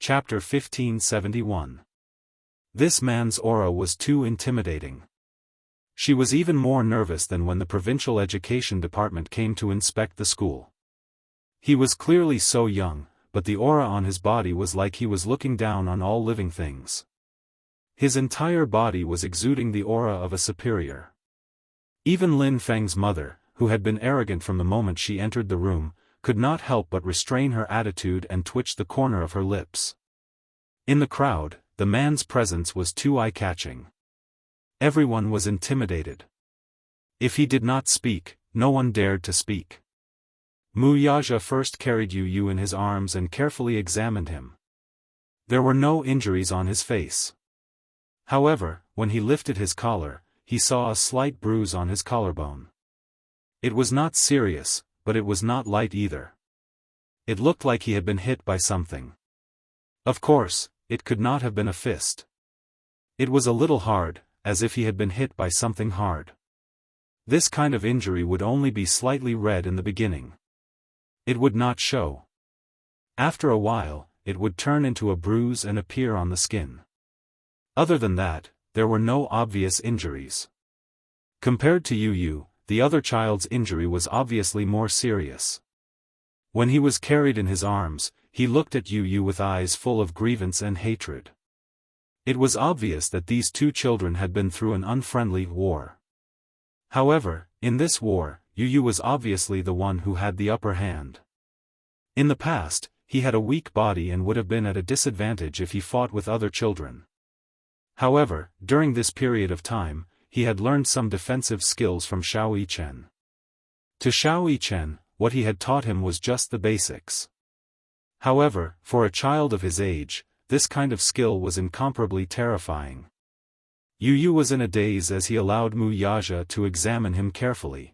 Chapter 1571. This man's aura was too intimidating. She was even more nervous than when the provincial education department came to inspect the school. He was clearly so young, but the aura on his body was like he was looking down on all living things. His entire body was exuding the aura of a superior. Even Lin Feng's mother, who had been arrogant from the moment she entered the room, could not help but restrain her attitude and twitch the corner of her lips. In the crowd, the man's presence was too eye-catching. Everyone was intimidated. If he did not speak, no one dared to speak. Mu Yaja first carried Yu Yu in his arms and carefully examined him. There were no injuries on his face. However, when he lifted his collar, he saw a slight bruise on his collarbone. It was not serious, but it was not light either. It looked like he had been hit by something. Of course, it could not have been a fist. It was a little hard, as if he had been hit by something hard. This kind of injury would only be slightly red in the beginning. It would not show. After a while, it would turn into a bruise and appear on the skin. Other than that, there were no obvious injuries. Compared to Yu Yu, the other child's injury was obviously more serious. When he was carried in his arms, he looked at Yu Yu with eyes full of grievance and hatred. It was obvious that these two children had been through an unfriendly war. However, in this war, Yu Yu was obviously the one who had the upper hand. In the past, he had a weak body and would have been at a disadvantage if he fought with other children. However, during this period of time, he had learned some defensive skills from Xiao Yichen. To Xiao Yichen, what he had taught him was just the basics. However, for a child of his age, this kind of skill was incomparably terrifying. Yu Yu was in a daze as he allowed Mu Yaja to examine him carefully.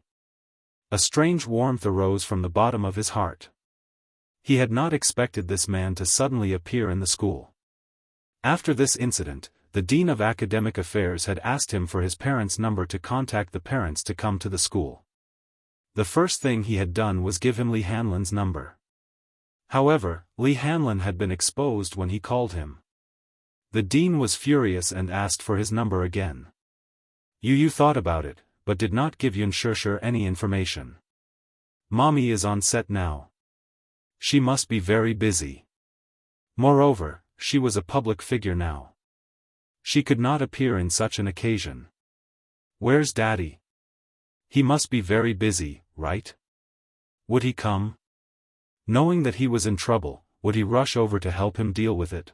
A strange warmth arose from the bottom of his heart. He had not expected this man to suddenly appear in the school. After this incident, the Dean of Academic Affairs had asked him for his parents' number to contact the parents to come to the school. The first thing he had done was give him Li Hanlin's number. However, Li Hanlin had been exposed when he called him. The dean was furious and asked for his number again. Yu Yu thought about it, but did not give Yun Shishir any information. Mommy is on set now. She must be very busy. Moreover, she was a public figure now. She could not appear in such an occasion. Where's Daddy? He must be very busy, right? Would he come? Knowing that he was in trouble, would he rush over to help him deal with it?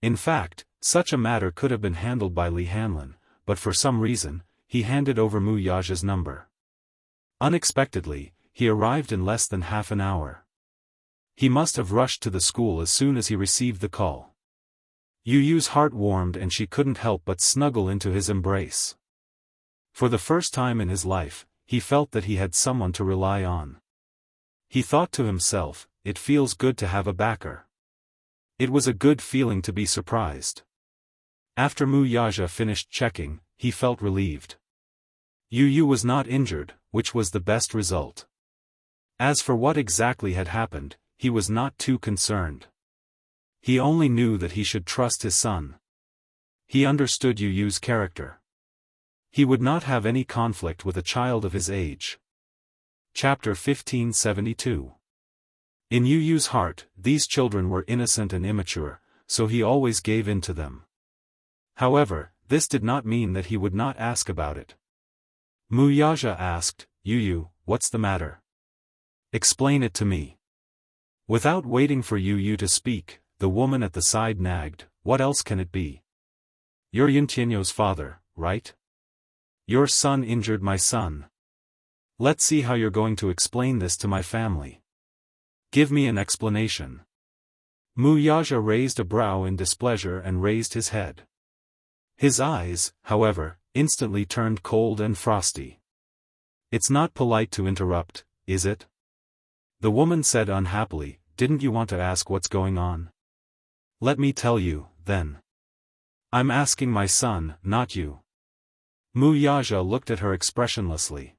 In fact, such a matter could have been handled by Li Hanlin, but for some reason, he handed over Mu Yaja's number. Unexpectedly, he arrived in less than half an hour. He must have rushed to the school as soon as he received the call. Yu Yu's heart warmed and she couldn't help but snuggle into his embrace. For the first time in his life, he felt that he had someone to rely on. He thought to himself, it feels good to have a backer. It was a good feeling to be surprised. After Mu Yaja finished checking, he felt relieved. Yu Yu was not injured, which was the best result. As for what exactly had happened, he was not too concerned. He only knew that he should trust his son. He understood Yu Yu's character. He would not have any conflict with a child of his age. Chapter 1572. In Yu Yu's heart, these children were innocent and immature, so he always gave in to them. However, this did not mean that he would not ask about it. Mu Yaja asked, Yu Yu, what's the matter? Explain it to me. Without waiting for Yu Yu to speak, the woman at the side nagged, what else can it be? You're Yuntianyo's father, right? Your son injured my son. Let's see how you're going to explain this to my family. Give me an explanation. Mu Yaja raised a brow in displeasure and raised his head. His eyes, however, instantly turned cold and frosty. It's not polite to interrupt, is it? The woman said unhappily, didn't you want to ask what's going on? Let me tell you, then. I'm asking my son, not you. Mu Yaja looked at her expressionlessly.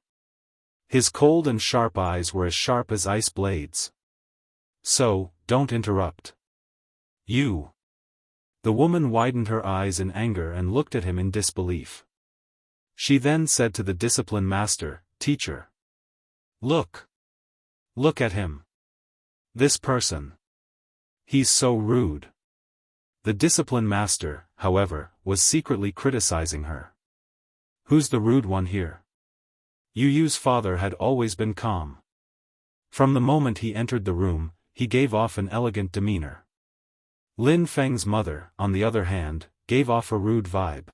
His cold and sharp eyes were as sharp as ice blades. So, don't interrupt. You. The woman widened her eyes in anger and looked at him in disbelief. She then said to the discipline master, "Teacher. Look. Look at him. This person. He's so rude." The discipline master, however, was secretly criticizing her. Who's the rude one here? Yu Yu's father had always been calm. From the moment he entered the room, he gave off an elegant demeanor. Lin Feng's mother, on the other hand, gave off a rude vibe.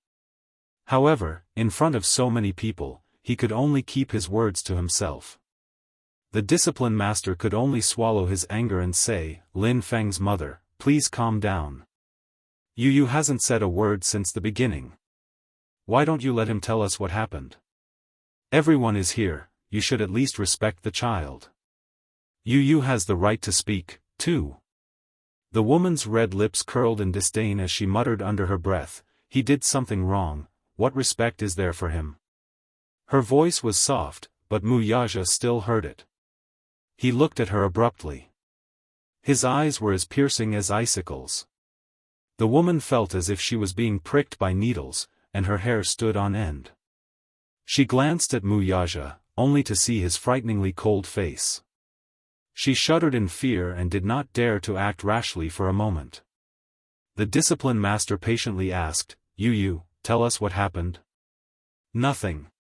However, in front of so many people, he could only keep his words to himself. The discipline master could only swallow his anger and say, "Lin Feng's mother, please calm down. Yu Yu hasn't said a word since the beginning. Why don't you let him tell us what happened? Everyone is here, you should at least respect the child. Yu Yu has the right to speak, too." The woman's red lips curled in disdain as she muttered under her breath, "He did something wrong, what respect is there for him?" Her voice was soft, but Wuxia still heard it. He looked at her abruptly. His eyes were as piercing as icicles. The woman felt as if she was being pricked by needles, and her hair stood on end. She glanced at Wuxia, only to see his frighteningly cold face. She shuddered in fear and did not dare to act rashly for a moment. The discipline master patiently asked, "Yu Yu, tell us what happened." "Nothing.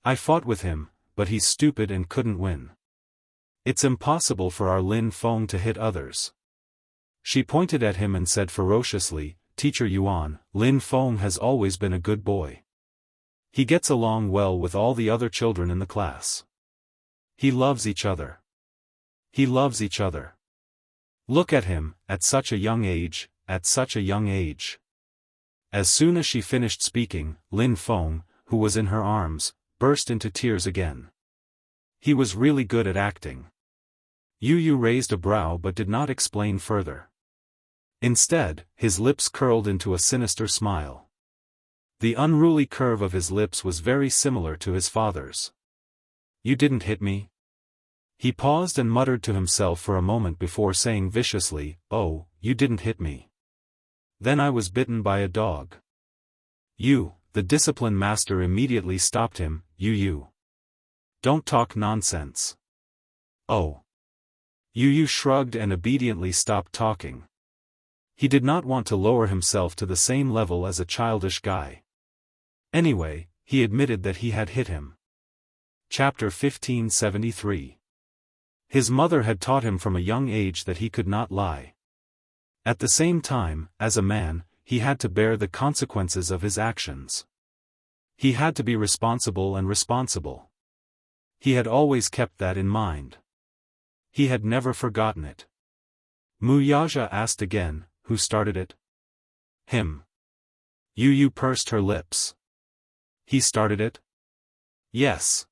I fought with him, but he's stupid and couldn't win. It's impossible for our Lin Feng to hit others." She pointed at him and said ferociously, "Teacher Yuan, Lin Feng has always been a good boy. He gets along well with all the other children in the class. He loves each other. He loves each other. Look at him, at such a young age, at such a young age." As soon as she finished speaking, Lin Feng, who was in her arms, burst into tears again. He was really good at acting. Yu Yu raised a brow but did not explain further. Instead, his lips curled into a sinister smile. The unruly curve of his lips was very similar to his father's. "You didn't hit me?" He paused and muttered to himself for a moment before saying viciously, "Oh, you didn't hit me. Then I was bitten by a dog." "You," the discipline master immediately stopped him, "Yu Yu. Don't talk nonsense." "Oh." Yu Yu shrugged and obediently stopped talking. He did not want to lower himself to the same level as a childish guy. Anyway, he admitted that he had hit him. Chapter 1573. His mother had taught him from a young age that he could not lie. At the same time, as a man, he had to bear the consequences of his actions. He had to be responsible and responsible. He had always kept that in mind. He had never forgotten it. Wuxia asked again, "Who started it?" "Him." Yu Yu pursed her lips. "He started it?" "Yes."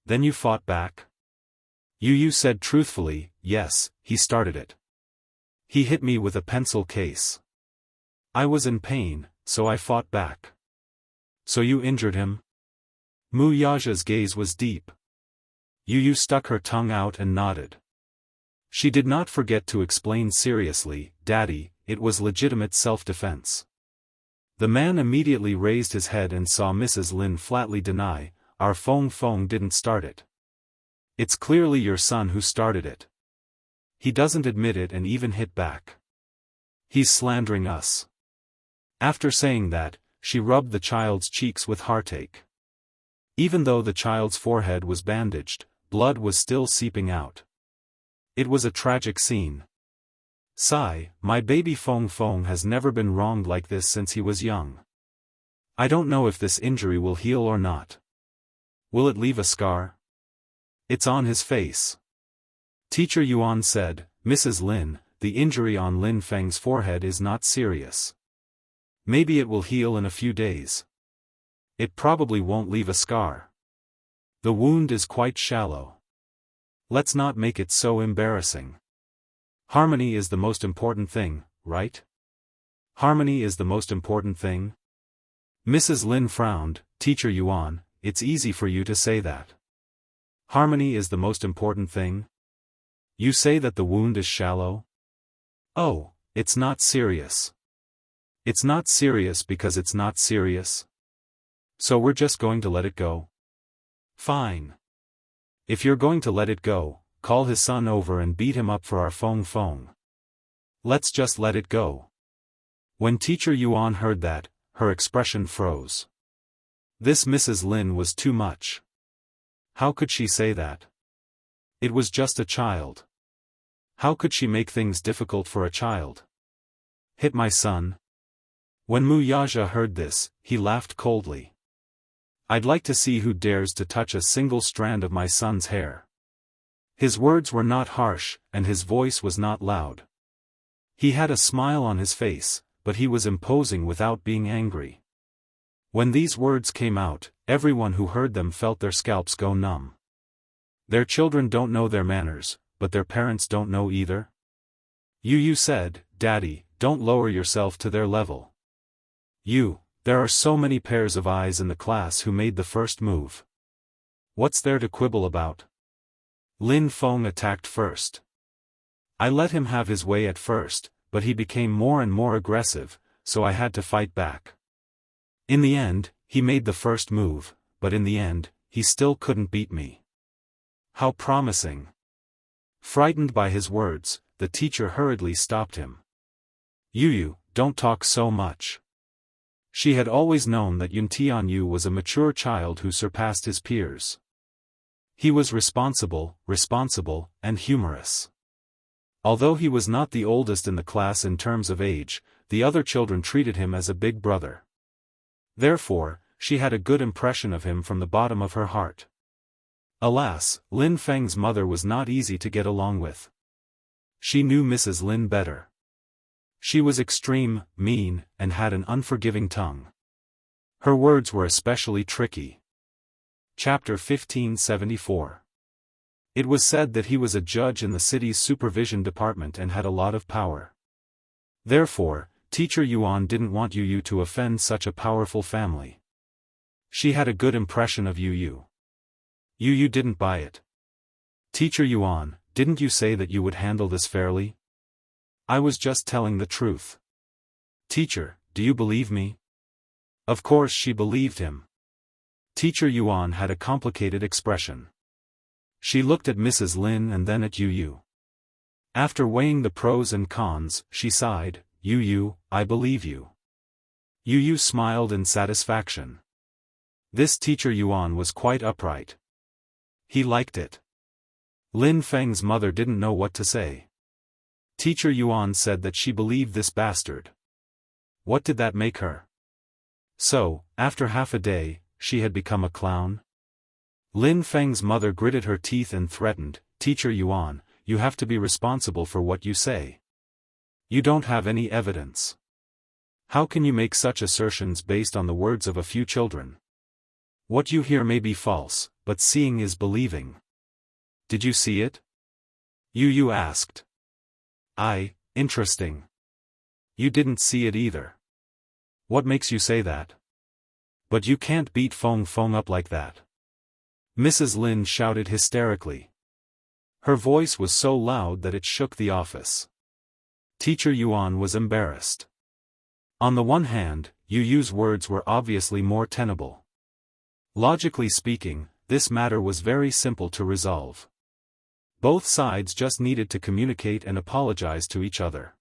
"Then you fought back?" Yu Yu said truthfully, "Yes, he started it. He hit me with a pencil case. I was in pain, so I fought back." "So you injured him?" Wuxia's gaze was deep. Yu Yu stuck her tongue out and nodded. She did not forget to explain seriously, "Daddy, it was legitimate self-defense." The man immediately raised his head and saw Mrs. Lin flatly deny, "Our Feng Feng didn't start it. It's clearly your son who started it. He doesn't admit it and even hit back. He's slandering us." After saying that, she rubbed the child's cheeks with heartache. Even though the child's forehead was bandaged, blood was still seeping out. It was a tragic scene. "Sigh, my baby Feng Feng has never been wronged like this since he was young. I don't know if this injury will heal or not. Will it leave a scar? It's on his face." Teacher Yuan said, "Mrs. Lin, the injury on Lin Feng's forehead is not serious. Maybe it will heal in a few days. It probably won't leave a scar. The wound is quite shallow. Let's not make it so embarrassing. Harmony is the most important thing, right? Harmony is the most important thing?" Mrs. Lin frowned, "Teacher Yuan, it's easy for you to say that. Harmony is the most important thing? You say that the wound is shallow?" "Oh, It's not serious. It's not serious because it's not serious. So we're just going to let it go? Fine. If you're going to let it go, call his son over and beat him up for our feng. Let's just let it go. When Teacher Yuan heard that, her expression froze. This Mrs. Lin was too much. How could she say that? It was just a child. How could she make things difficult for a child? Hit my son? When Mu Yaja heard this, he laughed coldly. I'd like to see who dares to touch a single strand of my son's hair. His words were not harsh, and his voice was not loud. He had a smile on his face, but he was imposing without being angry. When these words came out, everyone who heard them felt their scalps go numb. Their children don't know their manners, but their parents don't know either? Yu said, Daddy, don't lower yourself to their level. There are so many pairs of eyes in the class who made the first move. What's there to quibble about? Lin Feng attacked first. I let him have his way at first, but he became more and more aggressive, so I had to fight back. In the end, he made the first move, but in the end, he still couldn't beat me. How promising. Frightened by his words, the teacher hurriedly stopped him. Yu, don't talk so much. She had always known that Yun Tianyu was a mature child who surpassed his peers. He was responsible, and humorous. Although he was not the oldest in the class in terms of age, the other children treated him as a big brother. Therefore, she had a good impression of him from the bottom of her heart. Alas, Lin Feng's mother was not easy to get along with. She knew Mrs. Lin better. She was extreme, mean, and had an unforgiving tongue. Her words were especially tricky. Chapter 1574. It was said that he was a judge in the city's supervision department and had a lot of power. Therefore, Teacher Yuan didn't want Yu to offend such a powerful family. She had a good impression of Yu. Yu didn't buy it. Teacher Yuan, didn't you say that you would handle this fairly? I was just telling the truth. Teacher, do you believe me? Of course she believed him. Teacher Yuan had a complicated expression. She looked at Mrs. Lin and then at Yu. After weighing the pros and cons, she sighed, Yu, I believe you. Yu smiled in satisfaction. This Teacher Yuan was quite upright. He liked it. Lin Feng's mother didn't know what to say. Teacher Yuan said that she believed this bastard. What did that make her? So, after half a day, she had become a clown? Lin Feng's mother gritted her teeth and threatened, Teacher Yuan, you have to be responsible for what you say. You don't have any evidence. How can you make such assertions based on the words of a few children? What you hear may be false, but seeing is believing. Did you see it? Yu asked. Interesting. You didn't see it either. What makes you say that? But you can't beat Feng up like that. Mrs. Lin shouted hysterically. Her voice was so loud that it shook the office. Teacher Yuan was embarrassed. On the one hand, Yu's words were obviously more tenable. Logically speaking, this matter was very simple to resolve. Both sides just needed to communicate and apologize to each other.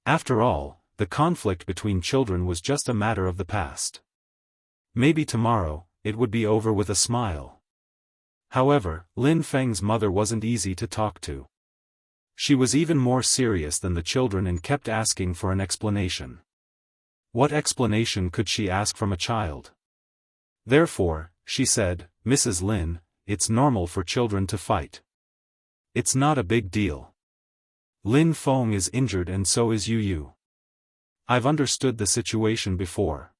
After all, the conflict between children was just a matter of the past. Maybe tomorrow, it would be over with a smile. However, Lin Feng's mother wasn't easy to talk to. She was even more serious than the children and kept asking for an explanation. What explanation could she ask from a child? Therefore, she said, Mrs. Lin, it's normal for children to fight. It's not a big deal. Lin Feng is injured and so is Yu. I've understood the situation before.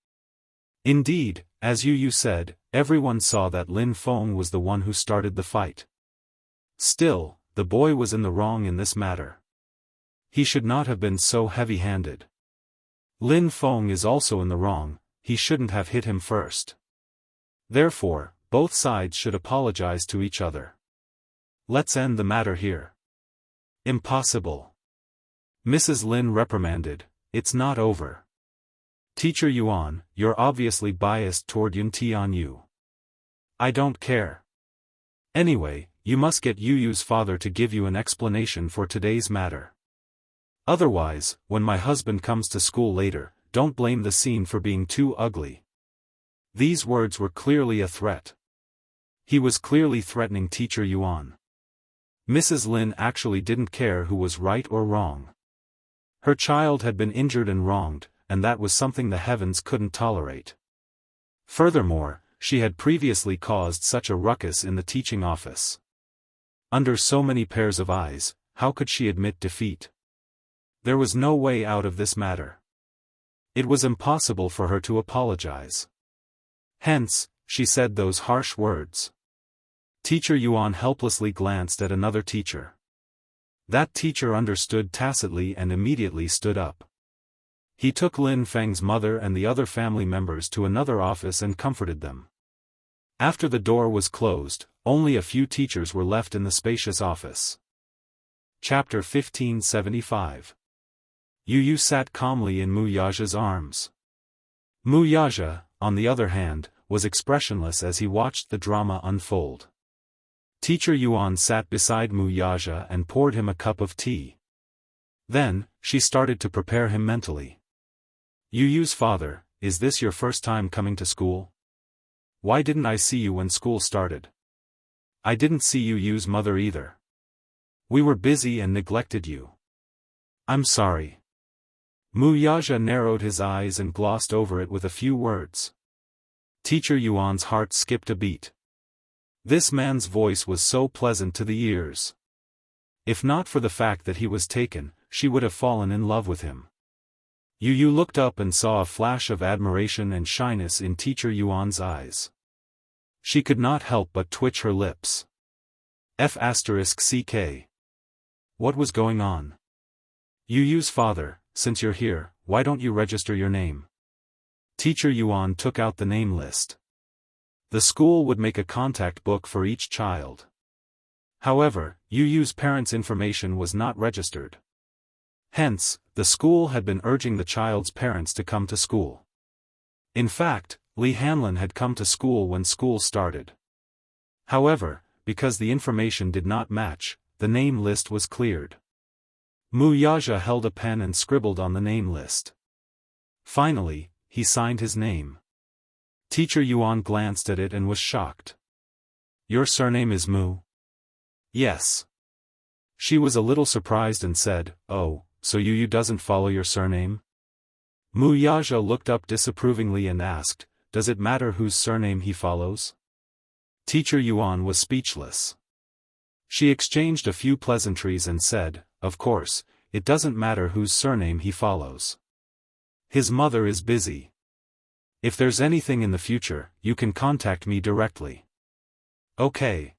Indeed, as Yu said, everyone saw that Lin Feng was the one who started the fight. Still, the boy was in the wrong in this matter. He should not have been so heavy-handed. Lin Feng is also in the wrong, he shouldn't have hit him first. Therefore, both sides should apologize to each other. Let's end the matter here. Impossible. Mrs. Lin reprimanded, "It's not over. Teacher Yuan, you're obviously biased toward Yun Tianyu. I don't care. Anyway, you must get Yu Yu's father to give you an explanation for today's matter. Otherwise, when my husband comes to school later, don't blame the scene for being too ugly." These words were clearly a threat. He was clearly threatening Teacher Yuan. Mrs. Lin actually didn't care who was right or wrong. Her child had been injured and wronged, and that was something the heavens couldn't tolerate. Furthermore, she had previously caused such a ruckus in the teaching office. Under so many pairs of eyes, how could she admit defeat? There was no way out of this matter. It was impossible for her to apologize. Hence, she said those harsh words. Teacher Yuan helplessly glanced at another teacher. That teacher understood tacitly and immediately stood up. He took Lin Feng's mother and the other family members to another office and comforted them. After the door was closed, only a few teachers were left in the spacious office. Chapter 1575. Yu Yu sat calmly in Mu Yaja's arms. Mu Yaja, on the other hand, was expressionless as he watched the drama unfold. Teacher Yuan sat beside Mu Yaja and poured him a cup of tea. Then, she started to prepare him mentally. "Yu Yu's father, is this your first time coming to school? Why didn't I see you when school started? I didn't see Yu Yu's mother either. We were busy and neglected you. I'm sorry." Mu Yaja narrowed his eyes and glossed over it with a few words. Teacher Yuan's heart skipped a beat. This man's voice was so pleasant to the ears. If not for the fact that he was taken, she would have fallen in love with him. Yu Yu looked up and saw a flash of admiration and shyness in Teacher Yuan's eyes. She could not help but twitch her lips. F***ck. What was going on? Yu Yu's father, since you're here, why don't you register your name? Teacher Yuan took out the name list. The school would make a contact book for each child. However, Yu Yu's parents' information was not registered. Hence, the school had been urging the child's parents to come to school. In fact, Li Hanlin had come to school when school started. However, because the information did not match, the name list was cleared. Mu Yaja held a pen and scribbled on the name list. Finally, he signed his name. Teacher Yuan glanced at it and was shocked. "Your surname is Mu?" "Yes." She was a little surprised and said, "Oh, so Yu Yu doesn't follow your surname?" Mu Yaja looked up disapprovingly and asked, "Does it matter whose surname he follows?" Teacher Yuan was speechless. She exchanged a few pleasantries and said, "Of course, it doesn't matter whose surname he follows. His mother is busy. If there's anything in the future, you can contact me directly." "Okay."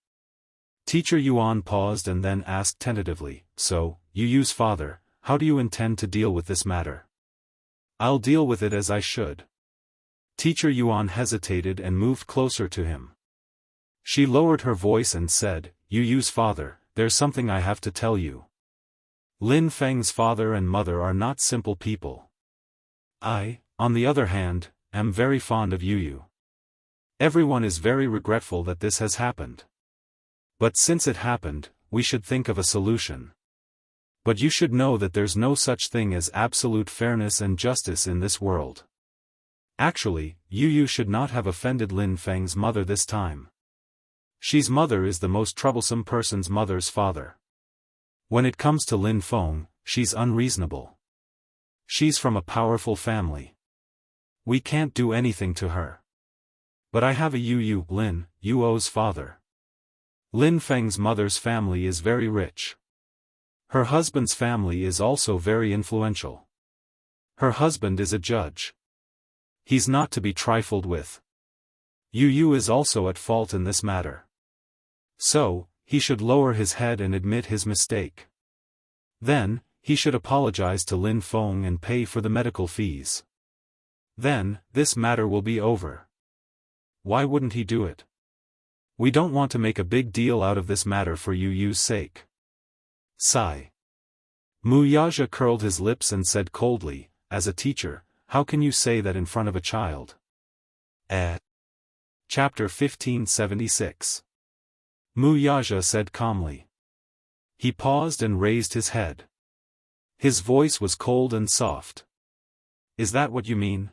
Teacher Yuan paused and then asked tentatively, "So, Yu Yu's father, how do you intend to deal with this matter?" "I'll deal with it as I should." Teacher Yuan hesitated and moved closer to him. She lowered her voice and said, "Yu Yu's father, there's something I have to tell you. Lin Feng's father and mother are not simple people. I, on the other hand, am very fond of Yu Yu. Everyone is very regretful that this has happened. But since it happened, we should think of a solution. But you should know that there's no such thing as absolute fairness and justice in this world. Actually, Yu Yu should not have offended Lin Feng's mother this time. She's mother is the most troublesome person's mother's father. When it comes to Lin Feng, she's unreasonable. She's from a powerful family. We can't do anything to her. But I have a Yu Yu, Lin, Yuo's father. Lin Feng's mother's family is very rich. Her husband's family is also very influential. Her husband is a judge. He's not to be trifled with. Yu Yu is also at fault in this matter. So, he should lower his head and admit his mistake. Then, he should apologize to Lin Feng and pay for the medical fees. Then, this matter will be over. Why wouldn't he do it? We don't want to make a big deal out of this matter for Yu Yu's sake. Sigh. Mu Yaja curled his lips and said coldly, as a teacher, how can you say that in front of a child? Chapter 1576. Mu Yaja said calmly. He paused and raised his head. His voice was cold and soft. Is that what you mean?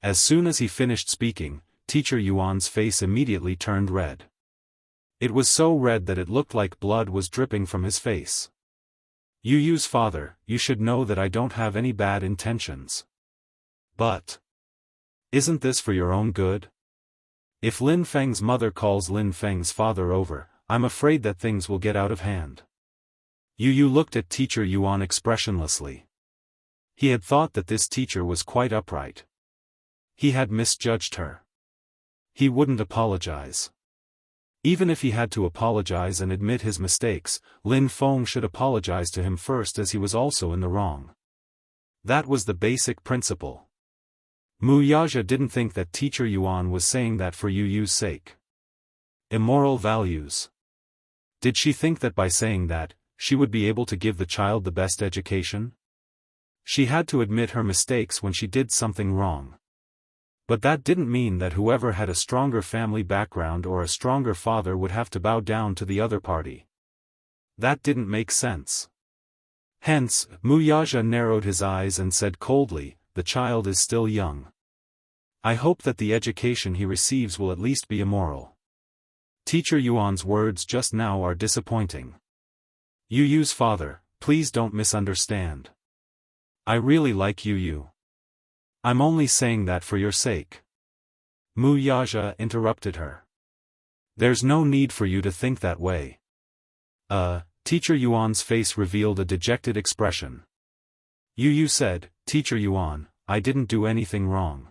As soon as he finished speaking, Teacher Yuan's face immediately turned red. It was so red that it looked like blood was dripping from his face. Yu Yu's father, you should know that I don't have any bad intentions. But isn't this for your own good? If Lin Feng's mother calls Lin Feng's father over, I'm afraid that things will get out of hand. Yu Yu looked at Teacher Yuan expressionlessly. He had thought that this teacher was quite upright. He had misjudged her. He wouldn't apologize. Even if he had to apologize and admit his mistakes, Lin Feng should apologize to him first, as he was also in the wrong. That was the basic principle. Mu Yaja didn't think that Teacher Yuan was saying that for Yu Yu's sake. Immoral values. Did she think that by saying that, she would be able to give the child the best education? She had to admit her mistakes when she did something wrong. But that didn't mean that whoever had a stronger family background or a stronger father would have to bow down to the other party. That didn't make sense. Hence, Mu Yaja narrowed his eyes and said coldly, the child is still young. I hope that the education he receives will at least be immoral. Teacher Yuan's words just now are disappointing. Yu Yu's father, please don't misunderstand. I really like Yu Yu. I'm only saying that for your sake. Mu Yaja interrupted her. There's no need for you to think that way. Teacher Yuan's face revealed a dejected expression. Yu Yu said, Teacher Yuan, I didn't do anything wrong.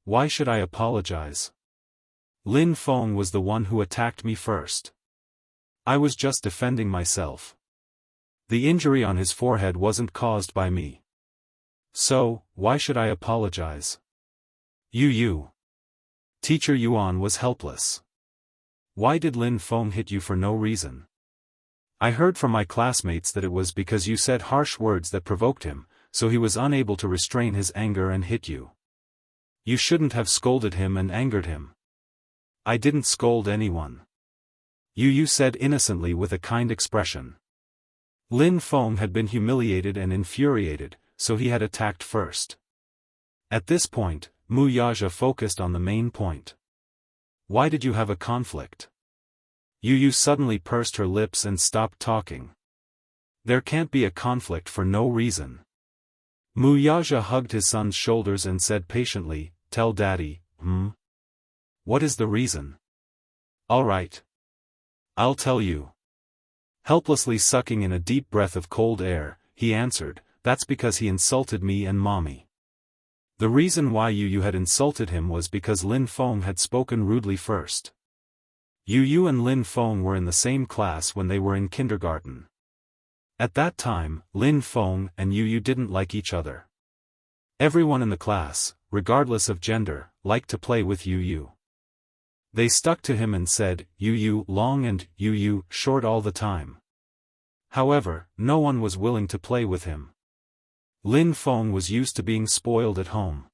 Why should I apologize? Lin Feng was the one who attacked me first. I was just defending myself. The injury on his forehead wasn't caused by me. So, why should I apologize? Yu Yu. Teacher Yuan was helpless. Why did Lin Feng hit you for no reason? I heard from my classmates that it was because you said harsh words that provoked him, so he was unable to restrain his anger and hit you. You shouldn't have scolded him and angered him. I didn't scold anyone. Yu Yu said innocently with a kind expression. Lin Feng had been humiliated and infuriated, so he had attacked first. At this point, Mu Yaja focused on the main point. Why did you have a conflict? Yu Yu suddenly pursed her lips and stopped talking. There can't be a conflict for no reason. Mu Yaja hugged his son's shoulders and said patiently, tell daddy, What is the reason? All right. I'll tell you. Helplessly sucking in a deep breath of cold air, he answered, that's because he insulted me and mommy. The reason why Yu Yu had insulted him was because Lin Feng had spoken rudely first. Yu Yu and Lin Feng were in the same class when they were in kindergarten. At that time, Lin Feng and Yu Yu didn't like each other. Everyone in the class, regardless of gender, liked to play with Yu Yu. They stuck to him and said, Yu Yu long and Yu Yu short all the time. However, no one was willing to play with him. Lin Feng was used to being spoiled at home.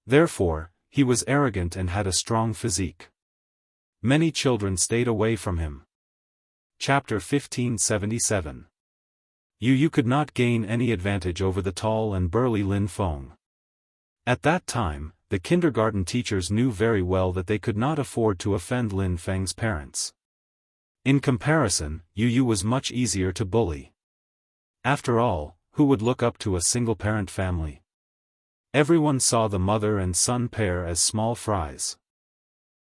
Therefore, he was arrogant and had a strong physique. Many children stayed away from him. Chapter 1577. Yu Yu could not gain any advantage over the tall and burly Lin Feng. At that time, the kindergarten teachers knew very well that they could not afford to offend Lin Feng's parents. In comparison, Yu Yu was much easier to bully. After all, who would look up to a single-parent family? Everyone saw the mother and son pair as small fries.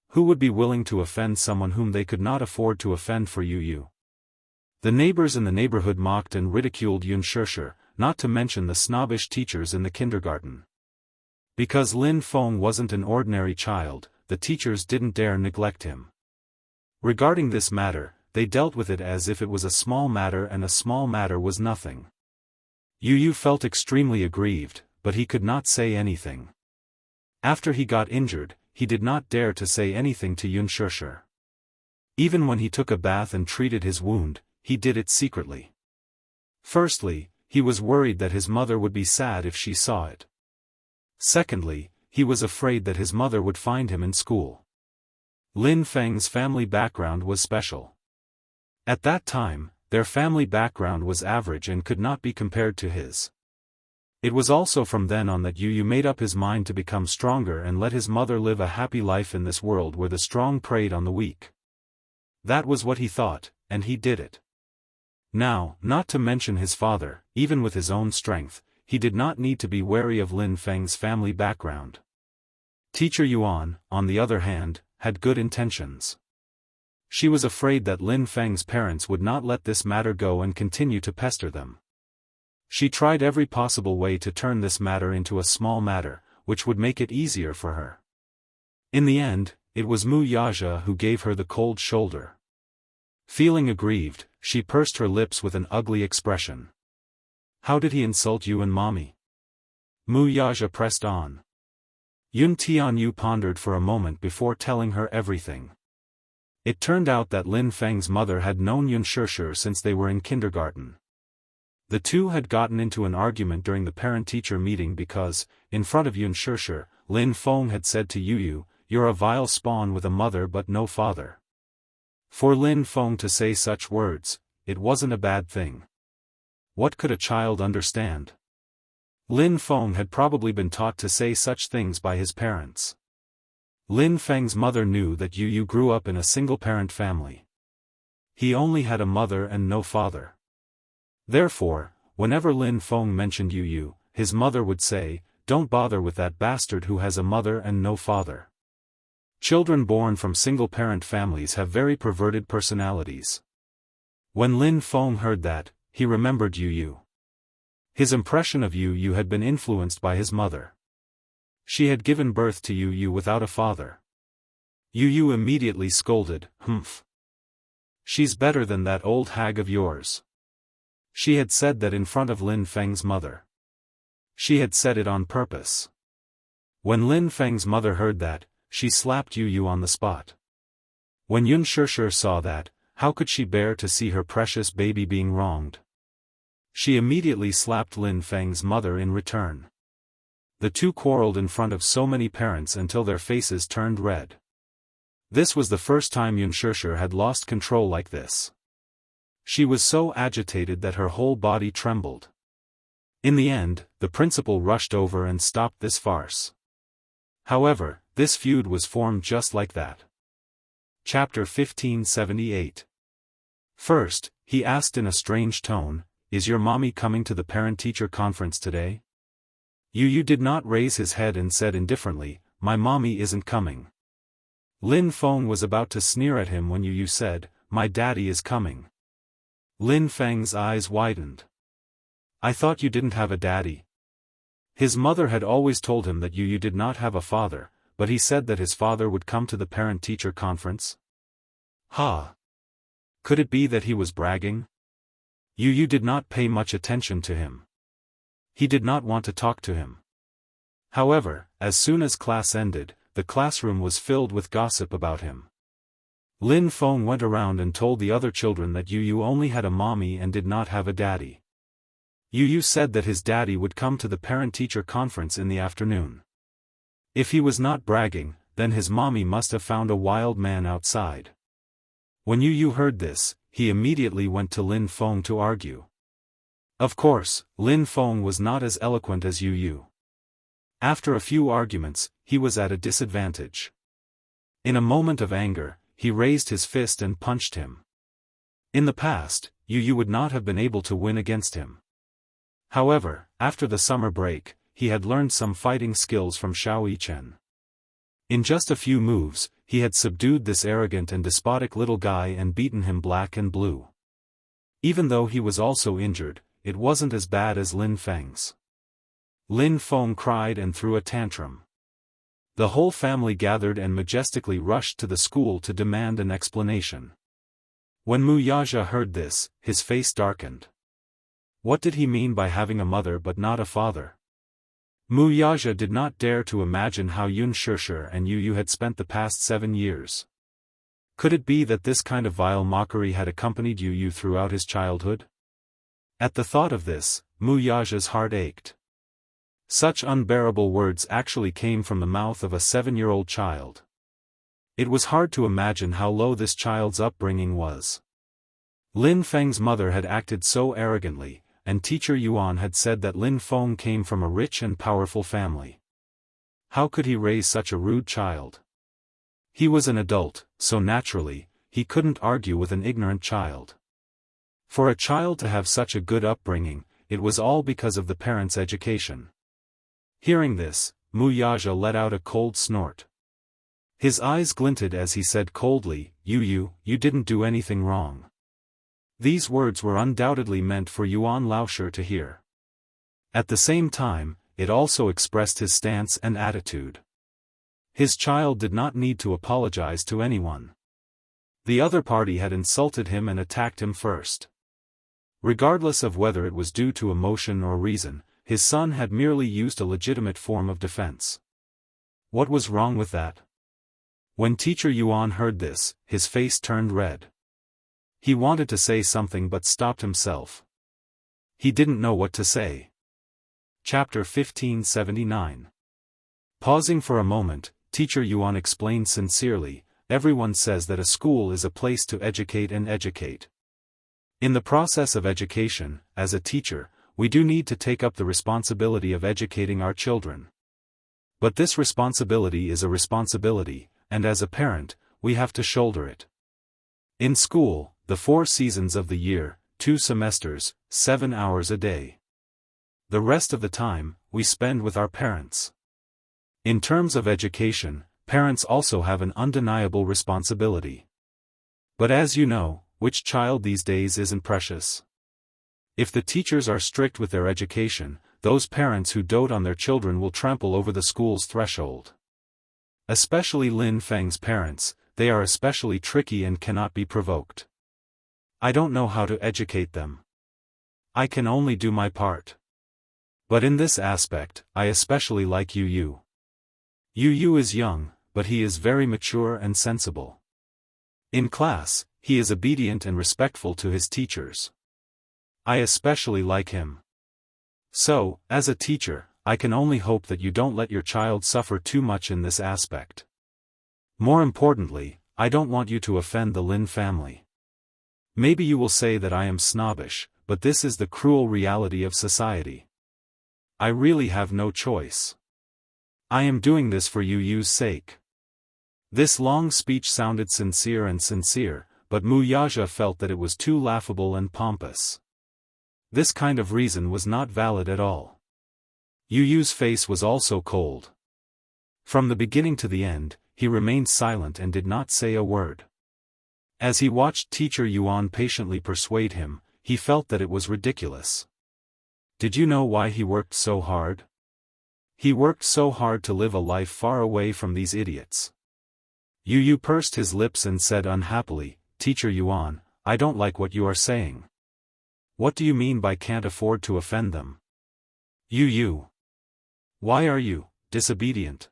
Who would be willing to offend someone whom they could not afford to offend for Yu Yu? The neighbors in the neighborhood mocked and ridiculed Unspoken, not to mention the snobbish teachers in the kindergarten. Because Lin Feng wasn't an ordinary child, the teachers didn't dare neglect him. Regarding this matter, they dealt with it as if it was a small matter, and a small matter was nothing. Yu Yu felt extremely aggrieved, but he could not say anything. After he got injured, he did not dare to say anything to Unspoken. Even when he took a bath and treated his wound, he did it secretly. Firstly, he was worried that his mother would be sad if she saw it. Secondly, he was afraid that his mother would find him in school. Lin Feng's family background was special. At that time, their family background was average and could not be compared to his. It was also from then on that Yu made up his mind to become stronger and let his mother live a happy life in this world where the strong preyed on the weak. That was what he thought, and he did it. Now, not to mention his father, even with his own strength, he did not need to be wary of Lin Feng's family background. Teacher Yuan, on the other hand, had good intentions. She was afraid that Lin Feng's parents would not let this matter go and continue to pester them. She tried every possible way to turn this matter into a small matter, which would make it easier for her. In the end, it was Mu Yaja who gave her the cold shoulder. Feeling aggrieved, she pursed her lips with an ugly expression. How did he insult you and mommy? Mu Yaja pressed on. Yun Tianyu pondered for a moment before telling her everything. It turned out that Lin Feng's mother had known Yun Shishir since they were in kindergarten. The two had gotten into an argument during the parent-teacher meeting because, in front of Yun Shishir, Lin Feng had said to Yu, "You're a vile spawn with a mother but no father." For Lin Feng to say such words, it wasn't a bad thing. What could a child understand? Lin Feng had probably been taught to say such things by his parents. Lin Feng's mother knew that Yu grew up in a single-parent family. He only had a mother and no father. Therefore, whenever Lin Feng mentioned Yu, his mother would say, "Don't bother with that bastard who has a mother and no father." Children born from single-parent families have very perverted personalities. When Lin Feng heard that, he remembered Yu. His impression of Yu had been influenced by his mother. She had given birth to Yu without a father. Yu immediately scolded, "Humph. She's better than that old hag of yours." She had said that in front of Lin Feng's mother. She had said it on purpose. When Lin Feng's mother heard that, she slapped Yu on the spot. When Yun Shishir saw that, how could she bear to see her precious baby being wronged? She immediately slapped Lin Feng's mother in return. The two quarreled in front of so many parents until their faces turned red. This was the first time Yun Shishir had lost control like this. She was so agitated that her whole body trembled. In the end, the principal rushed over and stopped this farce. However, this feud was formed just like that. Chapter 1578. First, he asked in a strange tone, "Is your mommy coming to the parent-teacher conference today?" Yu did not raise his head and said indifferently, "My mommy isn't coming." Lin Feng was about to sneer at him when Yu said, "My daddy is coming." Lin Feng's eyes widened. "I thought you didn't have a daddy." His mother had always told him that Yu did not have a father, but he said that his father would come to the parent-teacher conference. Ha! Could it be that he was bragging? Yu did not pay much attention to him. He did not want to talk to him. However, as soon as class ended, the classroom was filled with gossip about him. Lin Feng went around and told the other children that Yu only had a mommy and did not have a daddy. Yu said that his daddy would come to the parent-teacher conference in the afternoon. If he was not bragging, then his mommy must have found a wild man outside. When Yu heard this, he immediately went to Lin Feng to argue. Of course, Lin Feng was not as eloquent as Yu. After a few arguments, he was at a disadvantage. In a moment of anger, he raised his fist and punched him. In the past, Yu would not have been able to win against him. However, after the summer break, he had learned some fighting skills from Xiao Yichen. In just a few moves, he had subdued this arrogant and despotic little guy and beaten him black and blue. Even though he was also injured, it wasn't as bad as Lin Feng's. Lin Feng cried and threw a tantrum. The whole family gathered and majestically rushed to the school to demand an explanation. When Mu Yaja heard this, his face darkened. What did he mean by having a mother but not a father? Mu Yaja did not dare to imagine how Yun Shishir and Yu had spent the past 7 years. Could it be that this kind of vile mockery had accompanied Yu throughout his childhood? At the thought of this, Muyaja's heart ached. Such unbearable words actually came from the mouth of a 7-year-old child. It was hard to imagine how low this child's upbringing was. Lin Feng's mother had acted so arrogantly, and teacher Yuan had said that Lin Feng came from a rich and powerful family. How could he raise such a rude child? He was an adult, so naturally, he couldn't argue with an ignorant child. For a child to have such a good upbringing, it was all because of the parents' education. Hearing this, Muyaja let out a cold snort. His eyes glinted as he said coldly, You didn't do anything wrong. These words were undoubtedly meant for Yuan Laoshe to hear. At the same time, it also expressed his stance and attitude. His child did not need to apologize to anyone. The other party had insulted him and attacked him first. Regardless of whether it was due to emotion or reason, his son had merely used a legitimate form of defense. What was wrong with that? When teacher Yuan heard this, his face turned red. He wanted to say something but stopped himself. He didn't know what to say. Chapter 1579. Pausing for a moment, teacher Yuan explained sincerely, everyone says that a school is a place to educate and educate. In the process of education, as a teacher, we do need to take up the responsibility of educating our children. But this responsibility is a responsibility, and as a parent, we have to shoulder it. In school, the 4 seasons of the year, 2 semesters, 7 hours a day. The rest of the time, we spend with our parents. In terms of education, parents also have an undeniable responsibility. But as you know, which child these days isn't precious? If the teachers are strict with their education, those parents who dote on their children will trample over the school's threshold. Especially Lin Feng's parents, they are especially tricky and cannot be provoked. I don't know how to educate them. I can only do my part. But in this aspect, I especially like Yu. Yu is young, but he is very mature and sensible. In class, he is obedient and respectful to his teachers. I especially like him. So, as a teacher, I can only hope that you don't let your child suffer too much in this aspect. More importantly, I don't want you to offend the Lin family. Maybe you will say that I am snobbish, but this is the cruel reality of society. I really have no choice. I am doing this for Yu's sake. This long speech sounded sincere, but Muyaja felt that it was too laughable and pompous. This kind of reason was not valid at all. Yu's face was also cold. From the beginning to the end, he remained silent and did not say a word. As he watched teacher Yuan patiently persuade him, he felt that it was ridiculous. Did you know why he worked so hard? He worked so hard to live a life far away from these idiots. Yu pursed his lips and said unhappily, Teacher Yuan, I don't like what you are saying. What do you mean by can't afford to offend them? Yu. Why are you disobedient?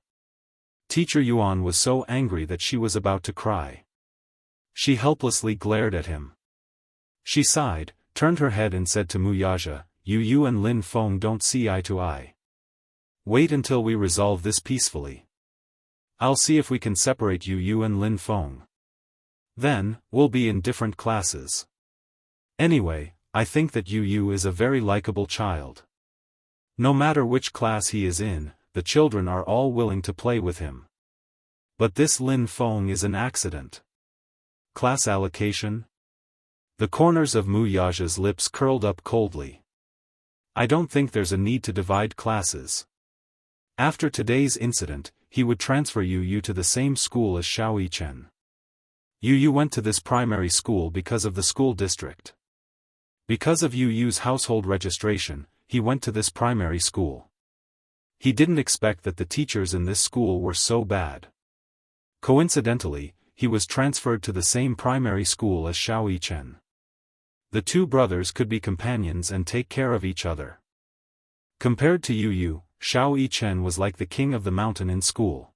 Teacher Yuan was so angry that she was about to cry. She helplessly glared at him. She sighed, turned her head and said to Muyaja, Yu and Lin Feng don't see eye to eye. Wait until we resolve this peacefully. I'll see if we can separate Yu and Lin Feng. Then, we'll be in different classes. Anyway, I think that Yu is a very likable child. No matter which class he is in, the children are all willing to play with him. But this Lin Feng is an accident. Class allocation? The corners of Muyaja's lips curled up coldly. I don't think there's a need to divide classes. After today's incident, he would transfer Yu to the same school as Xiaoyichen. Yu went to this primary school because of the school district. Because of Yu's household registration, he went to this primary school. He didn't expect that the teachers in this school were so bad. Coincidentally, he was transferred to the same primary school as Xiaoyichen. The 2 brothers could be companions and take care of each other. Compared to Yu, Xiaoyichen was like the king of the mountain in school.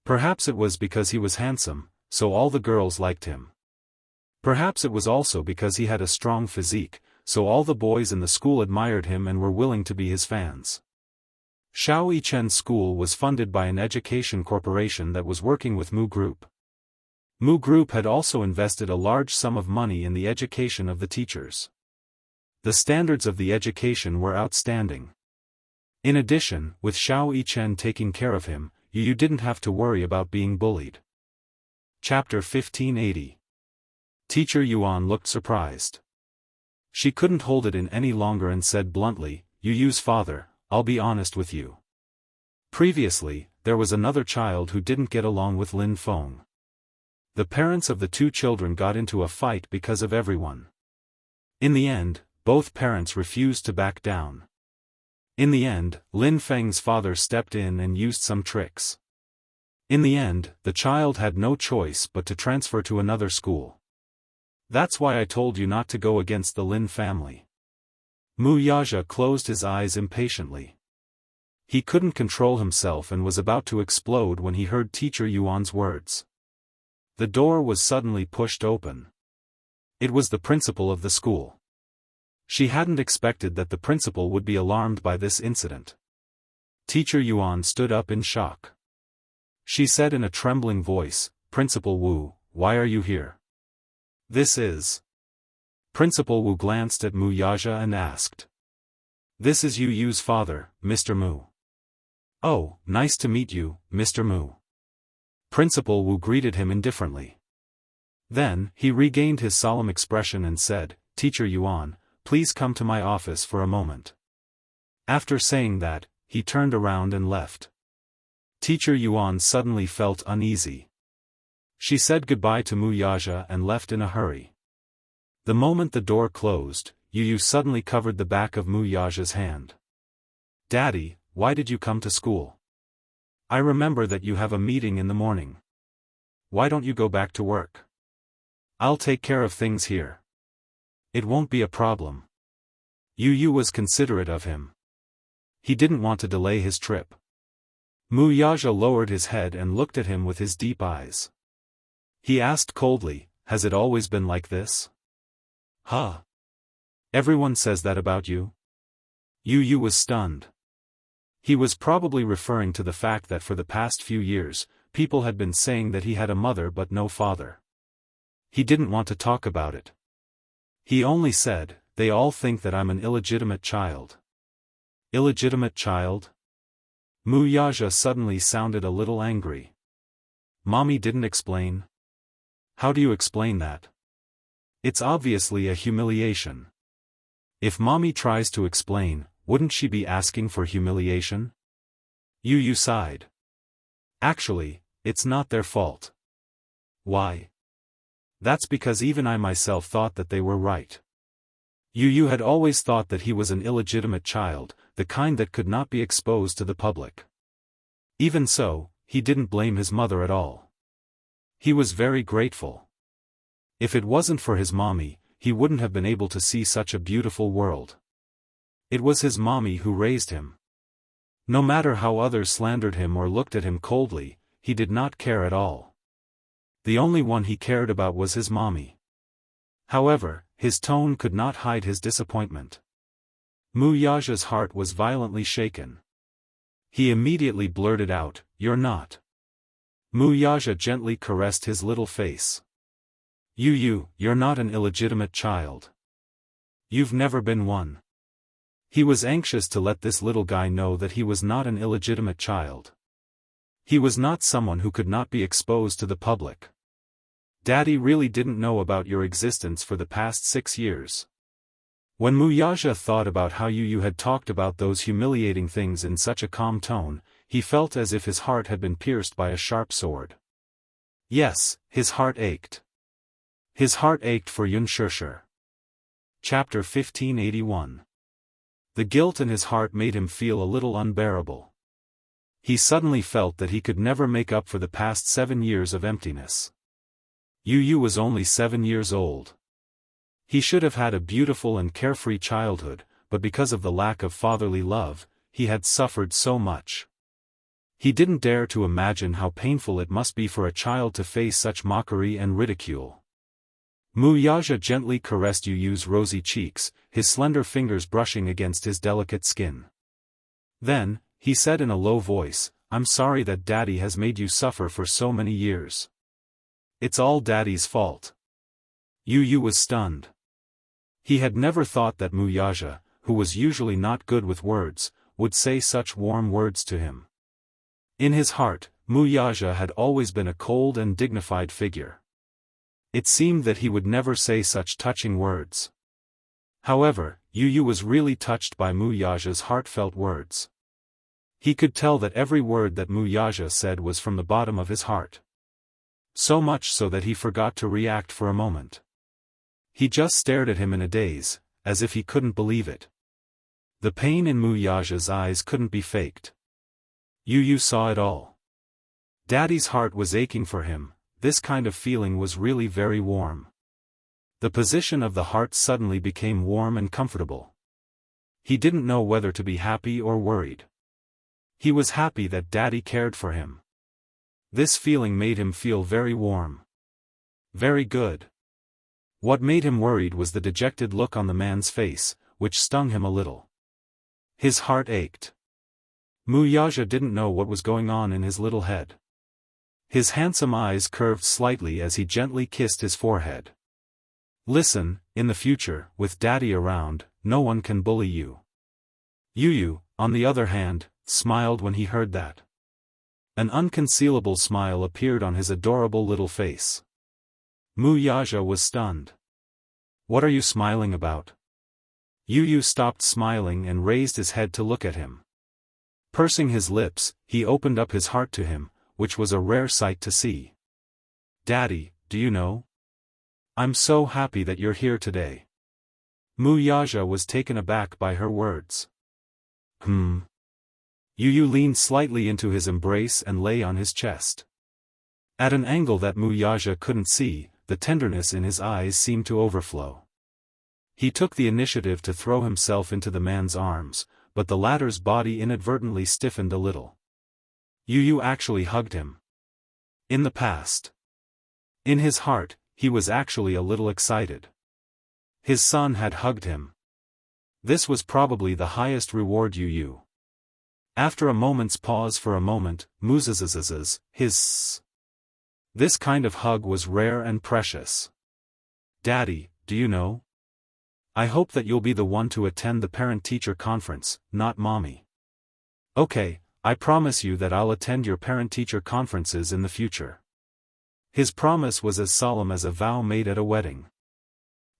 Perhaps it was because he was handsome, so all the girls liked him. Perhaps it was also because he had a strong physique, so all the boys in the school admired him and were willing to be his fans. Xiao Yichen's school was funded by an education corporation that was working with Mu Group. Mu Group had also invested a large sum of money in the education of the teachers. The standards of the education were outstanding. In addition, with Xiao Yichen taking care of him, you didn't have to worry about being bullied. Chapter 1580. Teacher Yuan looked surprised. She couldn't hold it in any longer and said bluntly, Yu's father, I'll be honest with you. Previously, there was another child who didn't get along with Lin Feng. The parents of the two children got into a fight because of everyone. In the end, both parents refused to back down. In the end, Lin Feng's father stepped in and used some tricks. In the end, the child had no choice but to transfer to another school. That's why I told you not to go against the Lin family. Mu Yaja closed his eyes impatiently. He couldn't control himself and was about to explode when he heard Teacher Yuan's words. The door was suddenly pushed open. It was the principal of the school. She hadn't expected that the principal would be alarmed by this incident. Teacher Yuan stood up in shock. She said in a trembling voice, Principal Wu, why are you here? This is... Principal Wu glanced at Mu Yaja and asked. This is Yu's father, Mr. Mu. Oh, nice to meet you, Mr. Mu. Principal Wu greeted him indifferently. Then, he regained his solemn expression and said, Teacher Yuan, please come to my office for a moment. After saying that, he turned around and left. Teacher Yuan suddenly felt uneasy. She said goodbye to Mu Yaja and left in a hurry. The moment the door closed, Yu suddenly covered the back of Mu Yaja's hand. Daddy, why did you come to school? I remember that you have a meeting in the morning. Why don't you go back to work? I'll take care of things here. It won't be a problem. Yu was considerate of him. He didn't want to delay his trip. Mu Yaja lowered his head and looked at him with his deep eyes. He asked coldly, has it always been like this? Huh? Everyone says that about you? Yu was stunned. He was probably referring to the fact that for the past few years, people had been saying that he had a mother but no father. He didn't want to talk about it. He only said, they all think that I'm an illegitimate child. Illegitimate child? Mu Yaja suddenly sounded a little angry. Mommy didn't explain? How do you explain that? It's obviously a humiliation. If Mommy tries to explain, wouldn't she be asking for humiliation? Yu sighed. Actually, it's not their fault. Why? That's because even I myself thought that they were right. Yu had always thought that he was an illegitimate child, the kind that could not be exposed to the public. Even so, he didn't blame his mother at all. He was very grateful. If it wasn't for his mommy, he wouldn't have been able to see such a beautiful world. It was his mommy who raised him. No matter how others slandered him or looked at him coldly, he did not care at all. The only one he cared about was his mommy. However, his tone could not hide his disappointment. Mu Yaja's heart was violently shaken. He immediately blurted out, "You're not." Mu Yaja gently caressed his little face. You're not an illegitimate child. You've never been one. He was anxious to let this little guy know that he was not an illegitimate child. He was not someone who could not be exposed to the public. Daddy really didn't know about your existence for the past 6 years. When Mu Yaja thought about how Yu had talked about those humiliating things in such a calm tone, he felt as if his heart had been pierced by a sharp sword. Yes, his heart ached. His heart ached for Yun Shishir. Chapter 1581. The guilt in his heart made him feel a little unbearable. He suddenly felt that he could never make up for the past 7 years of emptiness. Yu was only 7 years old. He should have had a beautiful and carefree childhood, but because of the lack of fatherly love, he had suffered so much. He didn't dare to imagine how painful it must be for a child to face such mockery and ridicule. Wuxia gently caressed Yu Yu's rosy cheeks, his slender fingers brushing against his delicate skin. Then, he said in a low voice, "I'm sorry that Daddy has made you suffer for so many years. It's all Daddy's fault." Yu Yu was stunned. He had never thought that Wuxia, who was usually not good with words, would say such warm words to him. In his heart, Wuxia had always been a cold and dignified figure. It seemed that he would never say such touching words. However, Yu Yu was really touched by Wuxia's heartfelt words. He could tell that every word that Wuxia said was from the bottom of his heart. So much so that he forgot to react for a moment. He just stared at him in a daze, as if he couldn't believe it. The pain in Wuxia's eyes couldn't be faked. Yu Yu saw it all. Daddy's heart was aching for him. This kind of feeling was really very warm. The position of the heart suddenly became warm and comfortable. He didn't know whether to be happy or worried. He was happy that Daddy cared for him. This feeling made him feel very warm. Very good. What made him worried was the dejected look on the man's face, which stung him a little. His heart ached. Wuxia didn't know what was going on in his little head. His handsome eyes curved slightly as he gently kissed his forehead. "Listen, in the future, with Daddy around, no one can bully you." Yu Yu, on the other hand, smiled when he heard that. An unconcealable smile appeared on his adorable little face. Wuxia was stunned. "What are you smiling about?" Yu Yu stopped smiling and raised his head to look at him. Pursing his lips, he opened up his heart to him, which was a rare sight to see. "Daddy, do you know? I'm so happy that you're here today." Wuxia was taken aback by her words. Yu Yu leaned slightly into his embrace and lay on his chest. At an angle that Wuxia couldn't see, the tenderness in his eyes seemed to overflow. He took the initiative to throw himself into the man's arms, but the latter's body inadvertently stiffened a little. Yu Yu actually hugged him. In the past. In his heart, he was actually a little excited. His son had hugged him. This was probably the highest reward. Yu Yu. After a moment's pause for a moment, his. This kind of hug was rare and precious. "Daddy, do you know? I hope that you'll be the one to attend the parent-teacher conference, not Mommy." "Okay, I promise you that I'll attend your parent-teacher conferences in the future." His promise was as solemn as a vow made at a wedding.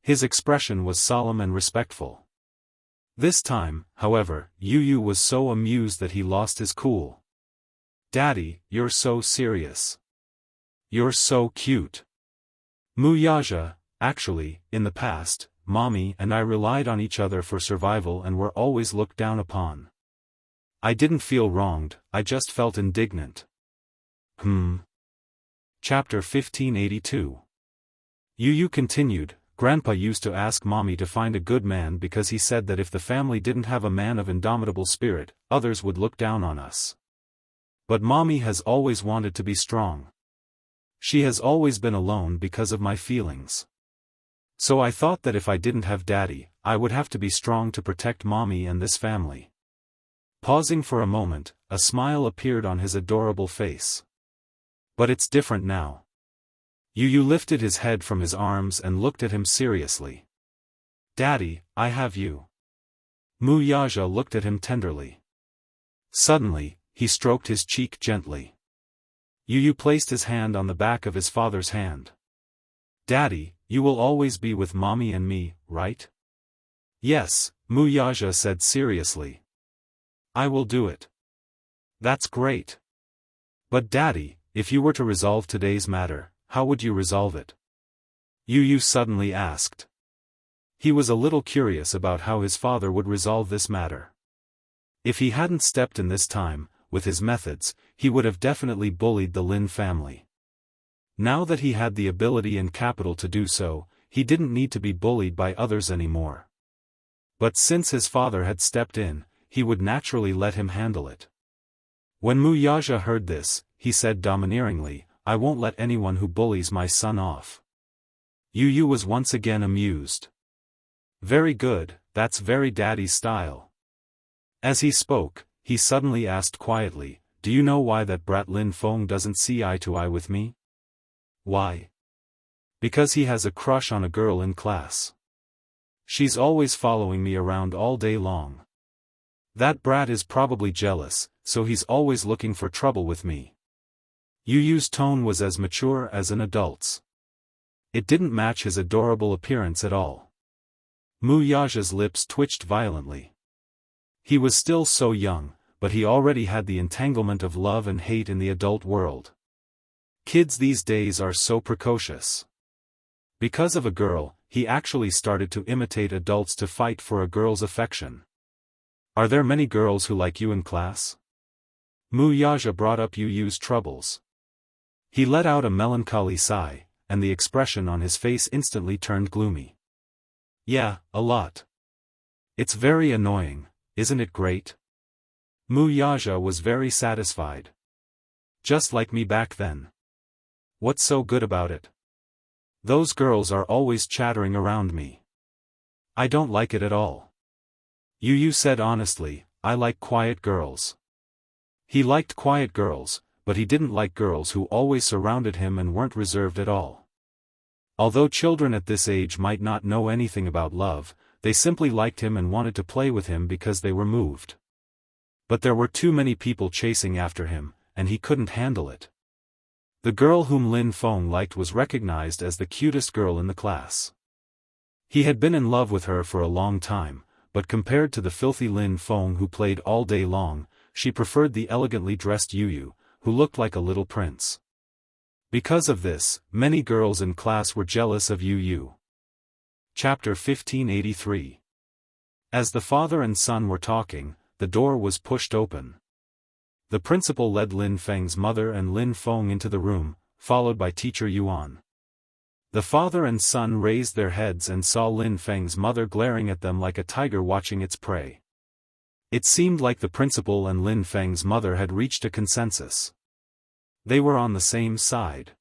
His expression was solemn and respectful. This time, however, Yu Yu was so amused that he lost his cool. "Daddy, you're so serious. You're so cute." Wuxia, actually, in the past, Mommy and I relied on each other for survival and were always looked down upon. I didn't feel wronged, I just felt indignant. Chapter 1582. Yu Yu continued, "Grandpa used to ask Mommy to find a good man because he said that if the family didn't have a man of indomitable spirit, others would look down on us. But Mommy has always wanted to be strong. She has always been alone because of my feelings. So I thought that if I didn't have Daddy, I would have to be strong to protect Mommy and this family." Pausing for a moment, a smile appeared on his adorable face. "But it's different now." Yu Yu lifted his head from his arms and looked at him seriously. "Daddy, I have you." Wuxia looked at him tenderly. Suddenly, he stroked his cheek gently. Yu Yu placed his hand on the back of his father's hand. "Daddy, you will always be with Mommy and me, right?" "Yes," Wuxia said seriously. "I will do it." "That's great. But Daddy, if you were to resolve today's matter, how would you resolve it?" Yu Yu suddenly asked. He was a little curious about how his father would resolve this matter. If he hadn't stepped in this time, with his methods, he would have definitely bullied the Lin family. Now that he had the ability and capital to do so, he didn't need to be bullied by others anymore. But since his father had stepped in, he would naturally let him handle it. When Wuxia heard this, he said domineeringly, "I won't let anyone who bullies my son off." Yu Yu was once again amused. Very good, that's very daddy's style. As he spoke, he suddenly asked quietly, do you know why that brat Lin Feng doesn't see eye to eye with me? Why? Because he has a crush on a girl in class. She's always following me around all day long. That brat is probably jealous, so he's always looking for trouble with me. Yu Yu's tone was as mature as an adult's. It didn't match his adorable appearance at all. Mu Yaja's lips twitched violently. He was still so young, but he already had the entanglement of love and hate in the adult world. Kids these days are so precocious. Because of a girl, he actually started to imitate adults to fight for a girl's affection. Are there many girls who like you in class? Mu Yaja brought up Yu Yu's troubles. He let out a melancholy sigh, and the expression on his face instantly turned gloomy. Yeah, a lot. It's very annoying, isn't it great? Mu Yaja was very satisfied. Just like me back then. What's so good about it? Those girls are always chattering around me. I don't like it at all. Yu Yu said honestly, I like quiet girls. He liked quiet girls, but he didn't like girls who always surrounded him and weren't reserved at all. Although children at this age might not know anything about love, they simply liked him and wanted to play with him because they were moved. But there were too many people chasing after him, and he couldn't handle it. The girl whom Lin Feng liked was recognized as the cutest girl in the class. He had been in love with her for a long time, but compared to the filthy Lin Feng who played all day long, she preferred the elegantly dressed Yu Yu, who looked like a little prince. Because of this, many girls in class were jealous of Yu Yu. Chapter 1583. As the father and son were talking, the door was pushed open. The principal led Lin Feng's mother and Lin Feng into the room, followed by teacher Yuan. The father and son raised their heads and saw Lin Feng's mother glaring at them like a tiger watching its prey. It seemed like the principal and Lin Feng's mother had reached a consensus. They were on the same side.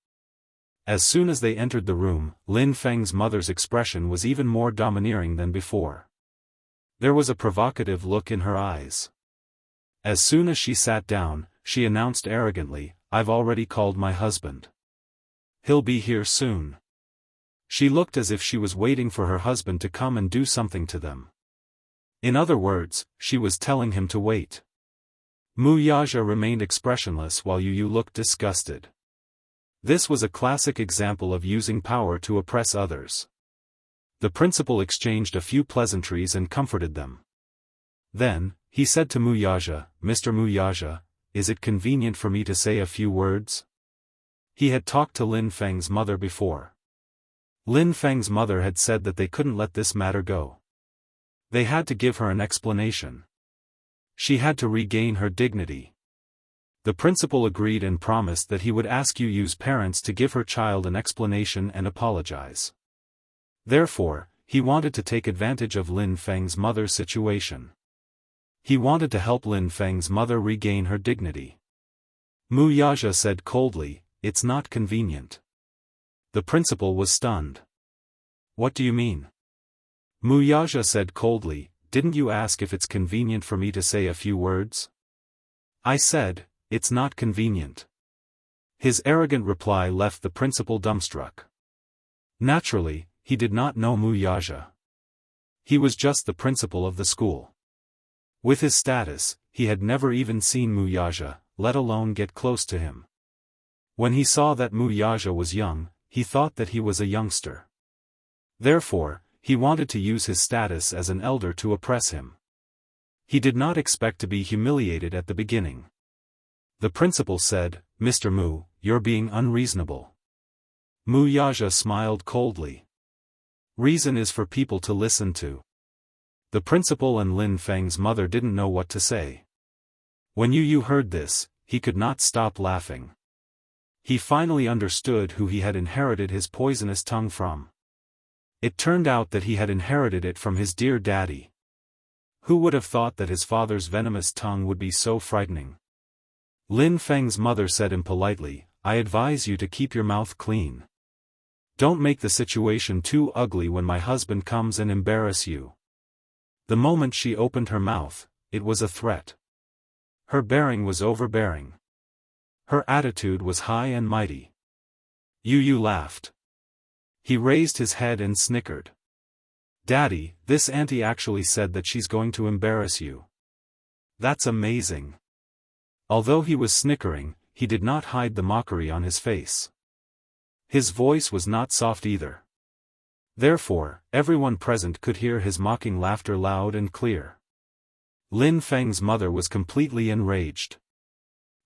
As soon as they entered the room, Lin Feng's mother's expression was even more domineering than before. There was a provocative look in her eyes. As soon as she sat down, she announced arrogantly, I've already called my husband. He'll be here soon. She looked as if she was waiting for her husband to come and do something to them. In other words, she was telling him to wait. Mu Yaja remained expressionless while Yu Yu looked disgusted. This was a classic example of using power to oppress others. The principal exchanged a few pleasantries and comforted them. Then, he said to Mu Yaja, Mr. Mu Yaja, is it convenient for me to say a few words? He had talked to Lin Feng's mother before. Lin Feng's mother had said that they couldn't let this matter go. They had to give her an explanation. She had to regain her dignity. The principal agreed and promised that he would ask Yu Yu's parents to give her child an explanation and apologize. Therefore, he wanted to take advantage of Lin Feng's mother's situation. He wanted to help Lin Feng's mother regain her dignity. Mu Yaja said coldly, it's not convenient. The principal was stunned. What do you mean? Mu Yaja said coldly, didn't you ask if it's convenient for me to say a few words? I said, it's not convenient. His arrogant reply left the principal dumbstruck. Naturally, he did not know Mu Yaja. He was just the principal of the school. With his status, he had never even seen Mu Yaja, let alone get close to him. When he saw that Mu Yaja was young, he thought that he was a youngster. Therefore, he wanted to use his status as an elder to oppress him. He did not expect to be humiliated at the beginning. The principal said, Mr. Mu, you're being unreasonable. Mu Yaja smiled coldly. Reason is for people to listen to. The principal and Lin Feng's mother didn't know what to say. When Yu Yu heard this, he could not stop laughing. He finally understood who he had inherited his poisonous tongue from. It turned out that he had inherited it from his dear daddy. Who would have thought that his father's venomous tongue would be so frightening? Lin Feng's mother said impolitely, I advise you to keep your mouth clean. Don't make the situation too ugly when my husband comes and embarrass you. The moment she opened her mouth, it was a threat. Her bearing was overbearing. Her attitude was high and mighty. Yu laughed. He raised his head and snickered. Daddy, this auntie actually said that she's going to embarrass you. That's amazing. Although he was snickering, he did not hide the mockery on his face. His voice was not soft either. Therefore, everyone present could hear his mocking laughter loud and clear. Lin Feng's mother was completely enraged.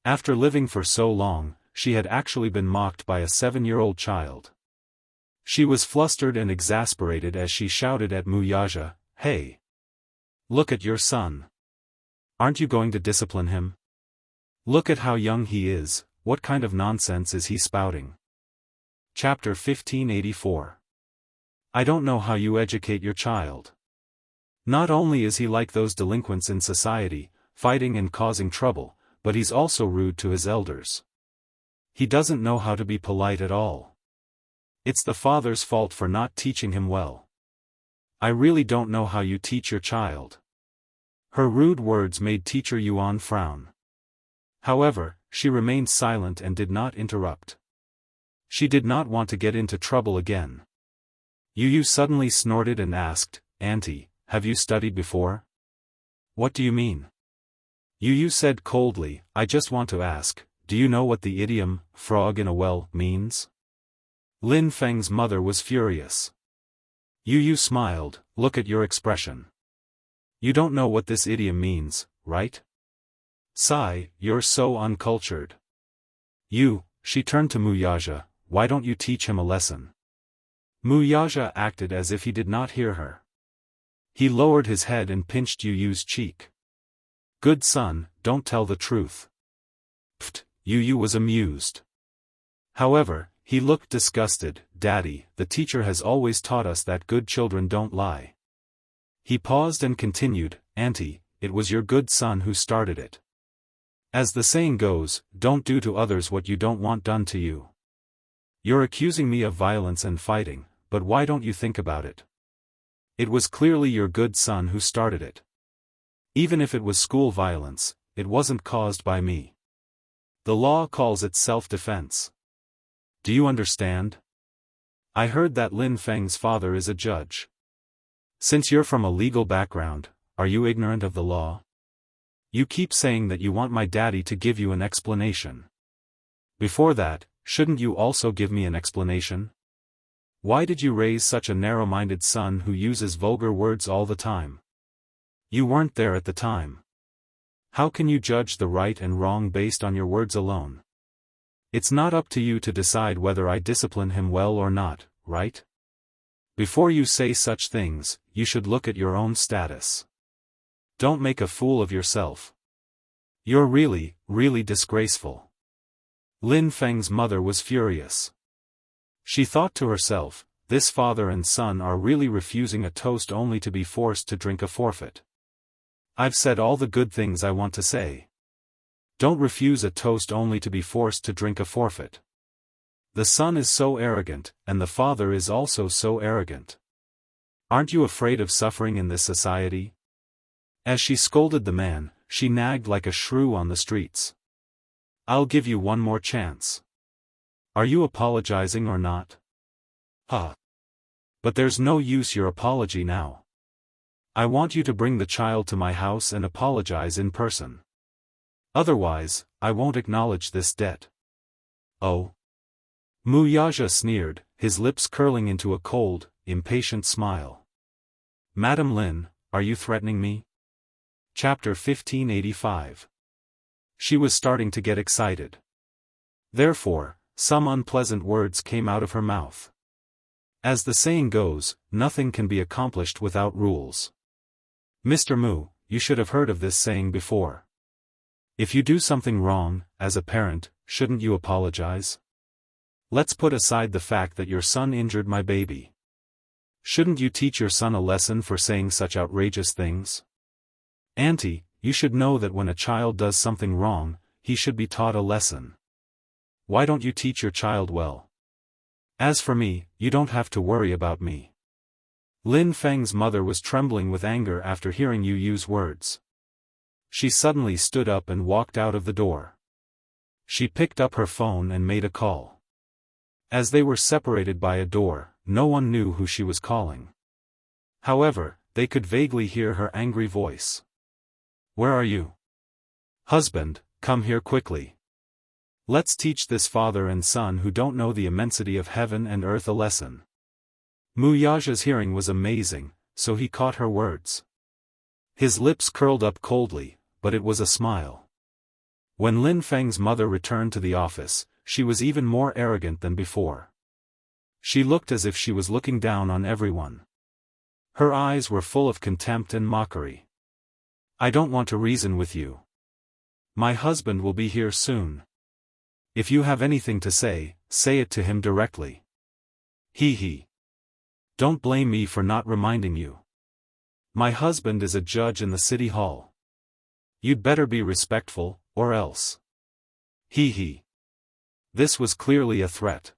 After living for so long, she had actually been mocked by a 7-year-old child. She was flustered and exasperated as she shouted at Wuxia, "Hey! Look at your son. Aren't you going to discipline him? Look at how young he is, what kind of nonsense is he spouting?" Chapter 1584. I don't know how you educate your child. Not only is he like those delinquents in society, fighting and causing trouble, but he's also rude to his elders. He doesn't know how to be polite at all. It's the father's fault for not teaching him well. I really don't know how you teach your child. Her rude words made Teacher Yuan frown. However, she remained silent and did not interrupt. She did not want to get into trouble again. Yu suddenly snorted and asked, "Auntie, have you studied before?" "What do you mean?" Yu said coldly, "I just want to ask, do you know what the idiom, 'frog in a well,' means?" Lin Feng's mother was furious. Yu smiled, "Look at your expression. You don't know what this idiom means, right? Sigh, you're so uncultured." She turned to Wuxia, "Why don't you teach him a lesson?" Wuxia acted as if he did not hear her. He lowered his head and pinched Yu's cheek. "Good son, don't tell the truth." Pfft, Yu was amused. However, he looked disgusted. "Daddy, the teacher has always taught us that good children don't lie." He paused and continued, "Auntie, it was your good son who started it. As the saying goes, don't do to others what you don't want done to you. You're accusing me of violence and fighting, but why don't you think about it? It was clearly your good son who started it. Even if it was school violence, it wasn't caused by me. The law calls it self-defense. Do you understand? I heard that Lin Feng's father is a judge. Since you're from a legal background, are you ignorant of the law? You keep saying that you want my daddy to give you an explanation. Before that, shouldn't you also give me an explanation? Why did you raise such a narrow-minded son who uses vulgar words all the time? You weren't there at the time. How can you judge the right and wrong based on your words alone? It's not up to you to decide whether I discipline him well or not, right? Before you say such things, you should look at your own status. Don't make a fool of yourself. You're really, really disgraceful." Lin Feng's mother was furious. She thought to herself, this father and son are really refusing a toast only to be forced to drink a forfeit. I've said all the good things I want to say. Don't refuse a toast only to be forced to drink a forfeit. The son is so arrogant, and the father is also so arrogant. Aren't you afraid of suffering in this society? As she scolded the man, she nagged like a shrew on the streets. I'll give you one more chance. Are you apologizing or not? Huh. But there's no use your apology now. I want you to bring the child to my house and apologize in person. Otherwise, I won't acknowledge this debt. Oh. Wuxia sneered, his lips curling into a cold, impatient smile. Madam Lin, are you threatening me? Chapter 1585. She was starting to get excited. Therefore, some unpleasant words came out of her mouth. As the saying goes, nothing can be accomplished without rules. Mr. Mu, you should have heard of this saying before. If you do something wrong, as a parent, shouldn't you apologize? Let's put aside the fact that your son injured my baby. Shouldn't you teach your son a lesson for saying such outrageous things? Auntie, you should know that when a child does something wrong, he should be taught a lesson. Why don't you teach your child well? As for me, you don't have to worry about me. Lin Feng's mother was trembling with anger after hearing Yu Yu's words. She suddenly stood up and walked out of the door. She picked up her phone and made a call. As they were separated by a door, no one knew who she was calling. However, they could vaguely hear her angry voice. Where are you? Husband, come here quickly. Let's teach this father and son who don't know the immensity of heaven and earth a lesson. Mu Yaja's hearing was amazing, so he caught her words. His lips curled up coldly, but it was a smile. When Lin Feng's mother returned to the office, she was even more arrogant than before. She looked as if she was looking down on everyone. Her eyes were full of contempt and mockery. I don't want to reason with you. My husband will be here soon. If you have anything to say it to him directly. He. Don't blame me for not reminding you. My husband is a judge in the city hall. You'd better be respectful, or else. He. This was clearly a threat.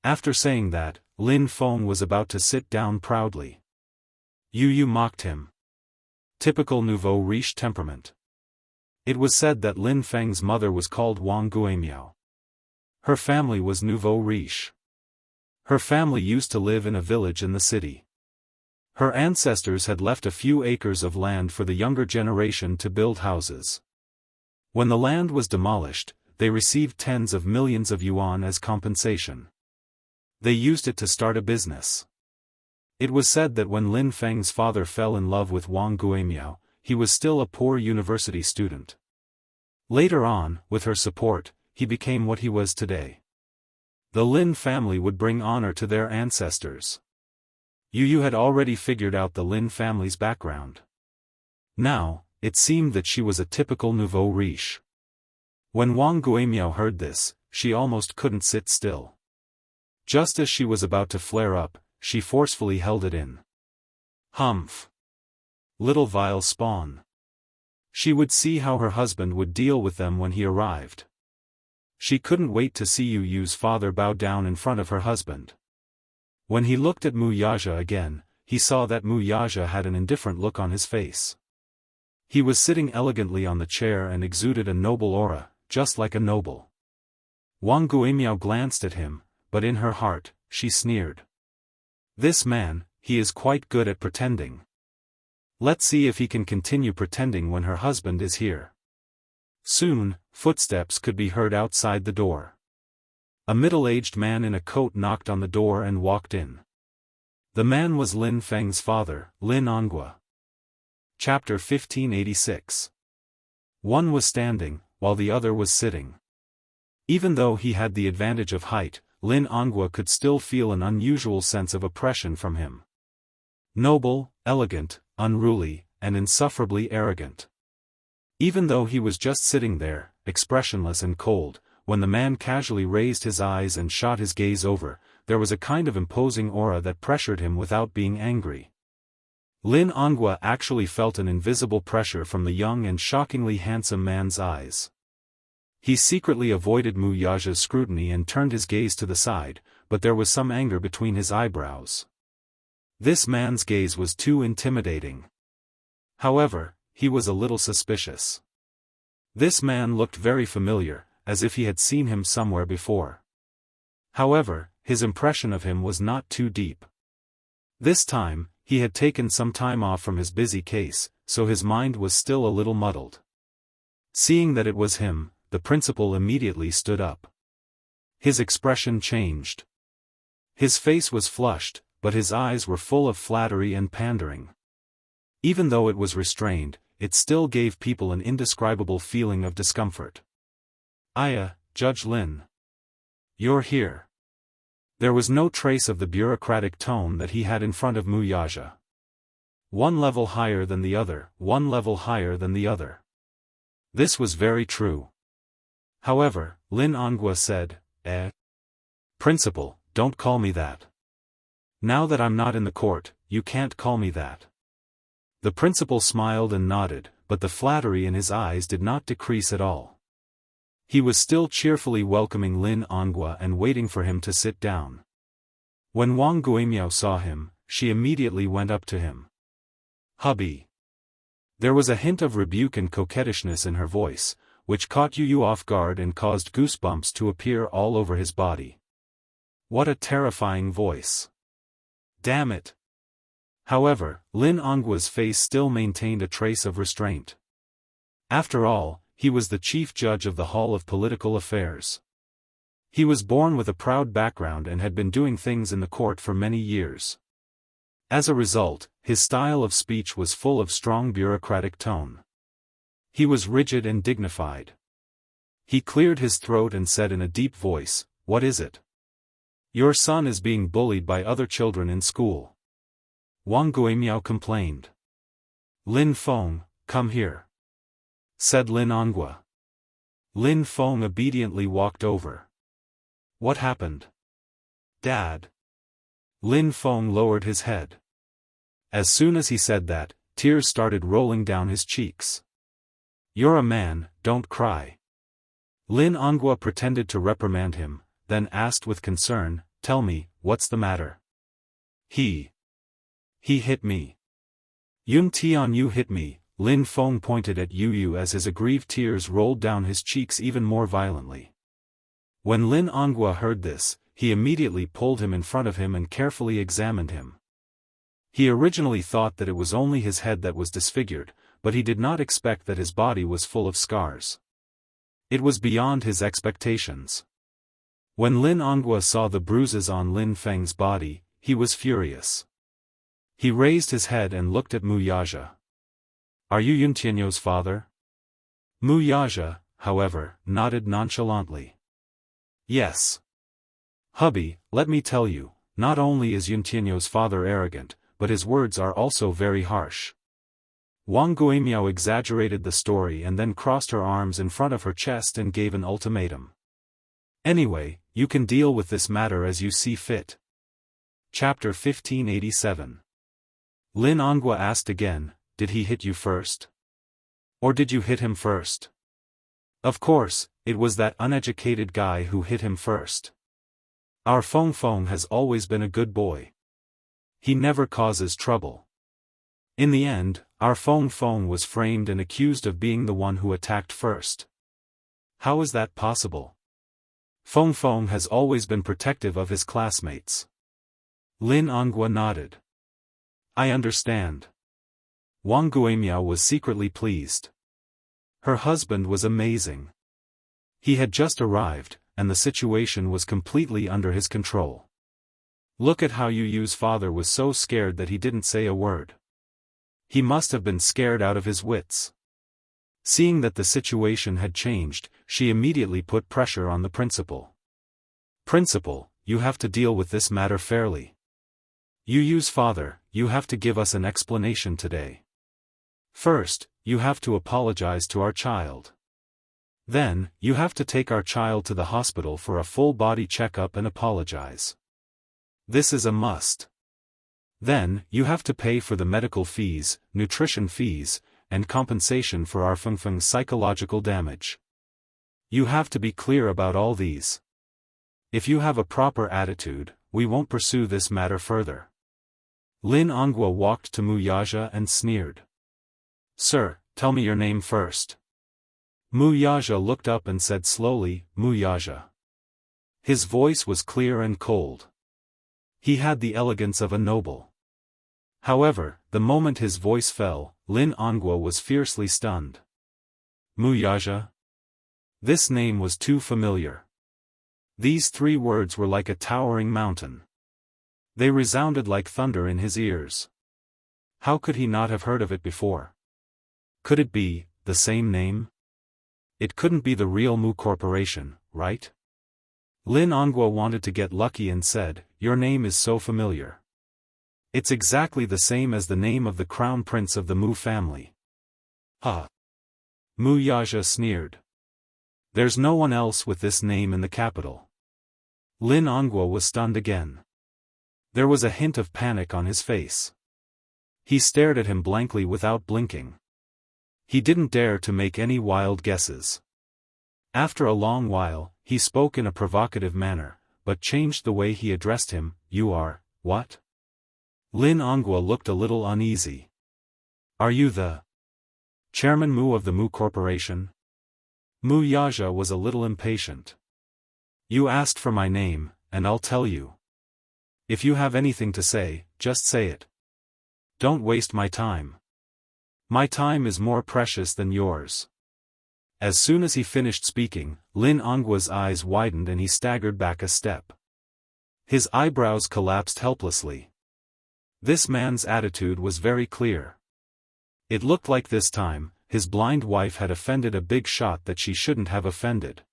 After saying that, Lin Feng was about to sit down proudly. Yu mocked him. Typical nouveau riche temperament. It was said that Lin Feng's mother was called Wang Guimiao. Her family was nouveau riche. Her family used to live in a village in the city. Her ancestors had left a few acres of land for the younger generation to build houses. When the land was demolished, they received tens of millions of yuan as compensation. They used it to start a business. It was said that when Lin Feng's father fell in love with Wang Guimiao, he was still a poor university student. Later on, with her support, he became what he was today. The Lin family would bring honor to their ancestors. Yu had already figured out the Lin family's background. Now, it seemed that she was a typical nouveau riche. When Wang Guimiao heard this, she almost couldn't sit still. Just as she was about to flare up, she forcefully held it in. Humph! Little vile spawn. She would see how her husband would deal with them when he arrived. She couldn't wait to see Yu Yu's father bow down in front of her husband. When he looked at Mu Yaja again, he saw that Mu Yaja had an indifferent look on his face. He was sitting elegantly on the chair and exuded a noble aura, just like a noble. Wang Guimiao glanced at him, but in her heart, she sneered. This man, he is quite good at pretending. Let's see if he can continue pretending when her husband is here. Soon, footsteps could be heard outside the door. A middle-aged man in a coat knocked on the door and walked in. The man was Lin Feng's father, Lin Ongua. Chapter 1586. One was standing, while the other was sitting. Even though he had the advantage of height, Lin Ongua could still feel an unusual sense of oppression from him. Noble, elegant, unruly, and insufferably arrogant. Even though he was just sitting there, expressionless and cold, when the man casually raised his eyes and shot his gaze over, there was a kind of imposing aura that pressured him without being angry. Lin Ongua actually felt an invisible pressure from the young and shockingly handsome man's eyes. He secretly avoided Mu Yaja's scrutiny and turned his gaze to the side, but there was some anger between his eyebrows. This man's gaze was too intimidating. However, he was a little suspicious. This man looked very familiar, as if he had seen him somewhere before. However, his impression of him was not too deep. This time, he had taken some time off from his busy case, so his mind was still a little muddled. Seeing that it was him, the principal immediately stood up. His expression changed. His face was flushed, but his eyes were full of flattery and pandering. Even though it was restrained, it still gave people an indescribable feeling of discomfort. Judge Lin. You're here. There was no trace of the bureaucratic tone that he had in front of Mu Yaja. One level higher than the other, one level higher than the other. This was very true. However, Lin Ongua said, Principal, don't call me that. Now that I'm not in the court, you can't call me that. The principal smiled and nodded, but the flattery in his eyes did not decrease at all. He was still cheerfully welcoming Lin Onghua and waiting for him to sit down. When Wang Guimiao saw him, she immediately went up to him. "Hubby." There was a hint of rebuke and coquettishness in her voice, which caught Yu off guard and caused goosebumps to appear all over his body. What a terrifying voice. Damn it. However, Lin Onghua's face still maintained a trace of restraint. After all, he was the chief judge of the Hall of Political Affairs. He was born with a proud background and had been doing things in the court for many years. As a result, his style of speech was full of strong bureaucratic tone. He was rigid and dignified. He cleared his throat and said in a deep voice, "What is it? Your son is being bullied by other children in school." Wang Guimiao complained. "Lin Feng, come here," said Lin Onghua. Lin Feng obediently walked over. "What happened? Dad?" Lin Feng lowered his head. As soon as he said that, tears started rolling down his cheeks. "You're a man, don't cry." Lin Onghua pretended to reprimand him, then asked with concern, "Tell me, what's the matter?" He hit me." "Yun Tianyu hit me." Lin Feng pointed at Yu as his aggrieved tears rolled down his cheeks even more violently. When Lin Onghua heard this, he immediately pulled him in front of him and carefully examined him. He originally thought that it was only his head that was disfigured, but he did not expect that his body was full of scars. It was beyond his expectations. When Lin Onghua saw the bruises on Lin Feng's body, he was furious. He raised his head and looked at Mu Yaja. "Are you Yun Tianyo's father?" Mu Yaja, however, nodded nonchalantly. "Yes. Hubby, let me tell you, not only is Yun Tianyo's father arrogant, but his words are also very harsh." Wang Guimiao exaggerated the story and then crossed her arms in front of her chest and gave an ultimatum. "Anyway, you can deal with this matter as you see fit." Chapter 1587. Lin Onghua asked again, "Did he hit you first? Or did you hit him first?" "Of course, it was that uneducated guy who hit him first. Our Feng Feng has always been a good boy. He never causes trouble. In the end, our Feng Feng was framed and accused of being the one who attacked first. How is that possible? Feng Feng has always been protective of his classmates." Lin Onghua nodded. "I understand." Wang Guimiao was secretly pleased. Her husband was amazing. He had just arrived, and the situation was completely under his control. Look at how Yu's father was so scared that he didn't say a word. He must have been scared out of his wits. Seeing that the situation had changed, she immediately put pressure on the principal. "Principal, you have to deal with this matter fairly. Yu's father, you have to give us an explanation today. First, you have to apologize to our child. Then, you have to take our child to the hospital for a full-body checkup and apologize. This is a must. Then, you have to pay for the medical fees, nutrition fees, and compensation for our Feng Feng's psychological damage. You have to be clear about all these. If you have a proper attitude, we won't pursue this matter further." Lin Onghua walked to Mu Yaja and sneered. "Sir, tell me your name first." Mu Yaja looked up and said slowly, "Mu Yaja." His voice was clear and cold. He had the elegance of a noble. However, the moment his voice fell, Lin Onghua was fiercely stunned. Mu Yaja? This name was too familiar. These 3 words were like a towering mountain. They resounded like thunder in his ears. How could he not have heard of it before? Could it be the same name? It couldn't be the real Mu Corporation, right? Lin Onghua wanted to get lucky and said, "Your name is so familiar. It's exactly the same as the name of the crown prince of the Mu family." "Ah!" Mu Yaja sneered. "There's no one else with this name in the capital." Lin Onghua was stunned again. There was a hint of panic on his face. He stared at him blankly without blinking. He didn't dare to make any wild guesses. After a long while, he spoke in a provocative manner, but changed the way he addressed him. You are, what? Lin Onghua looked a little uneasy. Are you the Chairman Mu of the Mu Corporation? Mu Yaja was a little impatient. You asked for my name, and I'll tell you. If you have anything to say, just say it. Don't waste my time. My time is more precious than yours. As soon as he finished speaking, Lin Ongwa's eyes widened and he staggered back a step. His eyebrows collapsed helplessly. This man's attitude was very clear. It looked like this time, his blind wife had offended a big shot that she shouldn't have offended.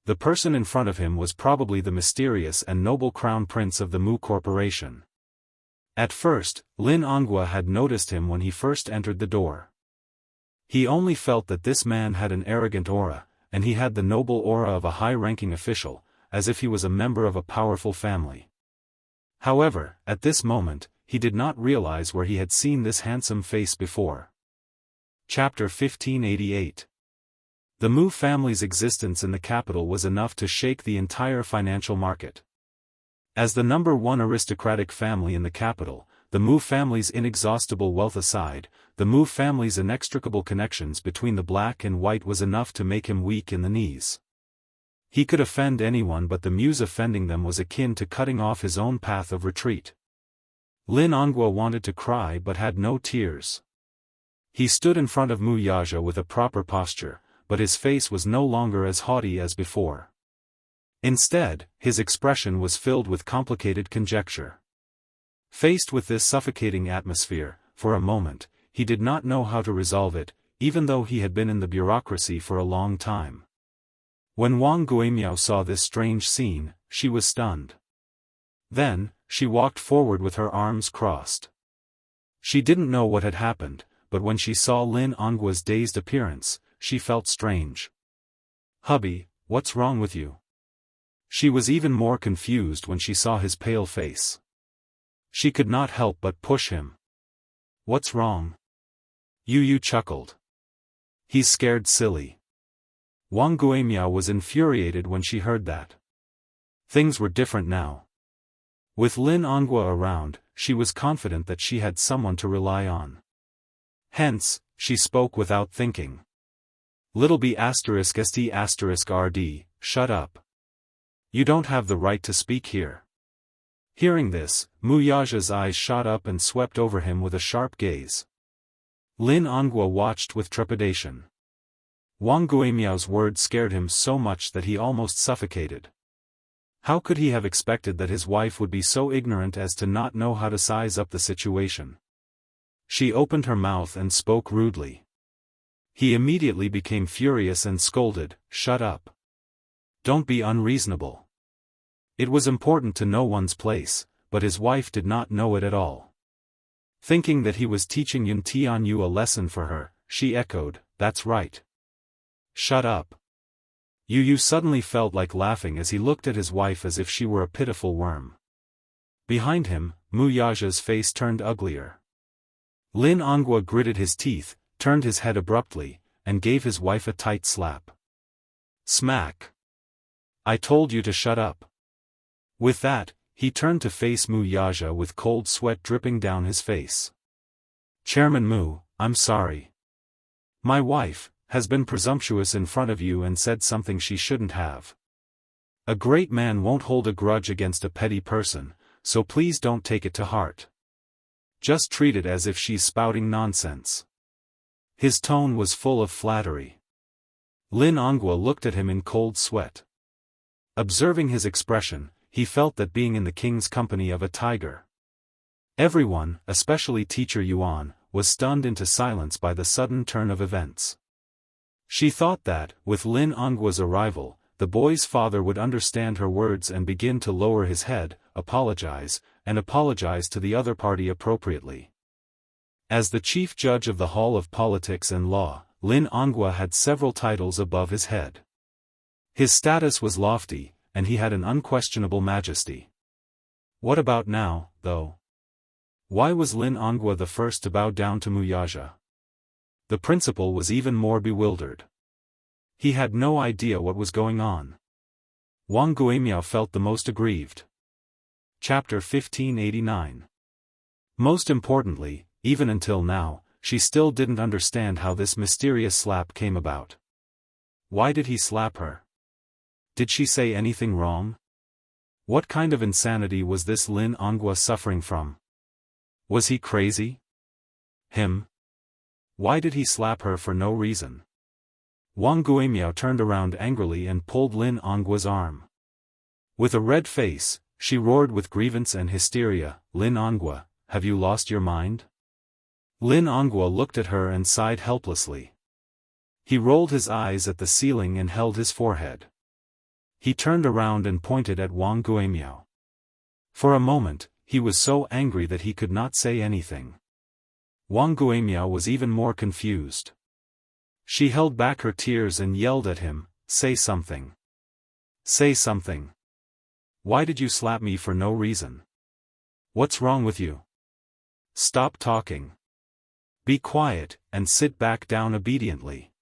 The person in front of him was probably the mysterious and noble crown prince of the Mu Corporation. At first, Lin Onghua had noticed him when he first entered the door. He only felt that this man had an arrogant aura, and he had the noble aura of a high-ranking official, as if he was a member of a powerful family. However, at this moment, he did not realize where he had seen this handsome face before. Chapter 1588. The Mu family's existence in the capital was enough to shake the entire financial market. As the number one aristocratic family in the capital, the Mu family's inexhaustible wealth aside, the Mu family's inextricable connections between the black and white was enough to make him weak in the knees. He could offend anyone, but the Mu's offending them was akin to cutting off his own path of retreat. Lin Onghua wanted to cry but had no tears. He stood in front of Mu Yaja with a proper posture, but his face was no longer as haughty as before. Instead, his expression was filled with complicated conjecture. Faced with this suffocating atmosphere, for a moment, he did not know how to resolve it, even though he had been in the bureaucracy for a long time. When Wang Guimiao saw this strange scene, she was stunned. Then, she walked forward with her arms crossed. She didn't know what had happened, but when she saw Lin Ongwa's dazed appearance, she felt strange. Hubby, what's wrong with you? She was even more confused when she saw his pale face. She could not help but push him. What's wrong? Yu chuckled. He's scared silly. Wang Guimiao was infuriated when she heard that. Things were different now. With Lin Onghua around, she was confident that she had someone to rely on. Hence, she spoke without thinking. Little b *st*rd, shut up. You don't have the right to speak here. Hearing this, Mu Yaja's eyes shot up and swept over him with a sharp gaze. Lin Onghua watched with trepidation. Wang Guimiao's words scared him so much that he almost suffocated. How could he have expected that his wife would be so ignorant as to not know how to size up the situation? She opened her mouth and spoke rudely. He immediately became furious and scolded, "Shut up. Don't be unreasonable." It was important to know one's place, but his wife did not know it at all. Thinking that he was teaching Yun Tianyu a lesson for her, she echoed, "That's right. Shut up." Yu suddenly felt like laughing as he looked at his wife as if she were a pitiful worm. Behind him, Mu Yaja's face turned uglier. Lin Onghua gritted his teeth, turned his head abruptly, and gave his wife a tight slap. Smack! I told you to shut up. With that, he turned to face Mu Yaja with cold sweat dripping down his face. Chairman Mu, I'm sorry. My wife has been presumptuous in front of you and said something she shouldn't have. A great man won't hold a grudge against a petty person, so please don't take it to heart. Just treat it as if she's spouting nonsense. His tone was full of flattery. Lin Onghua looked at him in cold sweat. Observing his expression, he felt that being in the king's company of a tiger. Everyone, especially Teacher Yuan, was stunned into silence by the sudden turn of events. She thought that, with Lin Ongwa's arrival, the boy's father would understand her words and begin to lower his head, apologize to the other party appropriately. As the chief judge of the Hall of Politics and Law, Lin Onghua had several titles above his head. His status was lofty, and he had an unquestionable majesty. What about now, though? Why was Lin Onghua the first to bow down to Mu Yaja? The principal was even more bewildered. He had no idea what was going on. Wang Guimiao felt the most aggrieved. Chapter 1589. Most importantly, even until now, she still didn't understand how this mysterious slap came about. Why did he slap her? Did she say anything wrong? What kind of insanity was this Lin Onghua suffering from? Was he crazy? Him? Why did he slap her for no reason? Wang Guimiao turned around angrily and pulled Lin Onghua's arm. With a red face, she roared with grievance and hysteria, "Lin Onghua, have you lost your mind?" Lin Onghua looked at her and sighed helplessly. He rolled his eyes at the ceiling and held his forehead. He turned around and pointed at Wang Guimiao. For a moment, he was so angry that he could not say anything. Wang Guimiao was even more confused. She held back her tears and yelled at him, "Say something. Say something. Why did you slap me for no reason? What's wrong with you? Stop talking. Be quiet, and sit back down obediently.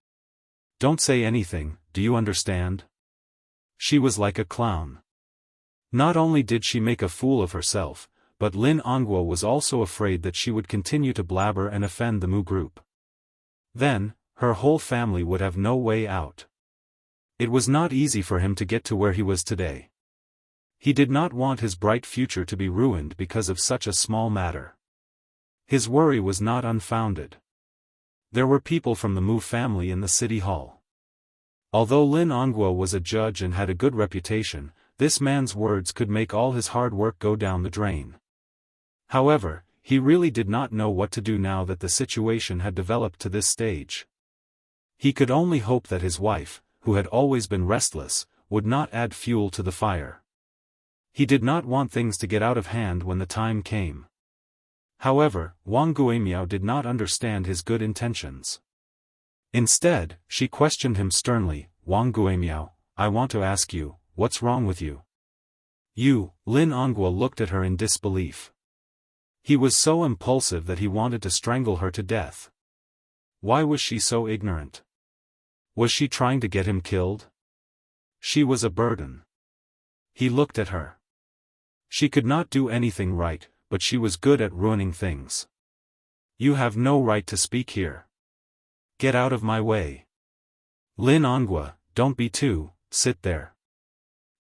Don't say anything, do you understand?" She was like a clown. Not only did she make a fool of herself, but Lin Onghua was also afraid that she would continue to blabber and offend the Mu group. Then, her whole family would have no way out. It was not easy for him to get to where he was today. He did not want his bright future to be ruined because of such a small matter. His worry was not unfounded. There were people from the Mu family in the city hall. Although Lin Onghua was a judge and had a good reputation, this man's words could make all his hard work go down the drain. However, he really did not know what to do now that the situation had developed to this stage. He could only hope that his wife, who had always been restless, would not add fuel to the fire. He did not want things to get out of hand when the time came. However, Wang Guimiao did not understand his good intentions. Instead, she questioned him sternly, "Wang Guimiao, I want to ask you, what's wrong with you?" "You," Lin Onghua looked at her in disbelief. He was so impulsive that he wanted to strangle her to death. Why was she so ignorant? Was she trying to get him killed? She was a burden. He looked at her. She could not do anything right, but she was good at ruining things. "You have no right to speak here. Get out of my way. Lin Onghua, don't be too, sit there."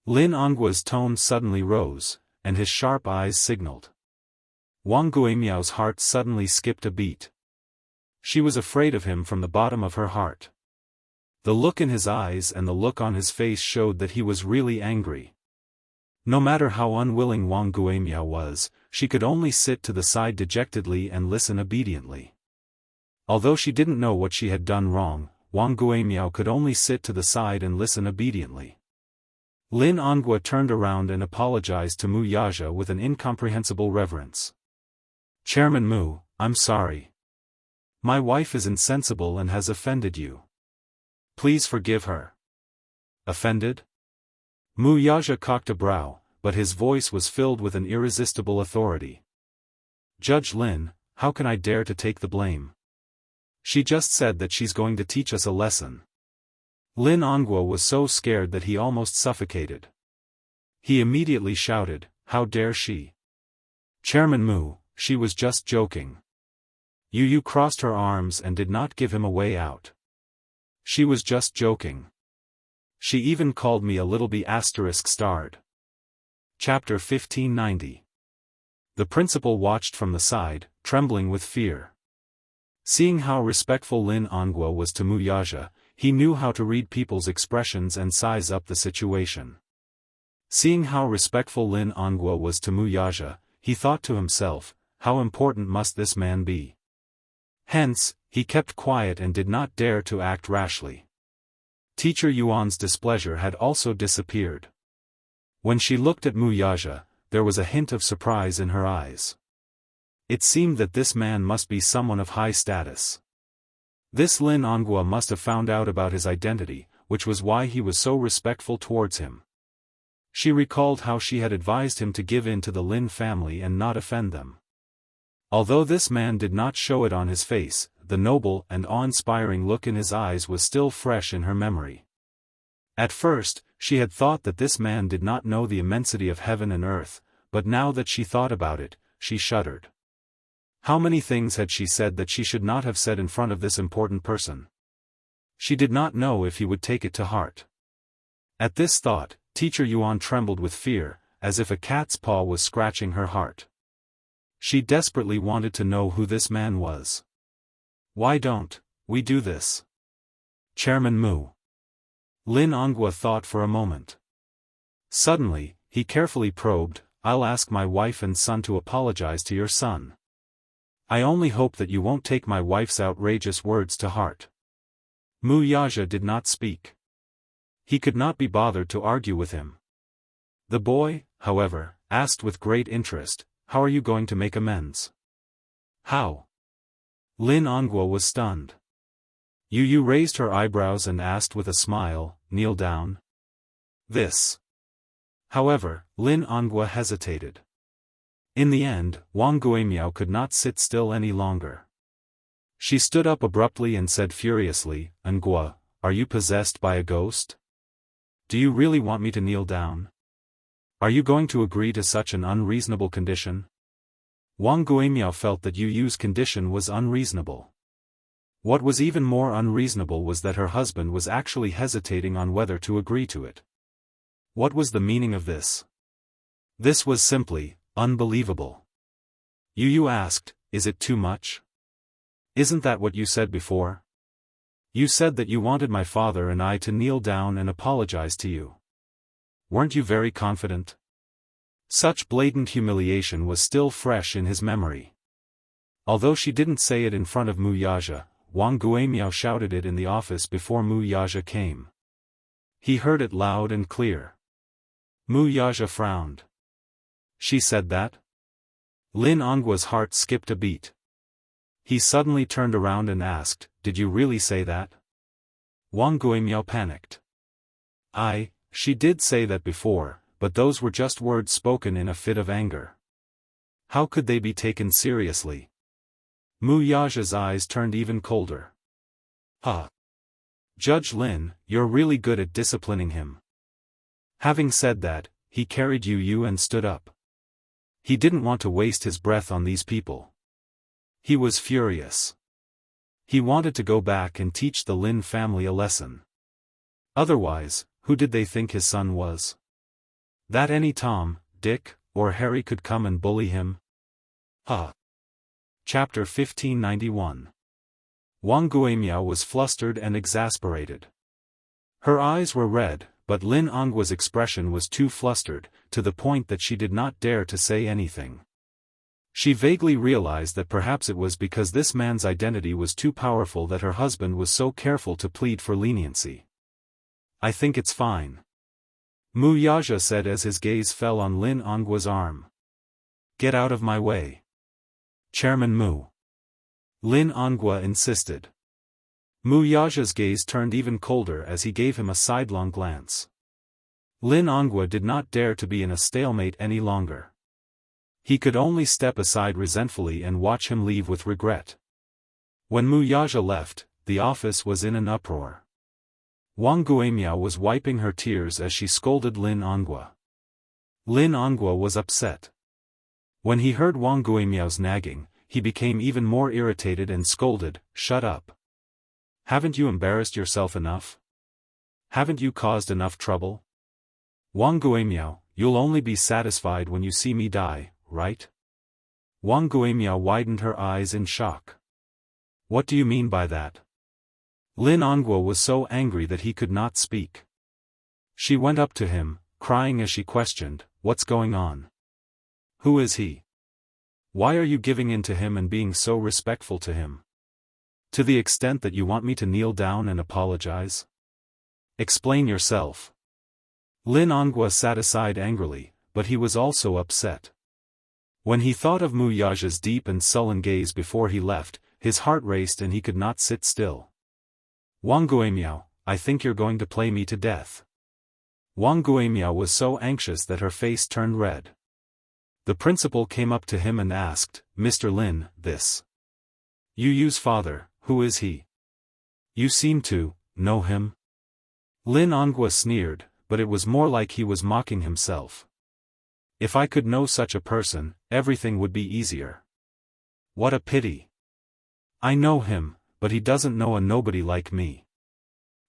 Lin Onghua's tone suddenly rose, and his sharp eyes signaled. Wang Guimiao's heart suddenly skipped a beat. She was afraid of him from the bottom of her heart. The look in his eyes and the look on his face showed that he was really angry. No matter how unwilling Wang Guimiao was, she could only sit to the side dejectedly and listen obediently. Although she didn't know what she had done wrong, Wang Guimiao could only sit to the side and listen obediently. Lin Onghua turned around and apologized to Mu Yaja with an incomprehensible reverence. "Chairman Mu, I'm sorry. My wife is insensible and has offended you. Please forgive her." "Offended?" Mu Yaja cocked a brow, but his voice was filled with an irresistible authority. "Judge Lin, how can I dare to take the blame? She just said that she's going to teach us a lesson." Lin Onghua was so scared that he almost suffocated. He immediately shouted, "How dare she? Chairman Mu, she was just joking." Yu crossed her arms and did not give him a way out. "She was just joking. She even called me a little B*****. Chapter 1590. The principal watched from the side, trembling with fear. Seeing how respectful Lin Onghua was to Mu Yaja, he knew how to read people's expressions and size up the situation. Seeing how respectful Lin Onghua was to Mu Yaja, he thought to himself, how important must this man be? Hence, he kept quiet and did not dare to act rashly. Teacher Yuan's displeasure had also disappeared. When she looked at Mu Yaja, there was a hint of surprise in her eyes. It seemed that this man must be someone of high status. This Lin Onghua must have found out about his identity, which was why he was so respectful towards him. She recalled how she had advised him to give in to the Lin family and not offend them. Although this man did not show it on his face, the noble and awe-inspiring look in his eyes was still fresh in her memory. At first, she had thought that this man did not know the immensity of heaven and earth, but now that she thought about it, she shuddered. How many things had she said that she should not have said in front of this important person? She did not know if he would take it to heart. At this thought, Teacher Yuan trembled with fear, as if a cat's paw was scratching her heart. She desperately wanted to know who this man was. Why don't we do this? Chairman Mu. Lin Onghua thought for a moment. Suddenly, he carefully probed, I'll ask my wife and son to apologize to your son. I only hope that you won't take my wife's outrageous words to heart. Mu Yaja did not speak. He could not be bothered to argue with him. The boy, however, asked with great interest, how are you going to make amends? How? Lin Onghua was stunned. Yu raised her eyebrows and asked with a smile, kneel down? This. However, Lin Onghua hesitated. In the end, Wang Guimiao could not sit still any longer. She stood up abruptly and said furiously, Onghua, are you possessed by a ghost? Do you really want me to kneel down? Are you going to agree to such an unreasonable condition? Wang Guimiao felt that Yu's condition was unreasonable. What was even more unreasonable was that her husband was actually hesitating on whether to agree to it. What was the meaning of this? This was simply unbelievable. Yu asked, is it too much? Isn't that what you said before? You said that you wanted my father and I to kneel down and apologize to you. Weren't you very confident? Such blatant humiliation was still fresh in his memory. Although she didn't say it in front of Mu Yaja, Wang Guimiao shouted it in the office before Mu Yaja came. He heard it loud and clear. Mu Yaja frowned. She said that? Lin Onghua's heart skipped a beat. He suddenly turned around and asked, did you really say that? Wang Guimiao panicked. She did say that before, but those were just words spoken in a fit of anger. How could they be taken seriously? Mu Yaja's eyes turned even colder. Judge Lin, you're really good at disciplining him. Having said that, he carried Yu and stood up. He didn't want to waste his breath on these people. He was furious. He wanted to go back and teach the Lin family a lesson. Otherwise, who did they think his son was? That any Tom, Dick, or Harry could come and bully him? Chapter 1591. Wang Guimiao was flustered and exasperated. Her eyes were red, but Lin Onghua's expression was too flustered, to the point that she did not dare to say anything. She vaguely realized that perhaps it was because this man's identity was too powerful that her husband was so careful to plead for leniency. I think it's fine. Mu Yaja said as his gaze fell on Lin Onghua's arm. Get out of my way. Chairman Mu. Lin Onghua insisted. Mu Yaja's gaze turned even colder as he gave him a sidelong glance. Lin Onghua did not dare to be in a stalemate any longer. He could only step aside resentfully and watch him leave with regret. When Mu Yaja left, the office was in an uproar. Wang Guimiao was wiping her tears as she scolded Lin Onghua. Lin Onghua was upset. When he heard Wang Guimiao's nagging, he became even more irritated and scolded, shut up. Haven't you embarrassed yourself enough? Haven't you caused enough trouble? Wang Guimiao, you'll only be satisfied when you see me die, right? Wang Guimiao widened her eyes in shock. What do you mean by that? Lin Onghua was so angry that he could not speak. She went up to him, crying as she questioned, what's going on? Who is he? Why are you giving in to him and being so respectful to him? To the extent that you want me to kneel down and apologize? Explain yourself. Lin Onghua sat aside angrily, but he was also upset. When he thought of Mu Yaja's deep and sullen gaze before he left, his heart raced and he could not sit still. Wang Guimiao, I think you're going to play me to death. Wang Guimiao was so anxious that her face turned red. The principal came up to him and asked, Mr. Lin, this Yu's father, who is he? You seem to know him? Lin Ongwa sneered, but it was more like he was mocking himself. If I could know such a person, everything would be easier. What a pity. I know him, but he doesn't know a nobody like me.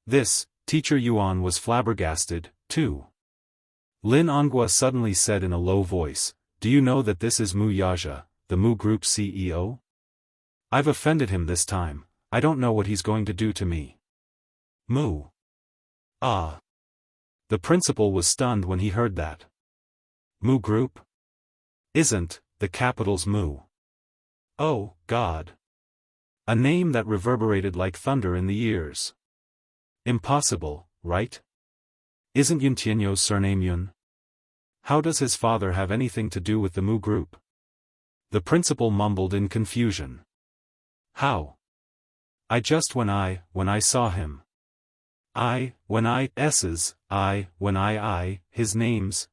This, Teacher Yuan was flabbergasted, too. Lin Ongwa suddenly said in a low voice, "Do you know that this is Mu Yaja, the Mu Group CEO? I've offended him this time, I don't know what he's going to do to me." Mu. Ah. The principal was stunned when he heard that. Mu Group? Isn't the capital's Mu? Oh, God. A name that reverberated like thunder in the ears. Impossible, right? Isn't Yun Tianyo's surname Yun? How does his father have anything to do with the Mu Group? The principal mumbled in confusion. How? When I saw him. His name's,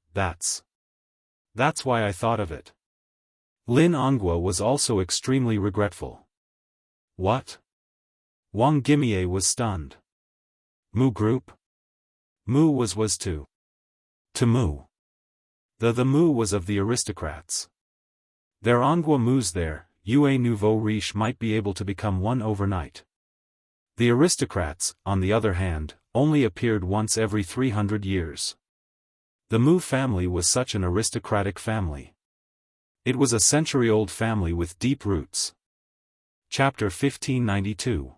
That's why I thought of it. Lin Ongwa was also extremely regretful. What? Wang Gimie was stunned. Mu Group? Mu was to Mu. The Mu was of the aristocrats. There Ongwa Mu's there, Yue Nouveau Riche might be able to become one overnight. The aristocrats, on the other hand, only appeared once every 300 years. The Mu family was such an aristocratic family. It was a century-old family with deep roots. Chapter 1592.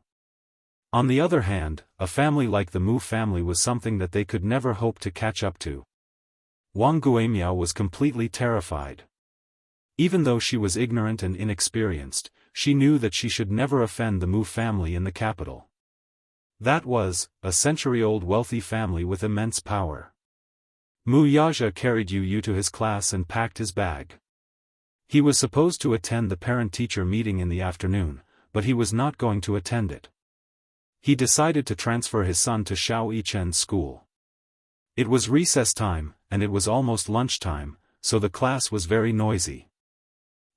On the other hand, a family like the Mu family was something that they could never hope to catch up to. Wang Guimiao was completely terrified. Even though she was ignorant and inexperienced, she knew that she should never offend the Mu family in the capital. That was, a century-old wealthy family with immense power. Mu Yaja carried Yu to his class and packed his bag. He was supposed to attend the parent-teacher meeting in the afternoon, but he was not going to attend it. He decided to transfer his son to Xiao Yichen's school. It was recess time, and it was almost lunchtime, so the class was very noisy.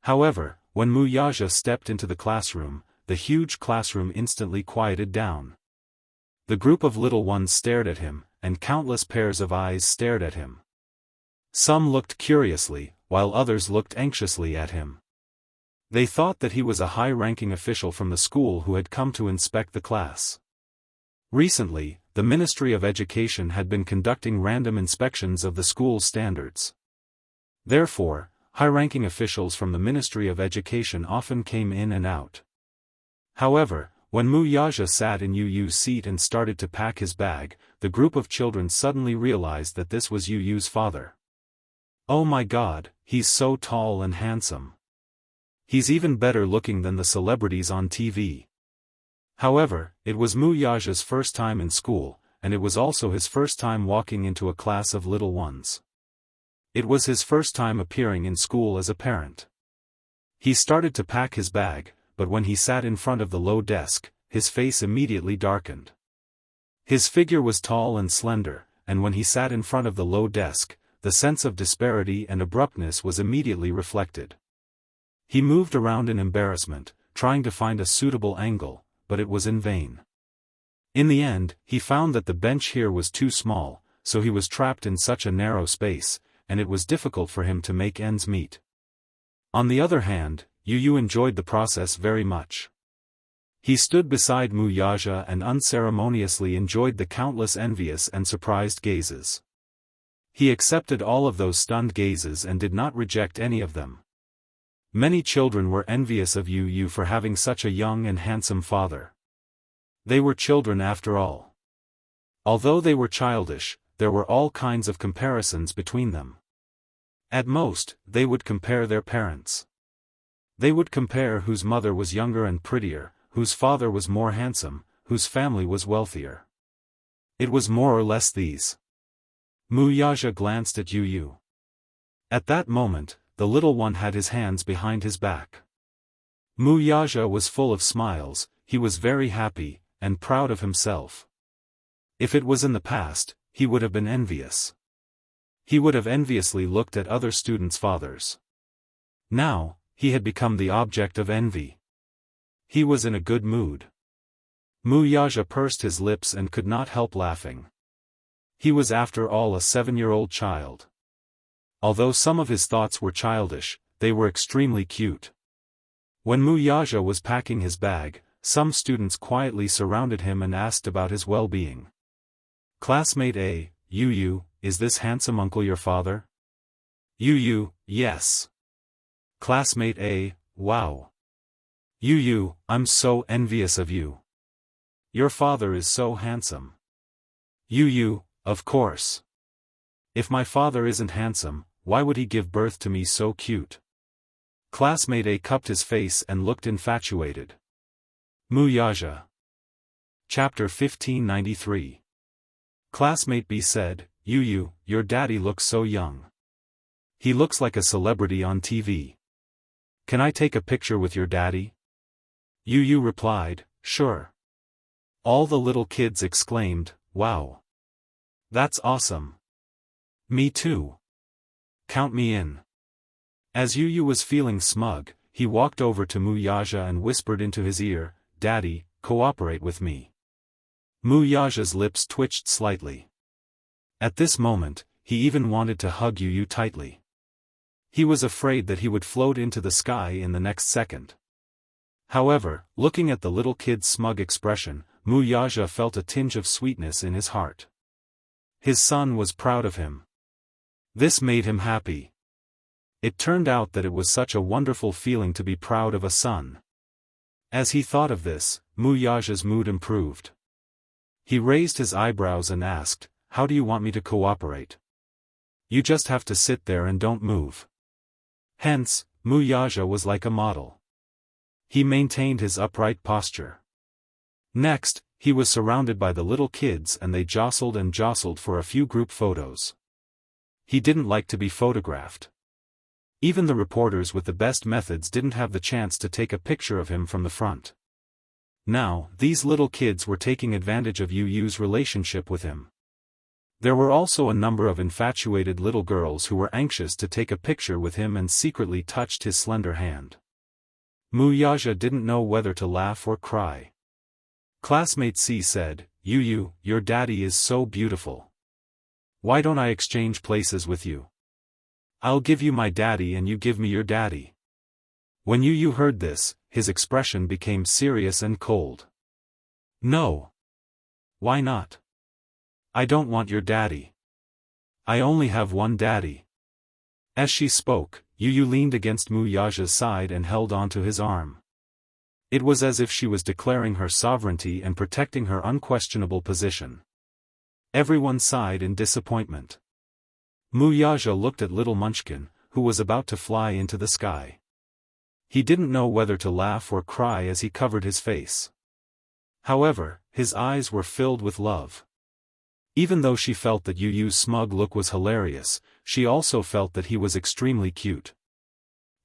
However, when Mu Yaja stepped into the classroom, the huge classroom instantly quieted down. The group of little ones stared at him, and countless pairs of eyes stared at him. Some looked curiously, while others looked anxiously at him. They thought that he was a high-ranking official from the school who had come to inspect the class. Recently, the Ministry of Education had been conducting random inspections of the school's standards. Therefore, high-ranking officials from the Ministry of Education often came in and out. However, when Mu Yaja sat in Yu's seat and started to pack his bag, the group of children suddenly realized that this was Yu's father. Oh my God, he's so tall and handsome. He's even better looking than the celebrities on TV. However, it was Mu Yaja's first time in school, and it was also his first time walking into a class of little ones. It was his first time appearing in school as a parent. He started to pack his bag, but when he sat in front of the low desk, his face immediately darkened. His figure was tall and slender, and when he sat in front of the low desk, the sense of disparity and abruptness was immediately reflected. He moved around in embarrassment, trying to find a suitable angle, but it was in vain. In the end, he found that the bench here was too small, so he was trapped in such a narrow space, and it was difficult for him to make ends meet. On the other hand, Yu enjoyed the process very much. He stood beside Mu Yaja and unceremoniously enjoyed the countless envious and surprised gazes. He accepted all of those stunned gazes and did not reject any of them. Many children were envious of Yu for having such a young and handsome father. They were children after all. Although they were childish, there were all kinds of comparisons between them. At most, they would compare their parents. They would compare whose mother was younger and prettier, whose father was more handsome, whose family was wealthier. It was more or less these. Mu Yaja glanced at Yu. At that moment, the little one had his hands behind his back. Mu Yaja was full of smiles, he was very happy, and proud of himself. If it was in the past, he would have been envious. He would have enviously looked at other students' fathers. Now, he had become the object of envy. He was in a good mood. Mu Yaja pursed his lips and could not help laughing. He was after all a 7-year-old child. Although some of his thoughts were childish, they were extremely cute. When Wuxia was packing his bag, some students quietly surrounded him and asked about his well-being. Classmate A, Yu, is this handsome uncle your father? Yu, yes. Classmate A, wow. Yu, I'm so envious of you. Your father is so handsome. Yu, of course. If my father isn't handsome, why would he give birth to me so cute? Classmate A cupped his face and looked infatuated. Wuxia. Chapter 1593. Classmate B said, Yu, your daddy looks so young. He looks like a celebrity on TV. Can I take a picture with your daddy? Yu replied, sure. All the little kids exclaimed, wow. That's awesome. Me too. Count me in. As Yu was feeling smug, he walked over to Wuxia and whispered into his ear, Daddy, cooperate with me. Wuxia's lips twitched slightly. At this moment, he even wanted to hug Yu tightly. He was afraid that he would float into the sky in the next second. However, looking at the little kid's smug expression, Wuxia felt a tinge of sweetness in his heart. His son was proud of him. This made him happy. It turned out that it was such a wonderful feeling to be proud of a son. As he thought of this, Wuxia's mood improved. He raised his eyebrows and asked, how do you want me to cooperate? You just have to sit there and don't move. Hence, Wuxia was like a model. He maintained his upright posture. Next, he was surrounded by the little kids and they jostled and jostled for a few group photos. He didn't like to be photographed. Even the reporters with the best methods didn't have the chance to take a picture of him from the front. Now, these little kids were taking advantage of Yu's relationship with him. There were also a number of infatuated little girls who were anxious to take a picture with him and secretly touched his slender hand. Wuxia didn't know whether to laugh or cry. Classmate C said, Yu, your daddy is so beautiful. Why don't I exchange places with you? I'll give you my daddy and you give me your daddy. When Yu heard this, his expression became serious and cold. No. Why not? I don't want your daddy. I only have one daddy. As she spoke, Yu leaned against Wuxia's side and held onto his arm. It was as if she was declaring her sovereignty and protecting her unquestionable position. Everyone sighed in disappointment. Wuxia looked at little Munchkin, who was about to fly into the sky. He didn't know whether to laugh or cry as he covered his face. However, his eyes were filled with love. Even though she felt that Yu's smug look was hilarious, she also felt that he was extremely cute.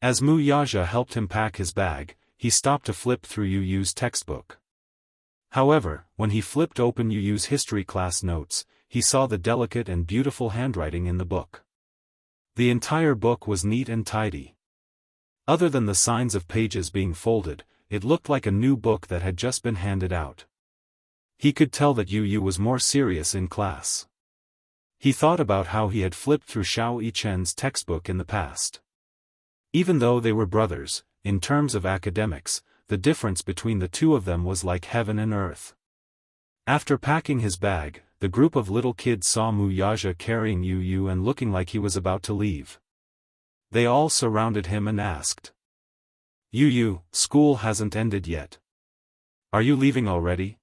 As Wuxia helped him pack his bag, he stopped to flip through Yu's textbook. However, when he flipped open Yu's history class notes, he saw the delicate and beautiful handwriting in the book. The entire book was neat and tidy. Other than the signs of pages being folded, it looked like a new book that had just been handed out. He could tell that Yu was more serious in class. He thought about how he had flipped through Xiao Yichen's textbook in the past. Even though they were brothers, in terms of academics, the difference between the two of them was like heaven and earth. After packing his bag, the group of little kids saw Wuxia carrying Yu and looking like he was about to leave. They all surrounded him and asked, Yu, school hasn't ended yet. Are you leaving already?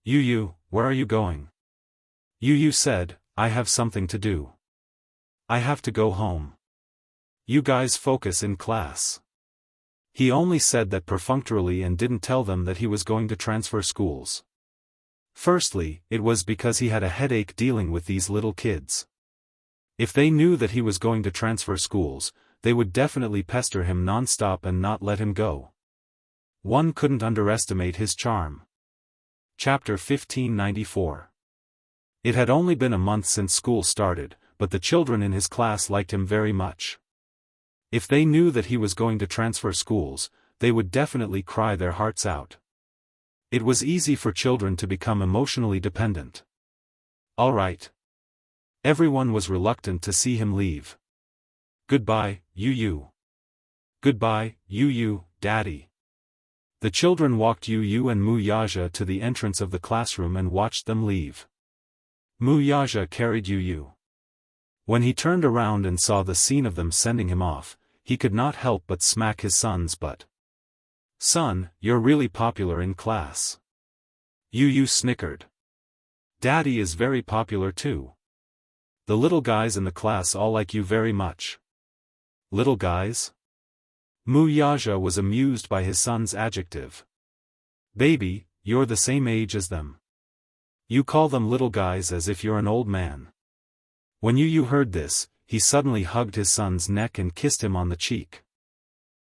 Yu, where are you going? Yu said, I have something to do. I have to go home. You guys focus in class. He only said that perfunctorily and didn't tell them that he was going to transfer schools. Firstly, it was because he had a headache dealing with these little kids. If they knew that he was going to transfer schools, they would definitely pester him non-stop and not let him go. One couldn't underestimate his charm. Chapter 1594. It had only been a month since school started, but the children in his class liked him very much. If they knew that he was going to transfer schools, they would definitely cry their hearts out. It was easy for children to become emotionally dependent. All right, Everyone was reluctant to see him leave. "Goodbye, Yu. Goodbye, Yu, Daddy." The children walked Yu and Mu Yaja to the entrance of the classroom and watched them leave. Mu Yaja carried Yu. When he turned around and saw the scene of them sending him off, he could not help but smack his son's butt. "Son, you're really popular in class." Yu snickered. "Daddy is very popular too. The little guys in the class all like you very much." "Little guys?" Mu Yaja was amused by his son's adjective. "Baby, you're the same age as them. You call them little guys as if you're an old man." When Yu heard this, he suddenly hugged his son's neck and kissed him on the cheek.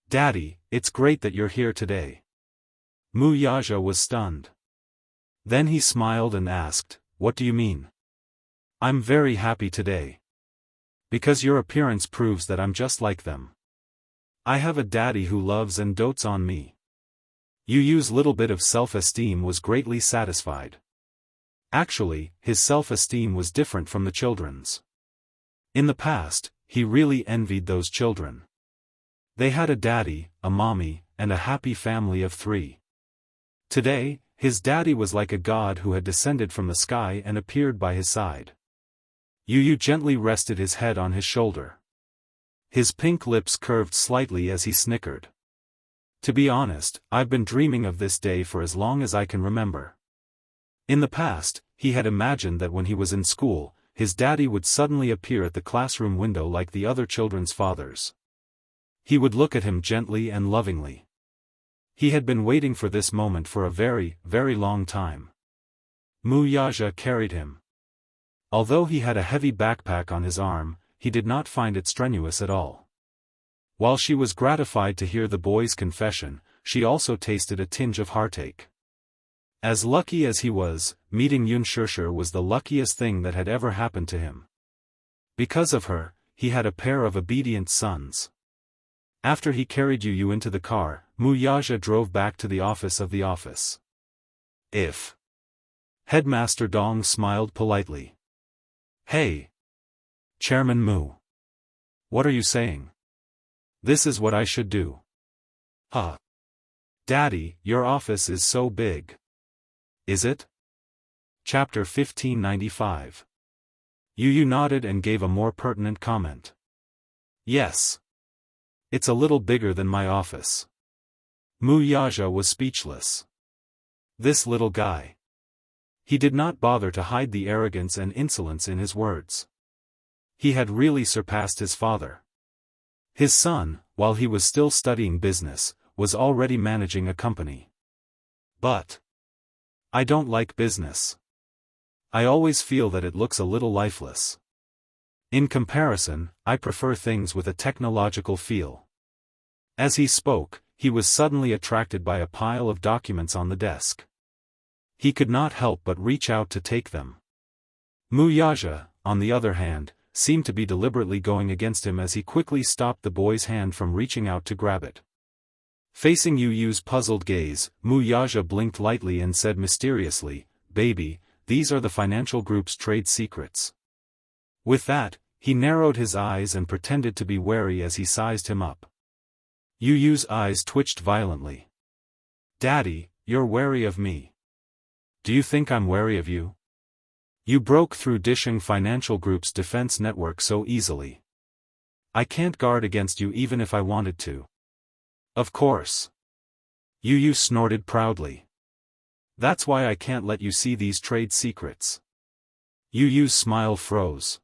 "Daddy, it's great that you're here today." Mu Yaja was stunned. Then he smiled and asked, "What do you mean?" "I'm very happy today. Because your appearance proves that I'm just like them. I have a daddy who loves and dotes on me." Yu's little bit of self-esteem was greatly satisfied. Actually, his self-esteem was different from the children's. In the past, he really envied those children. They had a daddy, a mommy, and a happy family of 3. Today, his daddy was like a god who had descended from the sky and appeared by his side. Yu gently rested his head on his shoulder. His pink lips curved slightly as he snickered. "To be honest, I've been dreaming of this day for as long as I can remember." In the past, he had imagined that when he was in school, his daddy would suddenly appear at the classroom window like the other children's fathers. He would look at him gently and lovingly. He had been waiting for this moment for a very, very long time. Mu Yaja carried him. Although he had a heavy backpack on his arm, he did not find it strenuous at all. While she was gratified to hear the boy's confession, she also tasted a tinge of heartache. As lucky as he was, meeting Unspoken was the luckiest thing that had ever happened to him. Because of her, he had a pair of obedient sons. After he carried Yu into the car, Mu Yaja drove back to the office of the office. "If." Headmaster Dong smiled politely. "Hey. Chairman Mu. What are you saying? This is what I should do." "Huh. Daddy, your office is so big." "Is it?" Chapter 1595. Yu nodded and gave a more pertinent comment. "Yes. It's a little bigger than my office." Mu Yaja was speechless. This little guy. He did not bother to hide the arrogance and insolence in his words. He had really surpassed his father. His son, while he was still studying business, was already managing a company. "But I don't like business. I always feel that it looks a little lifeless. In comparison, I prefer things with a technological feel." As he spoke, he was suddenly attracted by a pile of documents on the desk. He could not help but reach out to take them. Mu Yaja, on the other hand, seemed to be deliberately going against him as he quickly stopped the boy's hand from reaching out to grab it. Facing Yu's puzzled gaze, Mu Yaja blinked lightly and said mysteriously, "Baby, these are the financial group's trade secrets." With that, he narrowed his eyes and pretended to be wary as he sized him up. Yu's eyes twitched violently. "Daddy, you're wary of me. Do you think I'm wary of you? You broke through Disheng Financial Group's defense network so easily. I can't guard against you even if I wanted to." "Of course." Yu snorted proudly. "That's why I can't let you see these trade secrets." Yu's smile froze.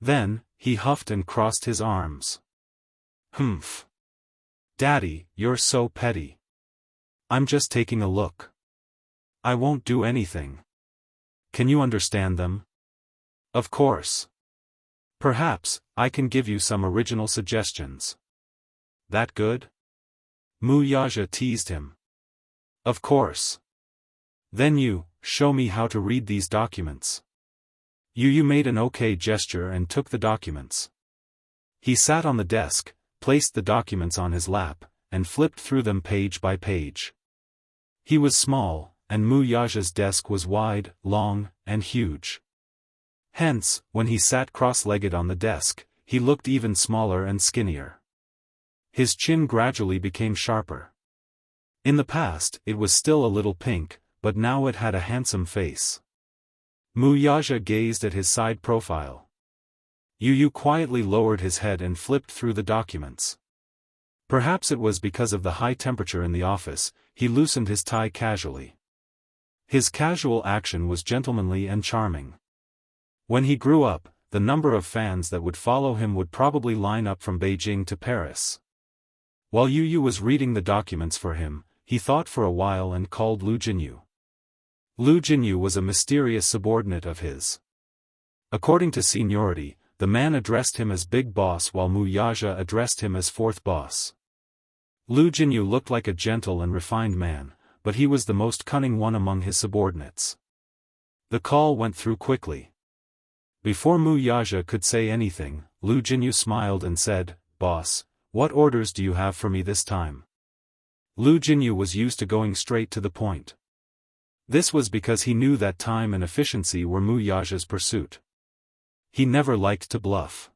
Then, he huffed and crossed his arms. "Humph. Daddy, you're so petty. I'm just taking a look. I won't do anything. Can you understand them?" "Of course. Perhaps, I can give you some original suggestions." "That good?" Mu Yaja teased him. "Of course. Then show me how to read these documents." Yu made an okay gesture and took the documents. He sat on the desk, placed the documents on his lap, and flipped through them page by page. He was small, and Mu Yaja's desk was wide, long, and huge. Hence, when he sat cross-legged on the desk, he looked even smaller and skinnier. His chin gradually became sharper. In the past, it was still a little pink, but now it had a handsome face. Mu Yaja gazed at his side profile. Yu quietly lowered his head and flipped through the documents. Perhaps it was because of the high temperature in the office, he loosened his tie casually. His casual action was gentlemanly and charming. When he grew up, the number of fans that would follow him would probably line up from Beijing to Paris. While Yu was reading the documents for him, he thought for a while and called Lu Jinyu. Lu Jinyu was a mysterious subordinate of his. According to seniority, the man addressed him as Big Boss while Mu Yaja addressed him as Fourth Boss. Lu Jinyu looked like a gentle and refined man, but he was the most cunning one among his subordinates. The call went through quickly. Before Mu Yaja could say anything, Lu Jinyu smiled and said, "Boss, what orders do you have for me this time?" Lu Jinyu was used to going straight to the point. This was because he knew that time and efficiency were Mu Yaja's pursuit. He never liked to bluff.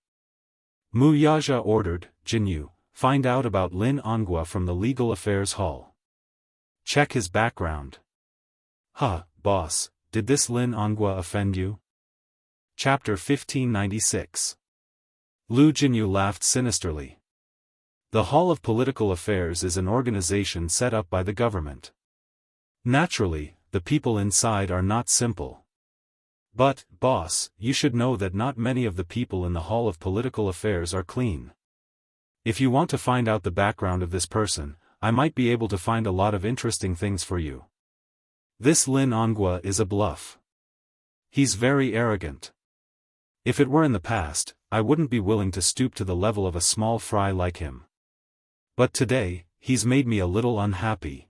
Mu Yaja ordered, "Jinyu, find out about Lin Ongua from the Legal Affairs Hall. Check his background." "Huh, boss, did this Lin Ongua offend you?" Chapter 1596. Lu Jinyu laughed sinisterly. The Hall of Political Affairs is an organization set up by the government. Naturally, the people inside are not simple. But, boss, you should know that not many of the people in the Hall of Political Affairs are clean. If you want to find out the background of this person, I might be able to find a lot of interesting things for you. This Lin Ongua is a bluff. He's very arrogant. If it were in the past, I wouldn't be willing to stoop to the level of a small fry like him. But today, he's made me a little unhappy.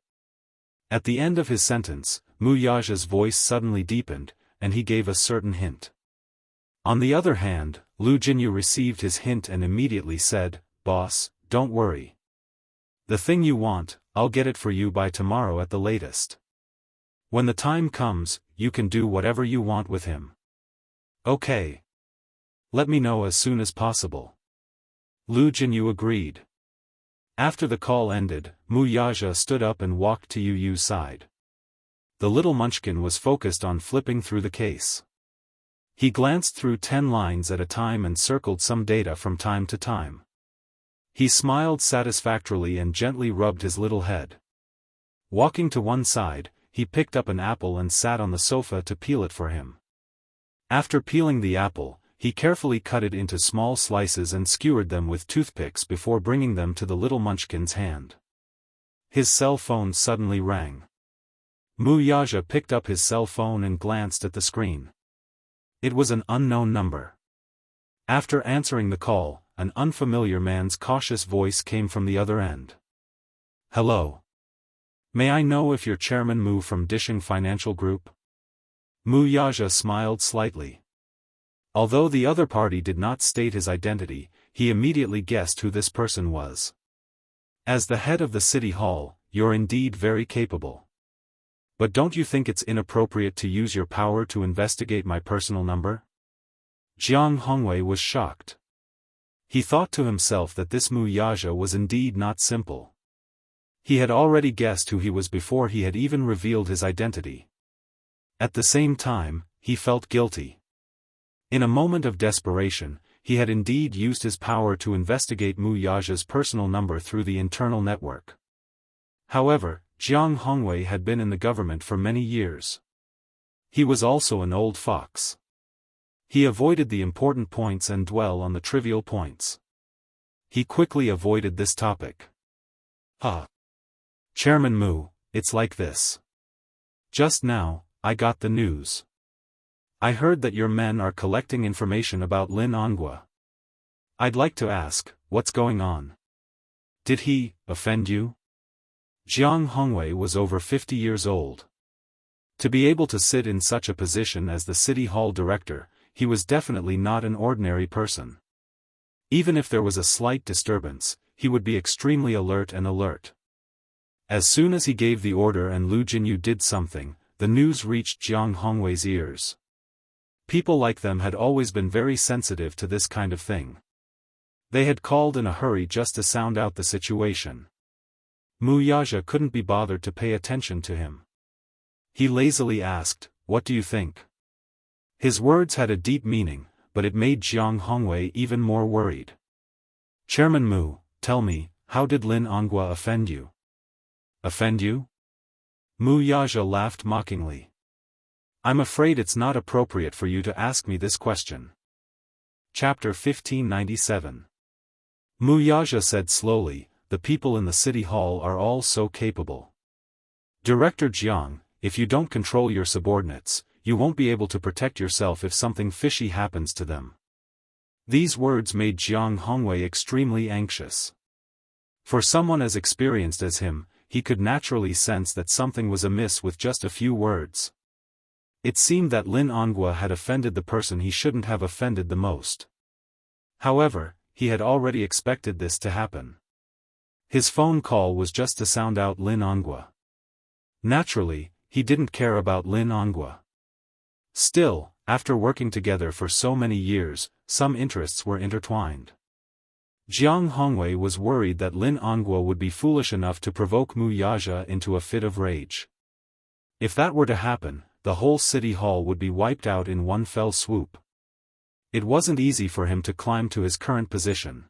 At the end of his sentence, Mu Yaja's voice suddenly deepened, and he gave a certain hint. On the other hand, Lu Jinyu received his hint and immediately said, "Boss, don't worry. The thing you want, I'll get it for you by tomorrow at the latest. When the time comes, you can do whatever you want with him." "Okay. Let me know as soon as possible." Lu Jinyu agreed. After the call ended, Mu Yaja stood up and walked to Yu's side. The little munchkin was focused on flipping through the case. He glanced through 10 lines at a time and circled some data from time to time. He smiled satisfactorily and gently rubbed his little head. Walking to one side, he picked up an apple and sat on the sofa to peel it for him. After peeling the apple, he carefully cut it into small slices and skewered them with toothpicks before bringing them to the little munchkin's hand. His cell phone suddenly rang. Mu Yaja picked up his cell phone and glanced at the screen. It was an unknown number. After answering the call, an unfamiliar man's cautious voice came from the other end. "Hello. May I know if you're Chairman Mu from Dishing Financial Group?" Mu Yaja smiled slightly. Although the other party did not state his identity, he immediately guessed who this person was. "As the head of the city hall, you're indeed very capable. But don't you think it's inappropriate to use your power to investigate my personal number?" Jianghu was shocked. He thought to himself that this Mu Yaja was indeed not simple. He had already guessed who he was before he had even revealed his identity. At the same time, he felt guilty. In a moment of desperation, he had indeed used his power to investigate Mu Yaja's personal number through the internal network. However, Jianghu had been in the government for many years. He was also an old fox. He avoided the important points and dwell on the trivial points. He quickly avoided this topic. Chairman Mu, it's like this. Just now, I got the news. I heard that your men are collecting information about Lin Ongua. I'd like to ask, what's going on? Did he offend you?" Jianghu was over 50 years old. To be able to sit in such a position as the city hall director, he was definitely not an ordinary person. Even if there was a slight disturbance, he would be extremely alert. As soon as he gave the order and Lu Jinyu did something, the news reached Jianghu's ears. People like them had always been very sensitive to this kind of thing. They had called in a hurry just to sound out the situation. Mu Yaja couldn't be bothered to pay attention to him. He lazily asked, "What do you think?" His words had a deep meaning, but it made Jiang Hongwei even more worried. "Chairman Mu, tell me, how did Lin Onghua offend you?" "Offend you?" Mu Yaja laughed mockingly. "I'm afraid it's not appropriate for you to ask me this question." Chapter 1597. Mu Yaja said slowly, "The people in the city hall are all so capable. Director Jiang, if you don't control your subordinates, you won't be able to protect yourself if something fishy happens to them." These words made Jiang Hongwei extremely anxious. For someone as experienced as him, he could naturally sense that something was amiss with just a few words. It seemed that Lin Onghua had offended the person he shouldn't have offended the most. However, he had already expected this to happen. His phone call was just to sound out Lin Onghua. Naturally, he didn't care about Lin Onghua. Still, after working together for so many years, some interests were intertwined. Jiang Hongwei was worried that Lin Onghua would be foolish enough to provoke Mu Yaja into a fit of rage. If that were to happen, the whole city hall would be wiped out in one fell swoop. It wasn't easy for him to climb to his current position.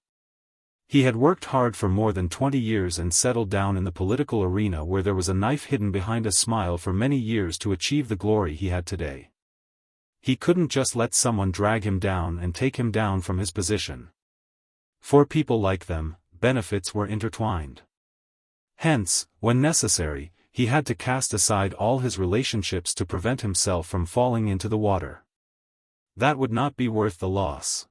He had worked hard for more than 20 years and settled down in the political arena where there was a knife hidden behind a smile for many years to achieve the glory he had today. He couldn't just let someone drag him down and take him down from his position. For people like them, benefits were intertwined. Hence, when necessary, he had to cast aside all his relationships to prevent himself from falling into the water. That would not be worth the loss.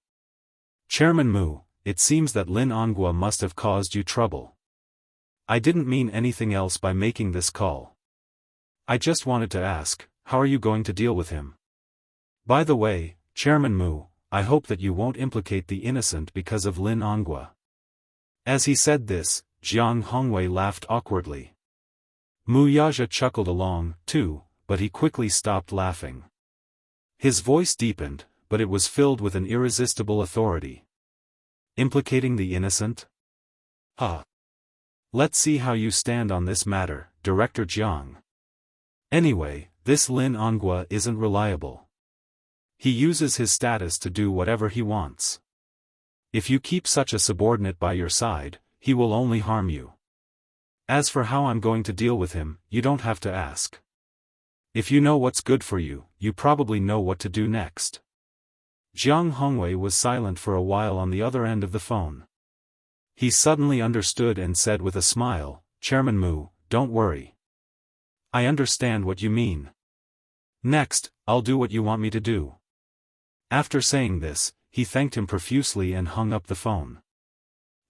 "Chairman Mu, it seems that Lin Onghua must have caused you trouble. I didn't mean anything else by making this call. I just wanted to ask, how are you going to deal with him? By the way, Chairman Mu, I hope that you won't implicate the innocent because of Lin Onghua." As he said this, Jiang Hongwei laughed awkwardly. Mu Yaja chuckled along, too, but he quickly stopped laughing. His voice deepened, but it was filled with an irresistible authority. "Implicating the innocent? Ha! Let's see how you stand on this matter, Director Jiang. Anyway, this Lin Onghua isn't reliable. He uses his status to do whatever he wants. If you keep such a subordinate by your side, he will only harm you. As for how I'm going to deal with him, you don't have to ask. If you know what's good for you, you probably know what to do next." Jiang Hongwei was silent for a while on the other end of the phone. He suddenly understood and said with a smile, "Chairman Mu, don't worry. I understand what you mean. Next, I'll do what you want me to do." After saying this, he thanked him profusely and hung up the phone.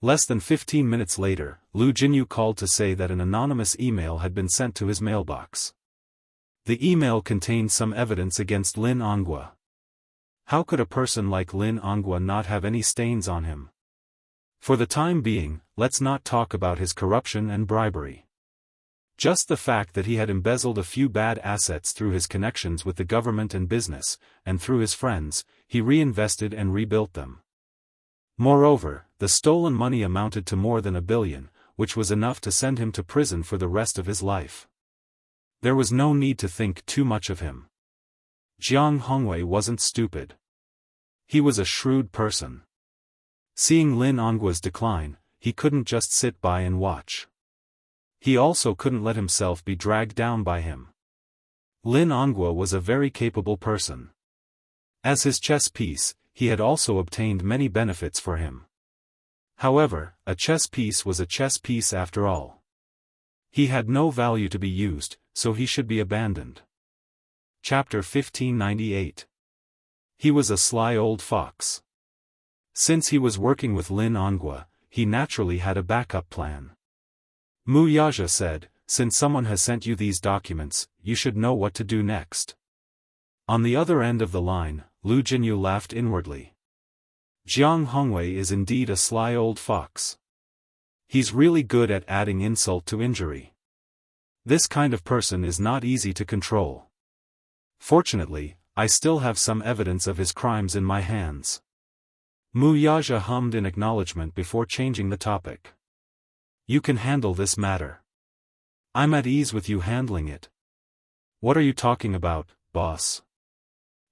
Less than 15 minutes later, Lu Jinyu called to say that an anonymous email had been sent to his mailbox. The email contained some evidence against Lin Onghua. How could a person like Lin Onghua not have any stains on him? For the time being, let's not talk about his corruption and bribery. Just the fact that he had embezzled a few bad assets through his connections with the government and business, and through his friends, he reinvested and rebuilt them. Moreover, the stolen money amounted to more than 1 billion, which was enough to send him to prison for the rest of his life. There was no need to think too much of him. Jiang Hongwei wasn't stupid. He was a shrewd person. Seeing Lin Onghua's decline, he couldn't just sit by and watch. He also couldn't let himself be dragged down by him. Lin Onghua was a very capable person. As his chess piece, he had also obtained many benefits for him. However, a chess piece was a chess piece after all. He had no value to be used, so he should be abandoned. Chapter 1598. He was a sly old fox. Since he was working with Lin Onghua, he naturally had a backup plan. Mu Yaja said, "Since someone has sent you these documents, you should know what to do next." On the other end of the line, Lu Jinyu laughed inwardly. Jiang Hongwei is indeed a sly old fox. He's really good at adding insult to injury. This kind of person is not easy to control. Fortunately, I still have some evidence of his crimes in my hands. Mu Yaja hummed in acknowledgement before changing the topic. You can handle this matter. I'm at ease with you handling it. What are you talking about, boss?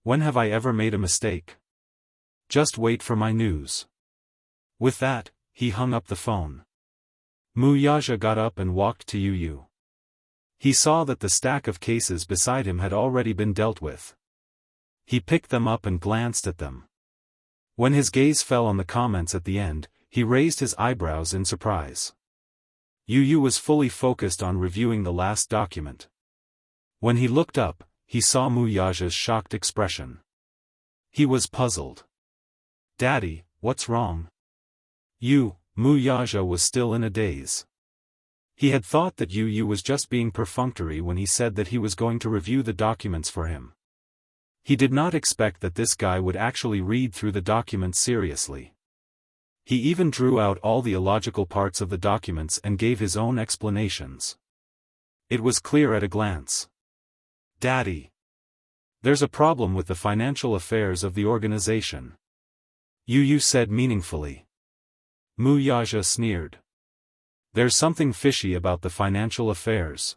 When have I ever made a mistake? Just wait for my news. With that, he hung up the phone. Mu Yaja got up and walked to Yu. He saw that the stack of cases beside him had already been dealt with. He picked them up and glanced at them. When his gaze fell on the comments at the end, he raised his eyebrows in surprise. Yu was fully focused on reviewing the last document. When he looked up, he saw Mu Yaja's shocked expression. He was puzzled. Daddy, what's wrong? Mu Yaja was still in a daze. He had thought that Yu was just being perfunctory when he said that he was going to review the documents for him. He did not expect that this guy would actually read through the documents seriously. He even drew out all the illogical parts of the documents and gave his own explanations. It was clear at a glance. Daddy. There's a problem with the financial affairs of the organization. Yu said meaningfully. Mu Yaja sneered. There's something fishy about the financial affairs.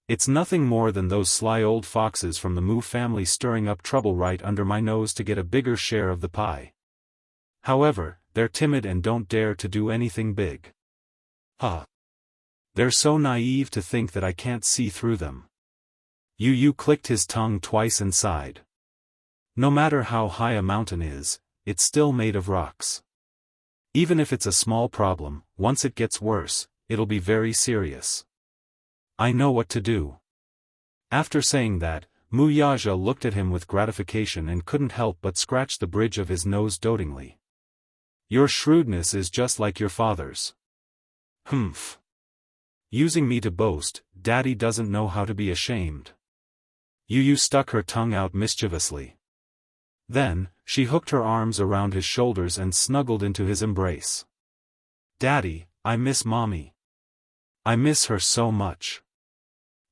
It's nothing more than those sly old foxes from the Mu family stirring up trouble right under my nose to get a bigger share of the pie. However, they're timid and don't dare to do anything big. They're so naive to think that I can't see through them. Yu clicked his tongue twice and sighed. No matter how high a mountain is, it's still made of rocks. Even if it's a small problem, once it gets worse, it'll be very serious. I know what to do. After saying that, Mu Yaja looked at him with gratification and couldn't help but scratch the bridge of his nose dotingly. Your shrewdness is just like your father's. Humph. Using me to boast, Daddy doesn't know how to be ashamed. Yu stuck her tongue out mischievously. Then, she hooked her arms around his shoulders and snuggled into his embrace. Daddy, I miss Mommy. I miss her so much.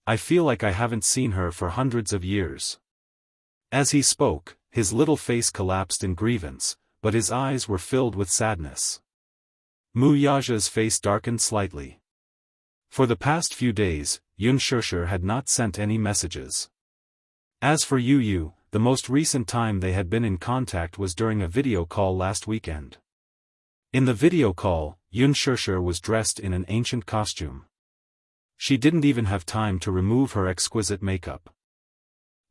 I feel like I haven't seen her for hundreds of years. As he spoke, his little face collapsed in grievance, but his eyes were filled with sadness. Mu Yaja's face darkened slightly. For the past few days, Unspoken had not sent any messages. As for Yu, the most recent time they had been in contact was during a video call last weekend. In the video call, Unspoken was dressed in an ancient costume. She didn't even have time to remove her exquisite makeup.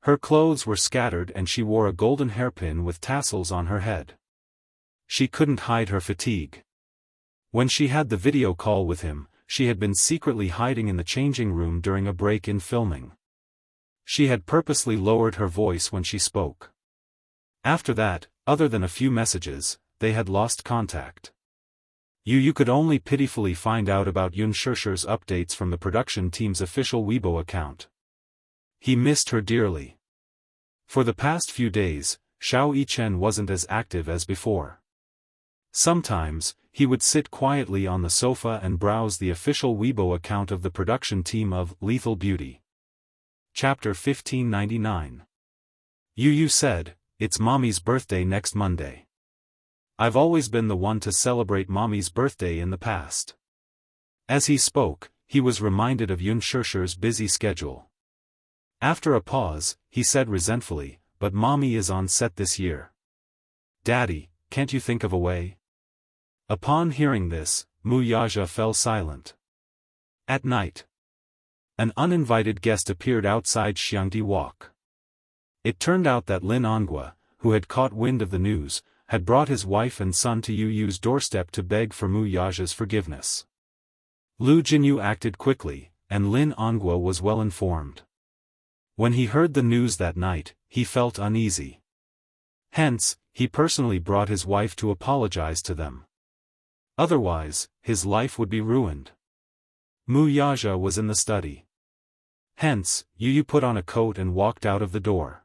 Her clothes were scattered and she wore a golden hairpin with tassels on her head. She couldn't hide her fatigue. When she had the video call with him, she had been secretly hiding in the changing room during a break in filming. She had purposely lowered her voice when she spoke. After that, other than a few messages, they had lost contact. Yu could only pitifully find out about Unspoken's updates from the production team's official Weibo account. He missed her dearly. For the past few days, Xiao Yichen wasn't as active as before. Sometimes, he would sit quietly on the sofa and browse the official Weibo account of the production team of Lethal Beauty. Chapter 1599. Yu said, "It's Mommy's birthday next Monday. I've always been the one to celebrate Mommy's birthday in the past." As he spoke, he was reminded of Unspoken's busy schedule. After a pause, he said resentfully, "But Mommy is on set this year. Daddy, can't you think of a way?" Upon hearing this, Mu Yaja fell silent. At night, an uninvited guest appeared outside Xiangdi Walk. It turned out that Lin Ongua, who had caught wind of the news, had brought his wife and son to Yu's doorstep to beg for Mu Yaja's forgiveness. Lu Jinyu acted quickly, and Lin Ongua was well informed. When he heard the news that night, he felt uneasy. Hence, he personally brought his wife to apologize to them. Otherwise, his life would be ruined. Mu Yaja was in the study. Hence, Yu put on a coat and walked out of the door.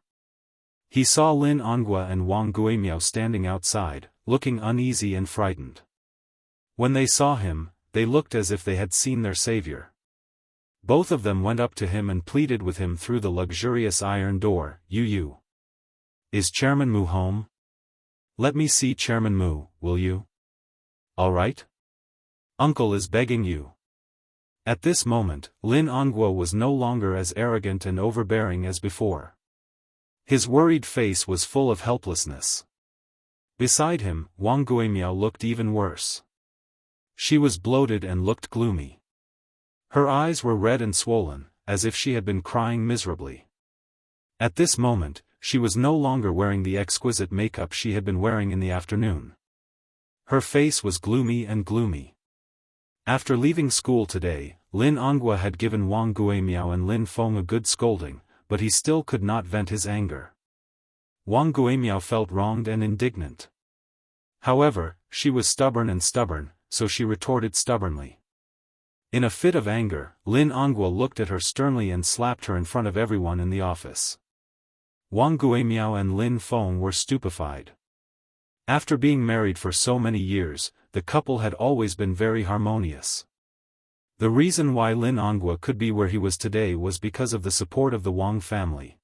He saw Lin Ongua and Wang Guimiao standing outside, looking uneasy and frightened. When they saw him, they looked as if they had seen their savior. Both of them went up to him and pleaded with him through the luxurious iron door, "Yu. Is Chairman Mu home? Let me see Chairman Mu, will you? All right? Uncle is begging you. At this moment, Lin Onguo was no longer as arrogant and overbearing as before. His worried face was full of helplessness. Beside him, Wang Guimiao looked even worse. She was bloated and looked gloomy. Her eyes were red and swollen, as if she had been crying miserably. At this moment, she was no longer wearing the exquisite makeup she had been wearing in the afternoon. Her face was gloomy and gloomy. After leaving school today, Lin Onguo had given Wang Guimiao and Lin Feng a good scolding, but he still could not vent his anger. Wang Guimiao felt wronged and indignant. However, she was stubborn, so she retorted stubbornly. In a fit of anger, Lin Onguo looked at her sternly and slapped her in front of everyone in the office. Wang Guimiao and Lin Feng were stupefied. After being married for so many years, the couple had always been very harmonious. The reason why Lin Onguo could be where he was today was because of the support of the Wang family.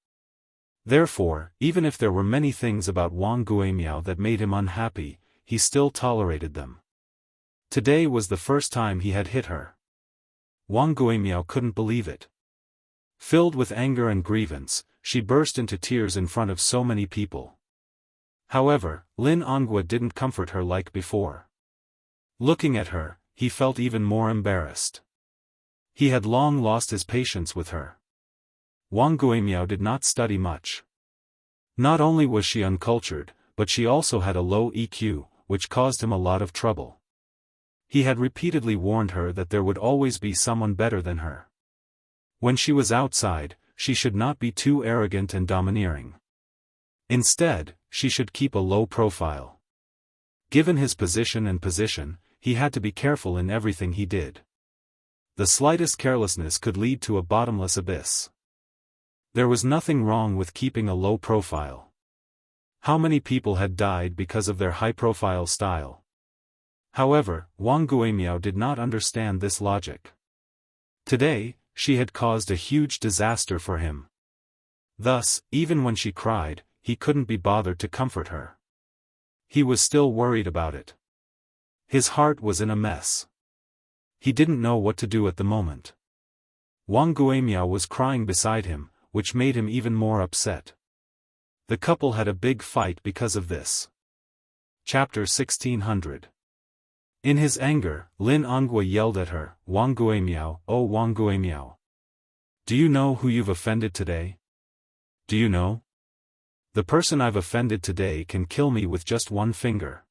Therefore, even if there were many things about Wang Guimiao that made him unhappy, he still tolerated them. Today was the first time he had hit her. Wang Guimiao couldn't believe it. Filled with anger and grievance, she burst into tears in front of so many people. However, Lin Onguo didn't comfort her like before. Looking at her, he felt even more embarrassed. He had long lost his patience with her. Wang Guimiao did not study much. Not only was she uncultured, but she also had a low EQ, which caused him a lot of trouble. He had repeatedly warned her that there would always be someone better than her. When she was outside, she should not be too arrogant and domineering. Instead, she should keep a low profile. Given his position, he had to be careful in everything he did. The slightest carelessness could lead to a bottomless abyss. There was nothing wrong with keeping a low profile. How many people had died because of their high-profile style? However, Wang Guimiao did not understand this logic. Today, she had caused a huge disaster for him. Thus, even when she cried, he couldn't be bothered to comfort her. He was still worried about it. His heart was in a mess. He didn't know what to do at the moment. Wang Guimiao was crying beside him, which made him even more upset. The couple had a big fight because of this. Chapter 1600. In his anger, Lin Onguo yelled at her, "Wang Guimiao, oh Wang Guimiao. Do you know who you've offended today? Do you know? The person I've offended today can kill me with just one finger.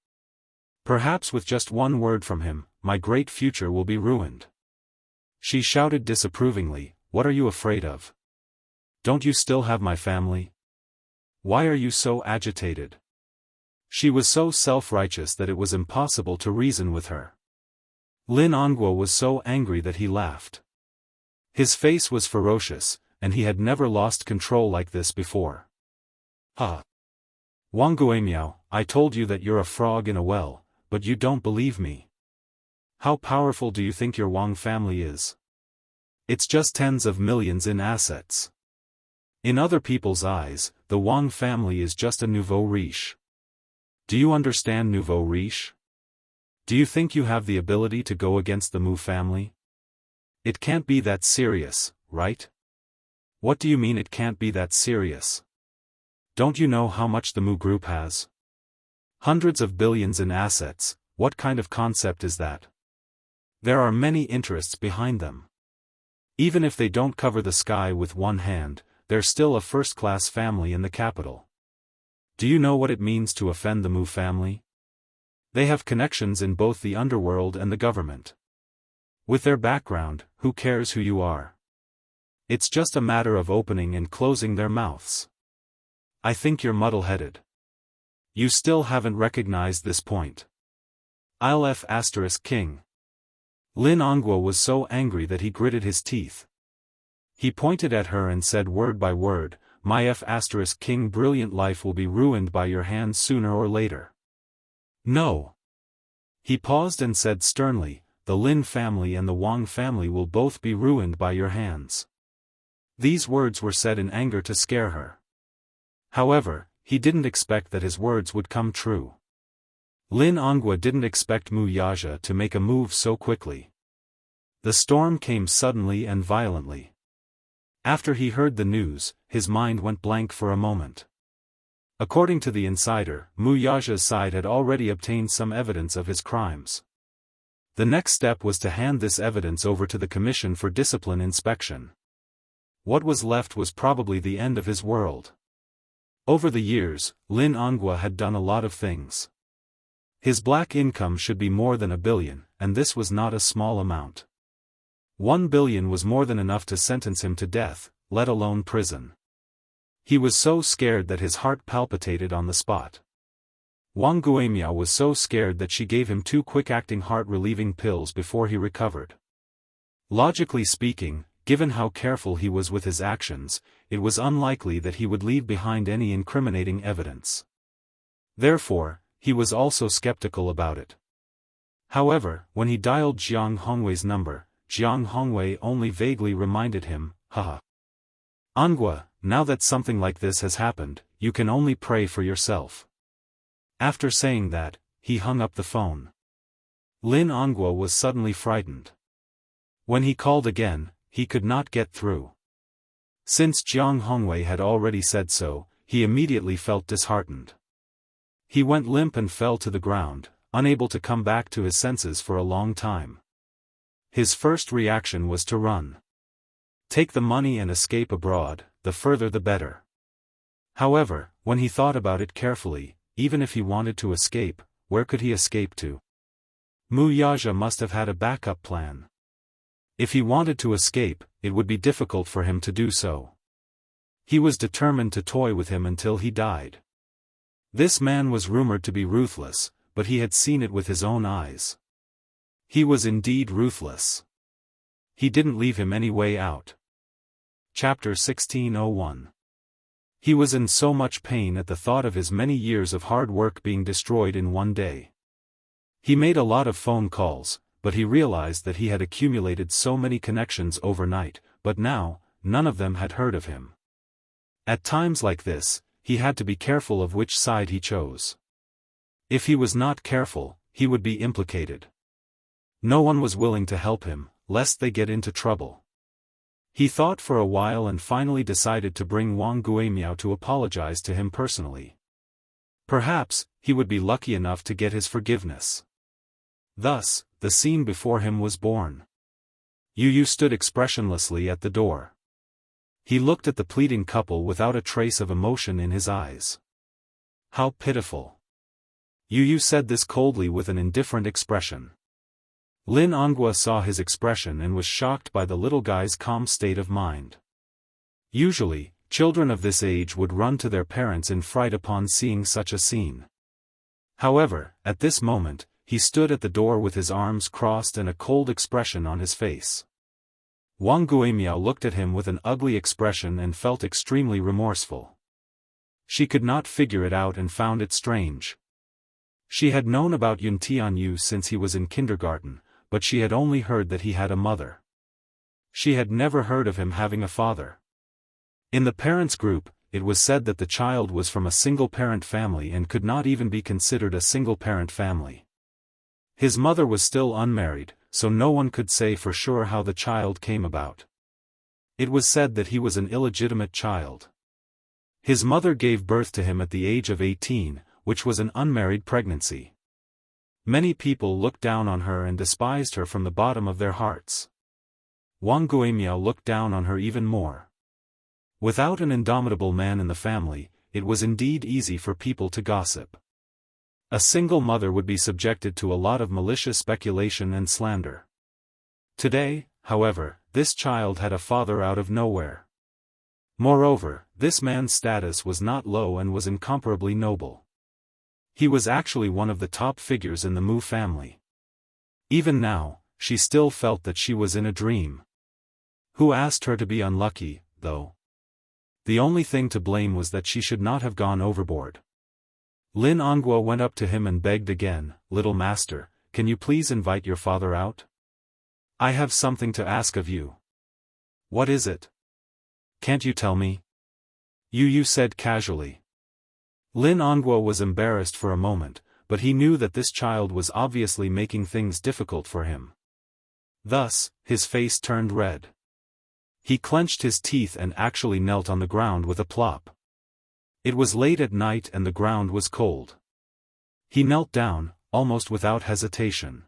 Perhaps with just one word from him, my great future will be ruined." She shouted disapprovingly, "What are you afraid of? Don't you still have my family? Why are you so agitated?" She was so self-righteous that it was impossible to reason with her. Lin Onguo was so angry that he laughed. His face was ferocious, and he had never lost control like this before. "Ha! Wang Guimiao, I told you that you're a frog in a well, but you don't believe me. How powerful do you think your Wang family is? It's just tens of millions in assets. In other people's eyes, the Wang family is just a nouveau riche. Do you understand nouveau riche? Do you think you have the ability to go against the Mu family? It can't be that serious, right? What do you mean it can't be that serious? Don't you know how much the Mu group has? Hundreds of billions in assets. What kind of concept is that? There are many interests behind them. Even if they don't cover the sky with one hand, they're still a first-class family in the capital. Do you know what it means to offend the Mu family? They have connections in both the underworld and the government. With their background, who cares who you are? It's just a matter of opening and closing their mouths. I think you're muddle-headed. You still haven't recognized this point. King. Lin Onguo was so angry that he gritted his teeth. He pointed at her and said word by word, "My King, brilliant life will be ruined by your hands sooner or later." No. He paused and said sternly, "The Lin family and the Wang family will both be ruined by your hands." These words were said in anger to scare her. However, he didn't expect that his words would come true. Lin Onghua didn't expect Mu Yaja to make a move so quickly. The storm came suddenly and violently. After he heard the news, his mind went blank for a moment. According to the insider, Mu Yaja's side had already obtained some evidence of his crimes. The next step was to hand this evidence over to the Commission for Discipline Inspection. What was left was probably the end of his world. Over the years, Lin Onghua had done a lot of things. His black income should be more than $1 billion, and this was not a small amount. $1 billion was more than enough to sentence him to death, let alone prison. He was so scared that his heart palpitated on the spot. Wang Guimiao was so scared that she gave him 2 quick-acting heart-relieving pills before he recovered. Logically speaking, given how careful he was with his actions, it was unlikely that he would leave behind any incriminating evidence. Therefore, he was also skeptical about it. However, when he dialed Jiang Hongwei's number, Jiang Hongwei only vaguely reminded him, haha. Onghua, now that something like this has happened, you can only pray for yourself. After saying that, he hung up the phone. Lin Onghua was suddenly frightened. When he called again, he could not get through. Since Jiang Hongwei had already said so, he immediately felt disheartened. He went limp and fell to the ground, unable to come back to his senses for a long time. His first reaction was to run. Take the money and escape abroad, the further the better. However, when he thought about it carefully, even if he wanted to escape, where could he escape to? Mu Yaja must have had a backup plan. If he wanted to escape, it would be difficult for him to do so. He was determined to toy with him until he died. This man was rumored to be ruthless, but he had seen it with his own eyes. He was indeed ruthless. He didn't leave him any way out. Chapter 1601. He was in so much pain at the thought of his many years of hard work being destroyed in one day. He made a lot of phone calls, but he realized that he had accumulated so many connections overnight, but now, none of them had heard of him. At times like this, he had to be careful of which side he chose. If he was not careful, he would be implicated. No one was willing to help him, lest they get into trouble. He thought for a while and finally decided to bring Wang Guimiao to apologize to him personally. Perhaps, he would be lucky enough to get his forgiveness. Thus, the scene before him was born. Yu Yu stood expressionlessly at the door. He looked at the pleading couple without a trace of emotion in his eyes. How pitiful. Yu Yu said this coldly with an indifferent expression. Lin Onghua saw his expression and was shocked by the little guy's calm state of mind. Usually, children of this age would run to their parents in fright upon seeing such a scene. However, at this moment, he stood at the door with his arms crossed and a cold expression on his face. Wang Guimiao looked at him with an ugly expression and felt extremely remorseful. She could not figure it out and found it strange. She had known about Yun Tianyu since he was in kindergarten, but she had only heard that he had a mother. She had never heard of him having a father. In the parents' group, it was said that the child was from a single-parent family and could not even be considered a single-parent family. His mother was still unmarried, so no one could say for sure how the child came about. It was said that he was an illegitimate child. His mother gave birth to him at the age of 18, which was an unmarried pregnancy. Many people looked down on her and despised her from the bottom of their hearts. Wang Guimiao looked down on her even more. Without an indomitable man in the family, it was indeed easy for people to gossip. A single mother would be subjected to a lot of malicious speculation and slander. Today, however, this child had a father out of nowhere. Moreover, this man's status was not low and was incomparably noble. He was actually one of the top figures in the Mu family. Even now, she still felt that she was in a dream. Who asked her to be unlucky, though? The only thing to blame was that she should not have gone overboard. Lin Onghua went up to him and begged again, "Little master, can you please invite your father out? I have something to ask of you." "What is it? Can't you tell me?" Yu Yu said casually. Lin Onguo was embarrassed for a moment, but he knew that this child was obviously making things difficult for him. Thus, his face turned red. He clenched his teeth and actually knelt on the ground with a plop. It was late at night and the ground was cold. He knelt down, almost without hesitation.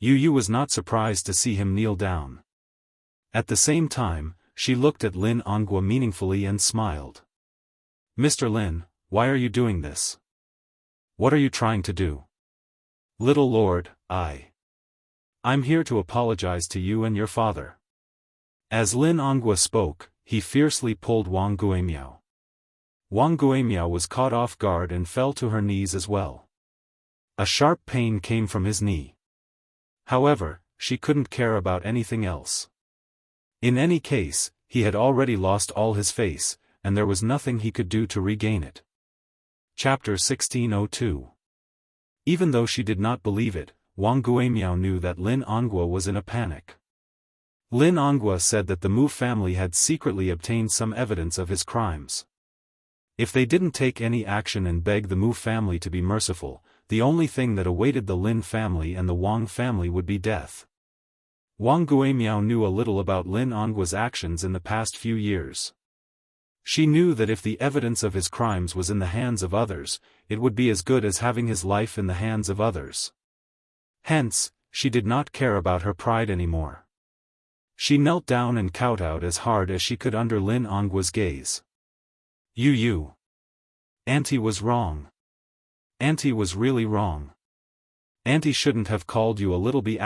Yu was not surprised to see him kneel down. At the same time, she looked at Lin Onguo meaningfully and smiled. "Mr. Lin, why are you doing this? What are you trying to do?" "Little Lord, I'm here to apologize to you and your father." As Lin Onguo spoke, he fiercely pulled Wang Guimiao. Wang Guimiao was caught off guard and fell to her knees as well. A sharp pain came from his knee. However, she couldn't care about anything else. In any case, he had already lost all his face, and there was nothing he could do to regain it. Chapter 1602. Even though she did not believe it, Wang Guimiao knew that Lin Onguo was in a panic. Lin Onguo said that the Mu family had secretly obtained some evidence of his crimes. If they didn't take any action and beg the Mu family to be merciful, the only thing that awaited the Lin family and the Wang family would be death. Wang Guimiao knew a little about Lin Onguo's actions in the past few years. She knew that if the evidence of his crimes was in the hands of others, it would be as good as having his life in the hands of others. Hence, she did not care about her pride anymore. She knelt down and kowtowed as hard as she could under Lin Onguo's gaze. "Yu. Auntie was wrong. Auntie was really wrong. Auntie shouldn't have called you a little b*****.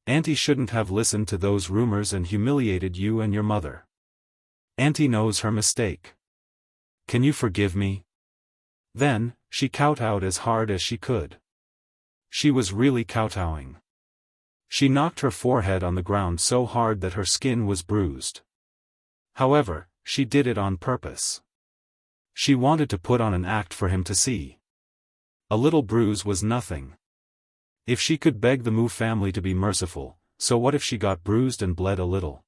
Auntie shouldn't have listened to those rumors and humiliated you and your mother. Auntie knows her mistake. Can you forgive me?" Then, she kowtowed as hard as she could. She was really kowtowing. She knocked her forehead on the ground so hard that her skin was bruised. However, she did it on purpose. She wanted to put on an act for him to see. A little bruise was nothing. If she could beg the Mu family to be merciful, so what if she got bruised and bled a little?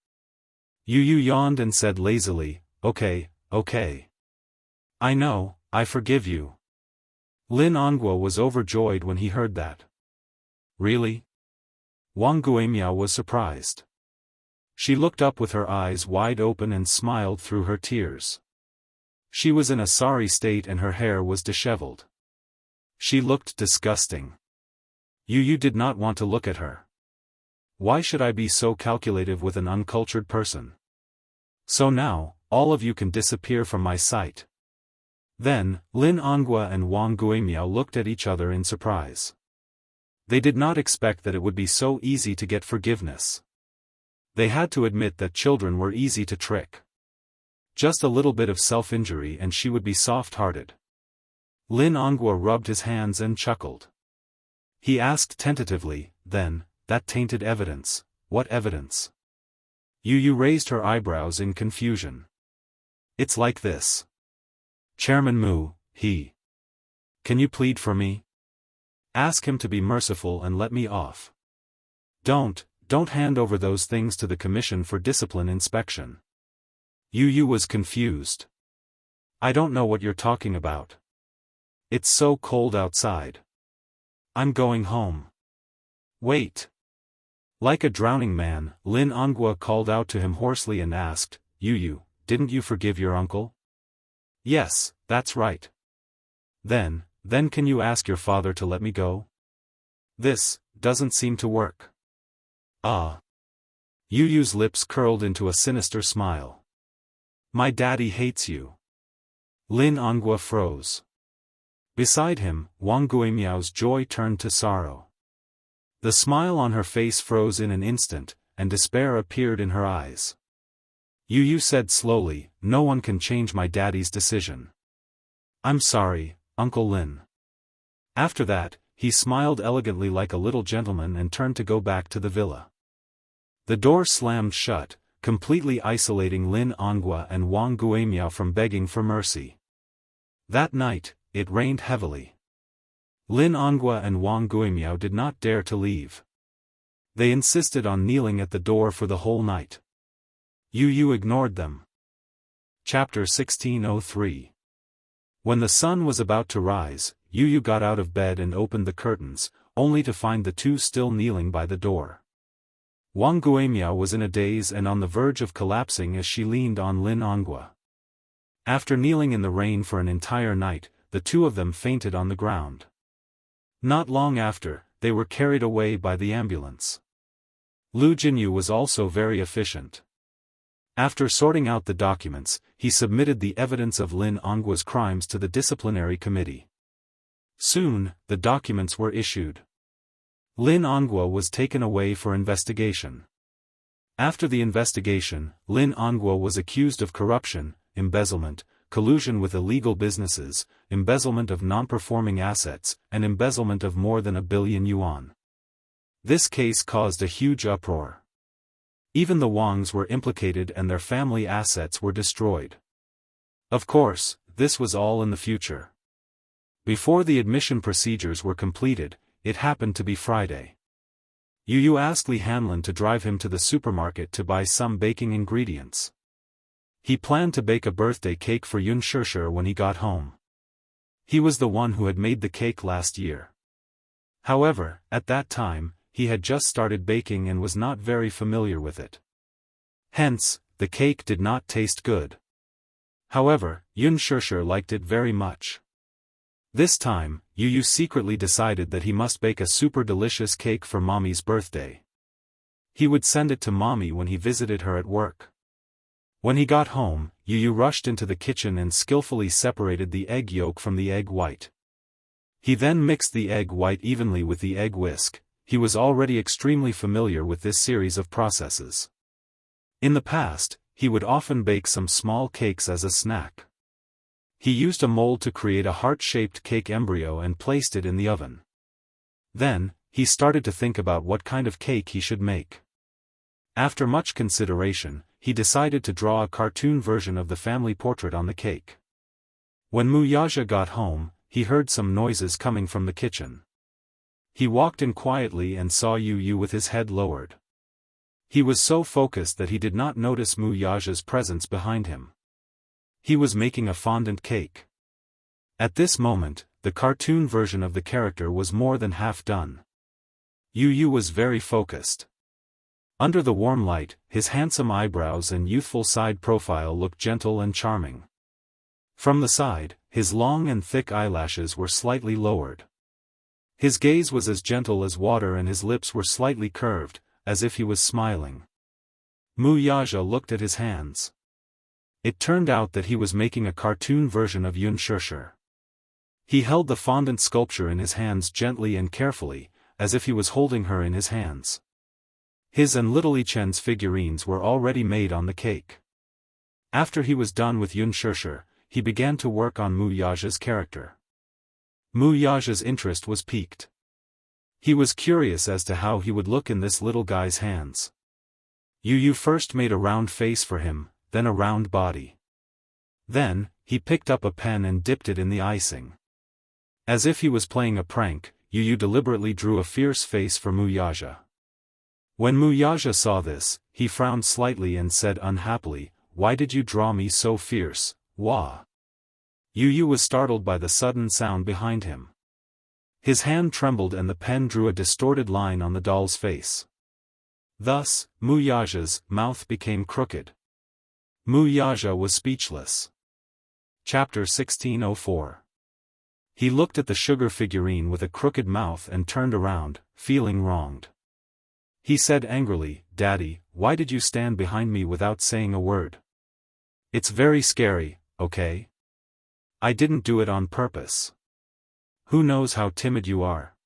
Yu yawned and said lazily, Okay. I know, I forgive you." Lin Onguo was overjoyed when he heard that. "Really?" Wang Guimiao was surprised. She looked up with her eyes wide open and smiled through her tears. She was in a sorry state and her hair was disheveled. She looked disgusting. Yu did not want to look at her. Why should I be so calculative with an uncultured person? So now, all of you can disappear from my sight. Then, Lin Onguo and Wang Guimiao looked at each other in surprise. They did not expect that it would be so easy to get forgiveness. They had to admit that children were easy to trick. Just a little bit of self-injury and she would be soft-hearted. Lin Onguo rubbed his hands and chuckled. He asked tentatively, "Then, that tainted evidence, what evidence?" Yu raised her eyebrows in confusion. "It's like this. Chairman Mu, Can you plead for me? Ask him to be merciful and let me off. Don't hand over those things to the Commission for Discipline Inspection." Yu was confused. "I don't know what you're talking about. It's so cold outside. I'm going home." "Wait." Like a drowning man, Lin Onguo called out to him hoarsely and asked, Yu, didn't you forgive your uncle?" "Yes, that's right." Then can you ask your father to let me go?" "This doesn't seem to work." Yu's lips curled into a sinister smile. "My daddy hates you." Lin Onguo froze. Beside him, Wang Guimiao's joy turned to sorrow. The smile on her face froze in an instant, and despair appeared in her eyes. Yu said slowly, "No one can change my daddy's decision. I'm sorry, Uncle Lin." After that, he smiled elegantly like a little gentleman and turned to go back to the villa. The door slammed shut, completely isolating Lin Onguo and Wang Guimiao from begging for mercy. That night, it rained heavily. Lin Onguo and Wang Guimiao did not dare to leave. They insisted on kneeling at the door for the whole night. Yu ignored them. Chapter 1603. When the sun was about to rise, Yu got out of bed and opened the curtains, only to find the two still kneeling by the door. Wang Guimiao was in a daze and on the verge of collapsing as she leaned on Lin Onghua. After kneeling in the rain for an entire night, the two of them fainted on the ground. Not long after, they were carried away by the ambulance. Lu Jinyu was also very efficient. After sorting out the documents, he submitted the evidence of Lin Onghua's crimes to the disciplinary committee. Soon, the documents were issued. Lin Onghua was taken away for investigation. After the investigation, Lin Onghua was accused of corruption, embezzlement, collusion with illegal businesses, embezzlement of non-performing assets, and embezzlement of more than 1 billion yuan. This case caused a huge uproar. Even the Wangs were implicated and their family assets were destroyed. Of course, this was all in the future. Before the admission procedures were completed, it happened to be Friday. Yu asked Li Hanlin to drive him to the supermarket to buy some baking ingredients. He planned to bake a birthday cake for Yun Shishir when he got home. He was the one who had made the cake last year. However, at that time, he had just started baking and was not very familiar with it. Hence, the cake did not taste good. However, Yun Shishir liked it very much. This time, Yu secretly decided that he must bake a super delicious cake for Mommy's birthday. He would send it to Mommy when he visited her at work. When he got home, Yu rushed into the kitchen and skillfully separated the egg yolk from the egg white. He then mixed the egg white evenly with the egg whisk. He was already extremely familiar with this series of processes. In the past, he would often bake some small cakes as a snack. He used a mold to create a heart-shaped cake embryo and placed it in the oven. Then, he started to think about what kind of cake he should make. After much consideration, he decided to draw a cartoon version of the family portrait on the cake. When Mu Yaja got home, he heard some noises coming from the kitchen. He walked in quietly and saw Yu with his head lowered. He was so focused that he did not notice Mu Yaja's presence behind him. He was making a fondant cake. At this moment, the cartoon version of the character was more than half done. Yu was very focused. Under the warm light, his handsome eyebrows and youthful side profile looked gentle and charming. From the side, his long and thick eyelashes were slightly lowered. His gaze was as gentle as water and his lips were slightly curved, as if he was smiling. Mu Yaja looked at his hands. It turned out that he was making a cartoon version of Yun Shishir. He held the fondant sculpture in his hands gently and carefully, as if he was holding her in his hands. His and Little Ichen's figurines were already made on the cake. After he was done with Yun Shishir, he began to work on Mu Yaja's character. Mu Yaja's interest was piqued. He was curious as to how he would look in this little guy's hands. Yu first made a round face for him, then a round body. Then, he picked up a pen and dipped it in the icing. As if he was playing a prank, Yu deliberately drew a fierce face for Mu Yaja. When Mu Yaja saw this, he frowned slightly and said unhappily, "Why did you draw me so fierce, Wah?" Yu was startled by the sudden sound behind him. His hand trembled and the pen drew a distorted line on the doll's face. Thus, Mu Yaja's mouth became crooked. Mu Yaja was speechless. Chapter 1604. He looked at the sugar figurine with a crooked mouth and turned around, feeling wronged. He said angrily, "Daddy, why did you stand behind me without saying a word? It's very scary, okay? I didn't do it on purpose. Who knows how timid you are?"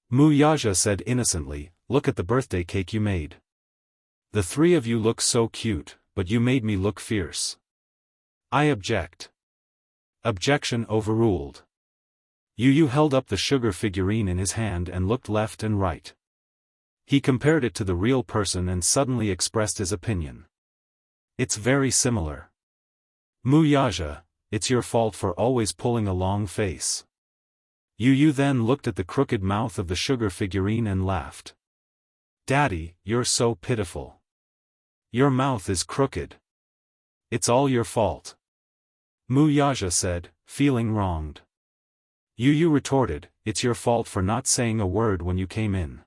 Mu Yaja said innocently, "Look at the birthday cake you made. The three of you look so cute, but you made me look fierce. I object." Objection overruled. Yu held up the sugar figurine in his hand and looked left and right. He compared it to the real person and suddenly expressed his opinion. "It's very similar. Mu Yaja, it's your fault for always pulling a long face." Yu then looked at the crooked mouth of the sugar figurine and laughed. "Daddy, you're so pitiful. Your mouth is crooked. It's all your fault." Mu Yaja said, feeling wronged. Yu retorted, "It's your fault for not saying a word when you came in.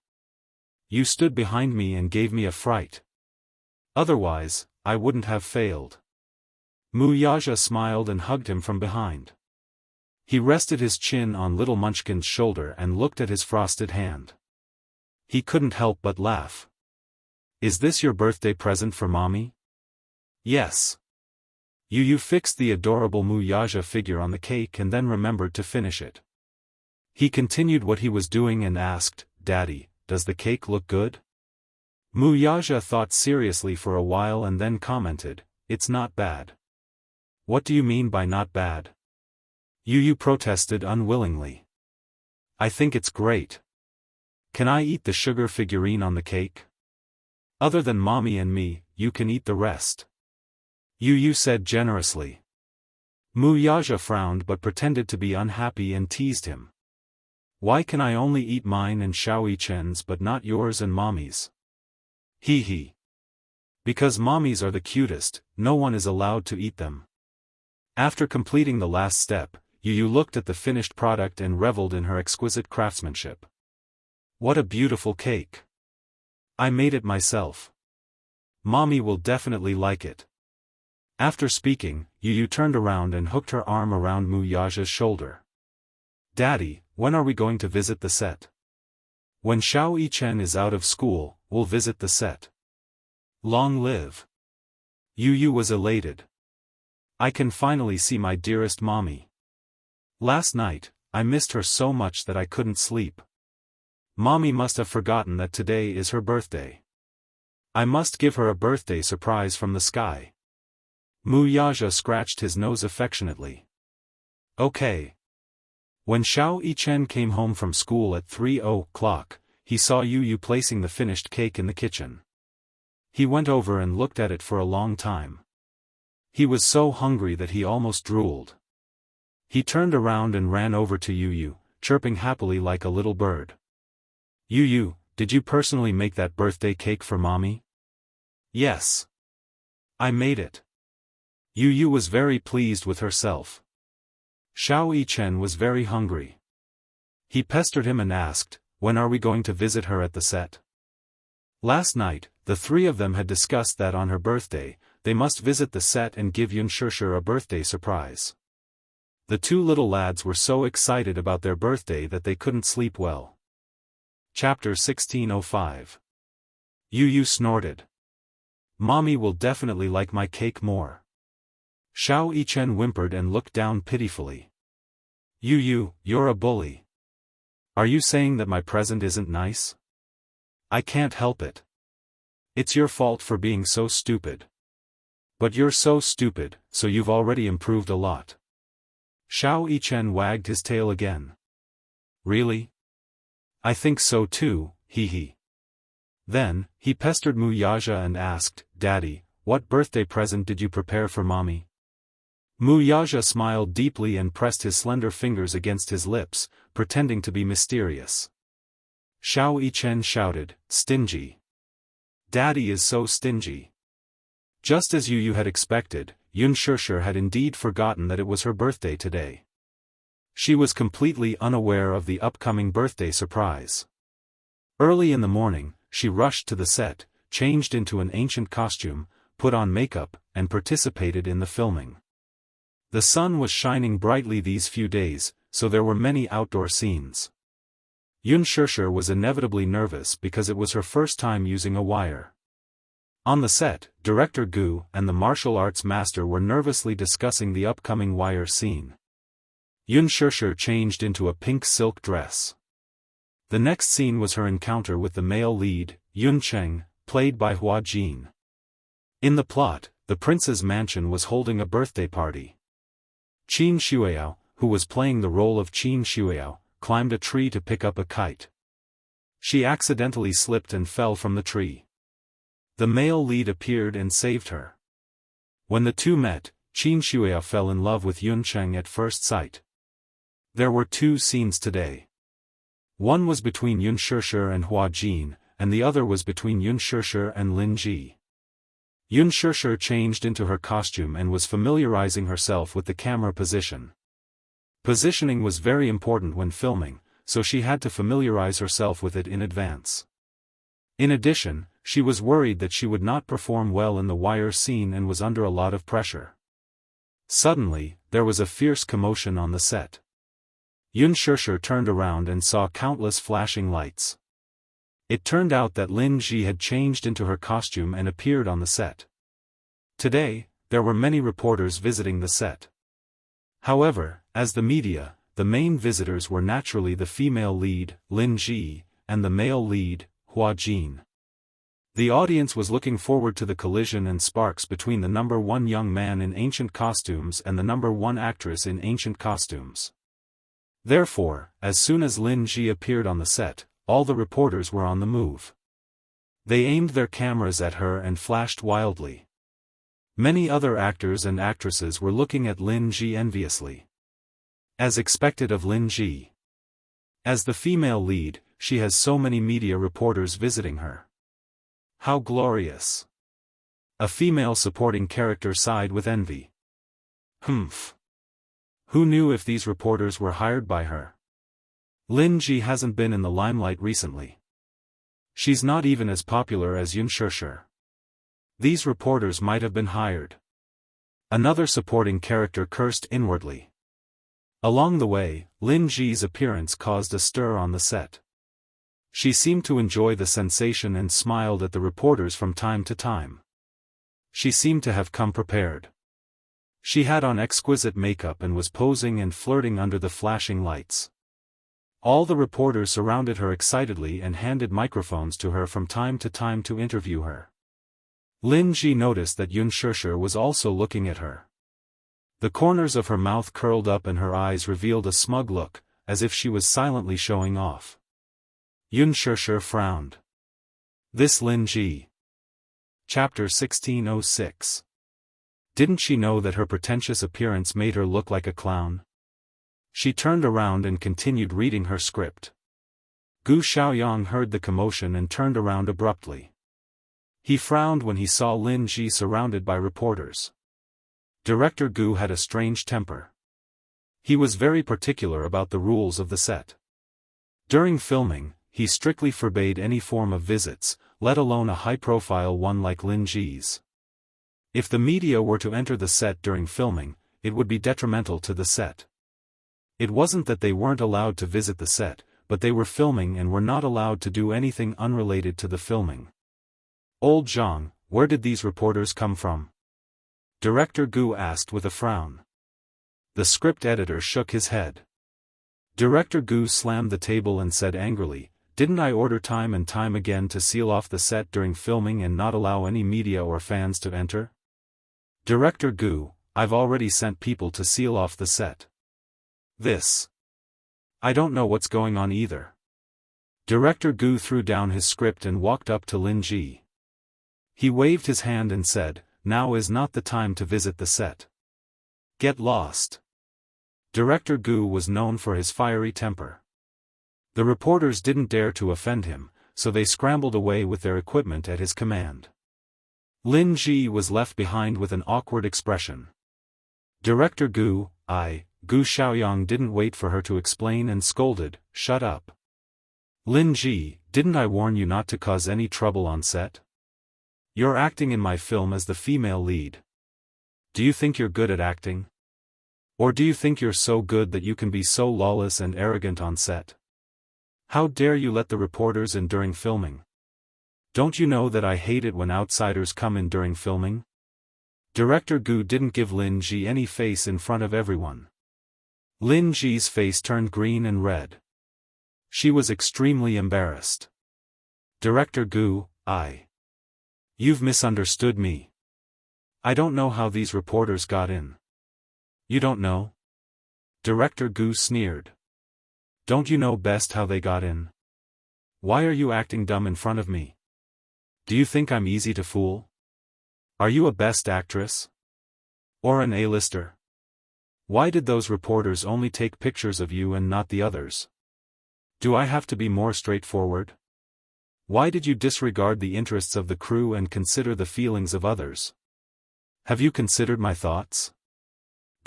You stood behind me and gave me a fright. Otherwise, I wouldn't have failed." Wuxia smiled and hugged him from behind. He rested his chin on little Munchkin's shoulder and looked at his frosted hand. He couldn't help but laugh. "Is this your birthday present for Mommy?" "Yes." Yu fixed the adorable Wuxia figure on the cake and then remembered to finish it. He continued what he was doing and asked, "Daddy, does the cake look good?" Wuxia thought seriously for a while and then commented, "It's not bad." "What do you mean by not bad?" Yu protested unwillingly. "I think it's great. Can I eat the sugar figurine on the cake? Other than Mommy and me, you can eat the rest." Yu said generously. Wuxia frowned but pretended to be unhappy and teased him. "Why can I only eat mine and Xiaoyichen's but not yours and Mommy's?" He. "Because Mommy's are the cutest, no one is allowed to eat them." After completing the last step, Yu looked at the finished product and reveled in her exquisite craftsmanship. "What a beautiful cake. I made it myself. Mommy will definitely like it." After speaking, Yu turned around and hooked her arm around Wuxia's shoulder. "Daddy, when are we going to visit the set?" "When Xiaoyichen is out of school, we'll visit the set. Long live." Yu was elated. "I can finally see my dearest Mommy. Last night, I missed her so much that I couldn't sleep. Mommy must have forgotten that today is her birthday. I must give her a birthday surprise from the sky." Wuxia scratched his nose affectionately. "Okay." When Xiaoyichen came home from school at 3:00, he saw Yu placing the finished cake in the kitchen. He went over and looked at it for a long time. He was so hungry that he almost drooled. He turned around and ran over to Yu, chirping happily like a little bird. "Yu, did you personally make that birthday cake for Mommy?" "Yes. I made it." Yu was very pleased with herself. Xiaoyichen was very hungry. He pestered him and asked, "When are we going to visit her at the set?" Last night, the three of them had discussed that on her birthday, they must visit the set and give Unspoken a birthday surprise. The two little lads were so excited about their birthday that they couldn't sleep well. Chapter 1605. Yu snorted. "Mommy will definitely like my cake more." Xiaoyichen whimpered and looked down pitifully. "Yu, you're a bully. Are you saying that my present isn't nice?" "I can't help it. It's your fault for being so stupid." "But you're so stupid, so you've already improved a lot." Xiaoyichen wagged his tail again. "Really? I think so too, he. Then, he pestered Wuxia and asked, "Daddy, what birthday present did you prepare for Mommy?" Wuxia smiled deeply and pressed his slender fingers against his lips, pretending to be mysterious. Xiaoyichen shouted, "Stingy. Daddy is so stingy." Just as Yu had expected, Unspoken had indeed forgotten that it was her birthday today. She was completely unaware of the upcoming birthday surprise. Early in the morning, she rushed to the set, changed into an ancient costume, put on makeup, and participated in the filming. The sun was shining brightly these few days, so there were many outdoor scenes. Unspoken was inevitably nervous because it was her first time using a wire. On the set, director Gu and the martial arts master were nervously discussing the upcoming wire scene. Unspoken changed into a pink silk dress. The next scene was her encounter with the male lead, Yuncheng, played by Hua Jin. In the plot, the prince's mansion was holding a birthday party. Qin Shuiao, who was playing the role of Qin Shuiao, climbed a tree to pick up a kite. She accidentally slipped and fell from the tree. The male lead appeared and saved her. When the two met, Qin Shuiao fell in love with Yuncheng at first sight. There were two scenes today. One was between Unspoken and Hua Jin, and the other was between Unspoken and Lin Ji. Unspoken changed into her costume and was familiarizing herself with the camera position. Positioning was very important when filming, so she had to familiarize herself with it in advance. In addition, she was worried that she would not perform well in the wire scene and was under a lot of pressure. Suddenly, there was a fierce commotion on the set. Unspoken turned around and saw countless flashing lights. It turned out that Lin Ji had changed into her costume and appeared on the set. Today, there were many reporters visiting the set. However, as the media, the main visitors were naturally the female lead, Lin Ji, and the male lead, Hua Jin. The audience was looking forward to the collision and sparks between the number one young man in ancient costumes and the number one actress in ancient costumes. Therefore, as soon as Lin Ji appeared on the set, all the reporters were on the move. They aimed their cameras at her and flashed wildly. Many other actors and actresses were looking at Lin Ji enviously. As expected of Lin Ji. As the female lead, she has so many media reporters visiting her. How glorious! A female supporting character sighed with envy. Humph. Who knew if these reporters were hired by her? Lin Ji hasn't been in the limelight recently. She's not even as popular as Unspoken. These reporters might have been hired. Another supporting character cursed inwardly. Along the way, Lin Ji's appearance caused a stir on the set. She seemed to enjoy the sensation and smiled at the reporters from time to time. She seemed to have come prepared. She had on exquisite makeup and was posing and flirting under the flashing lights. All the reporters surrounded her excitedly and handed microphones to her from time to time to interview her. Lin Ji noticed that Unspoken was also looking at her. The corners of her mouth curled up and her eyes revealed a smug look, as if she was silently showing off. Unspoken frowned. This Lin Ji. Chapter 1606. Didn't she know that her pretentious appearance made her look like a clown? She turned around and continued reading her script. Gu Xiaoyang heard the commotion and turned around abruptly. He frowned when he saw Lin Ji surrounded by reporters. Director Gu had a strange temper. He was very particular about the rules of the set. During filming, he strictly forbade any form of visits, let alone a high-profile one like Lin Ji's. If the media were to enter the set during filming, it would be detrimental to the set. It wasn't that they weren't allowed to visit the set, but they were filming and were not allowed to do anything unrelated to the filming. Old Zhang, where did these reporters come from? Director Gu asked with a frown. The script editor shook his head. Director Gu slammed the table and said angrily, "Didn't I order time and time again to seal off the set during filming and not allow any media or fans to enter?" Director Gu, I've already sent people to seal off the set. This. I don't know what's going on either. Director Gu threw down his script and walked up to Lin Ji. He waved his hand and said, "Now is not the time to visit the set. Get lost." Director Gu was known for his fiery temper. The reporters didn't dare to offend him, so they scrambled away with their equipment at his command. Lin Ji was left behind with an awkward expression. Director Gu Xiaoyang didn't wait for her to explain and scolded, "Shut up. Lin Ji, didn't I warn you not to cause any trouble on set? You're acting in my film as the female lead. Do you think you're good at acting? Or do you think you're so good that you can be so lawless and arrogant on set? How dare you let the reporters in during filming? Don't you know that I hate it when outsiders come in during filming?" Director Gu didn't give Lin Ji any face in front of everyone. Lin Ji's face turned green and red. She was extremely embarrassed. Director Gu, You've misunderstood me. I don't know how these reporters got in. You don't know? Director Gu sneered. Don't you know best how they got in? Why are you acting dumb in front of me? Do you think I'm easy to fool? Are you a best actress? Or an A-lister? Why did those reporters only take pictures of you and not the others? Do I have to be more straightforward? Why did you disregard the interests of the crew and consider the feelings of others? Have you considered my thoughts?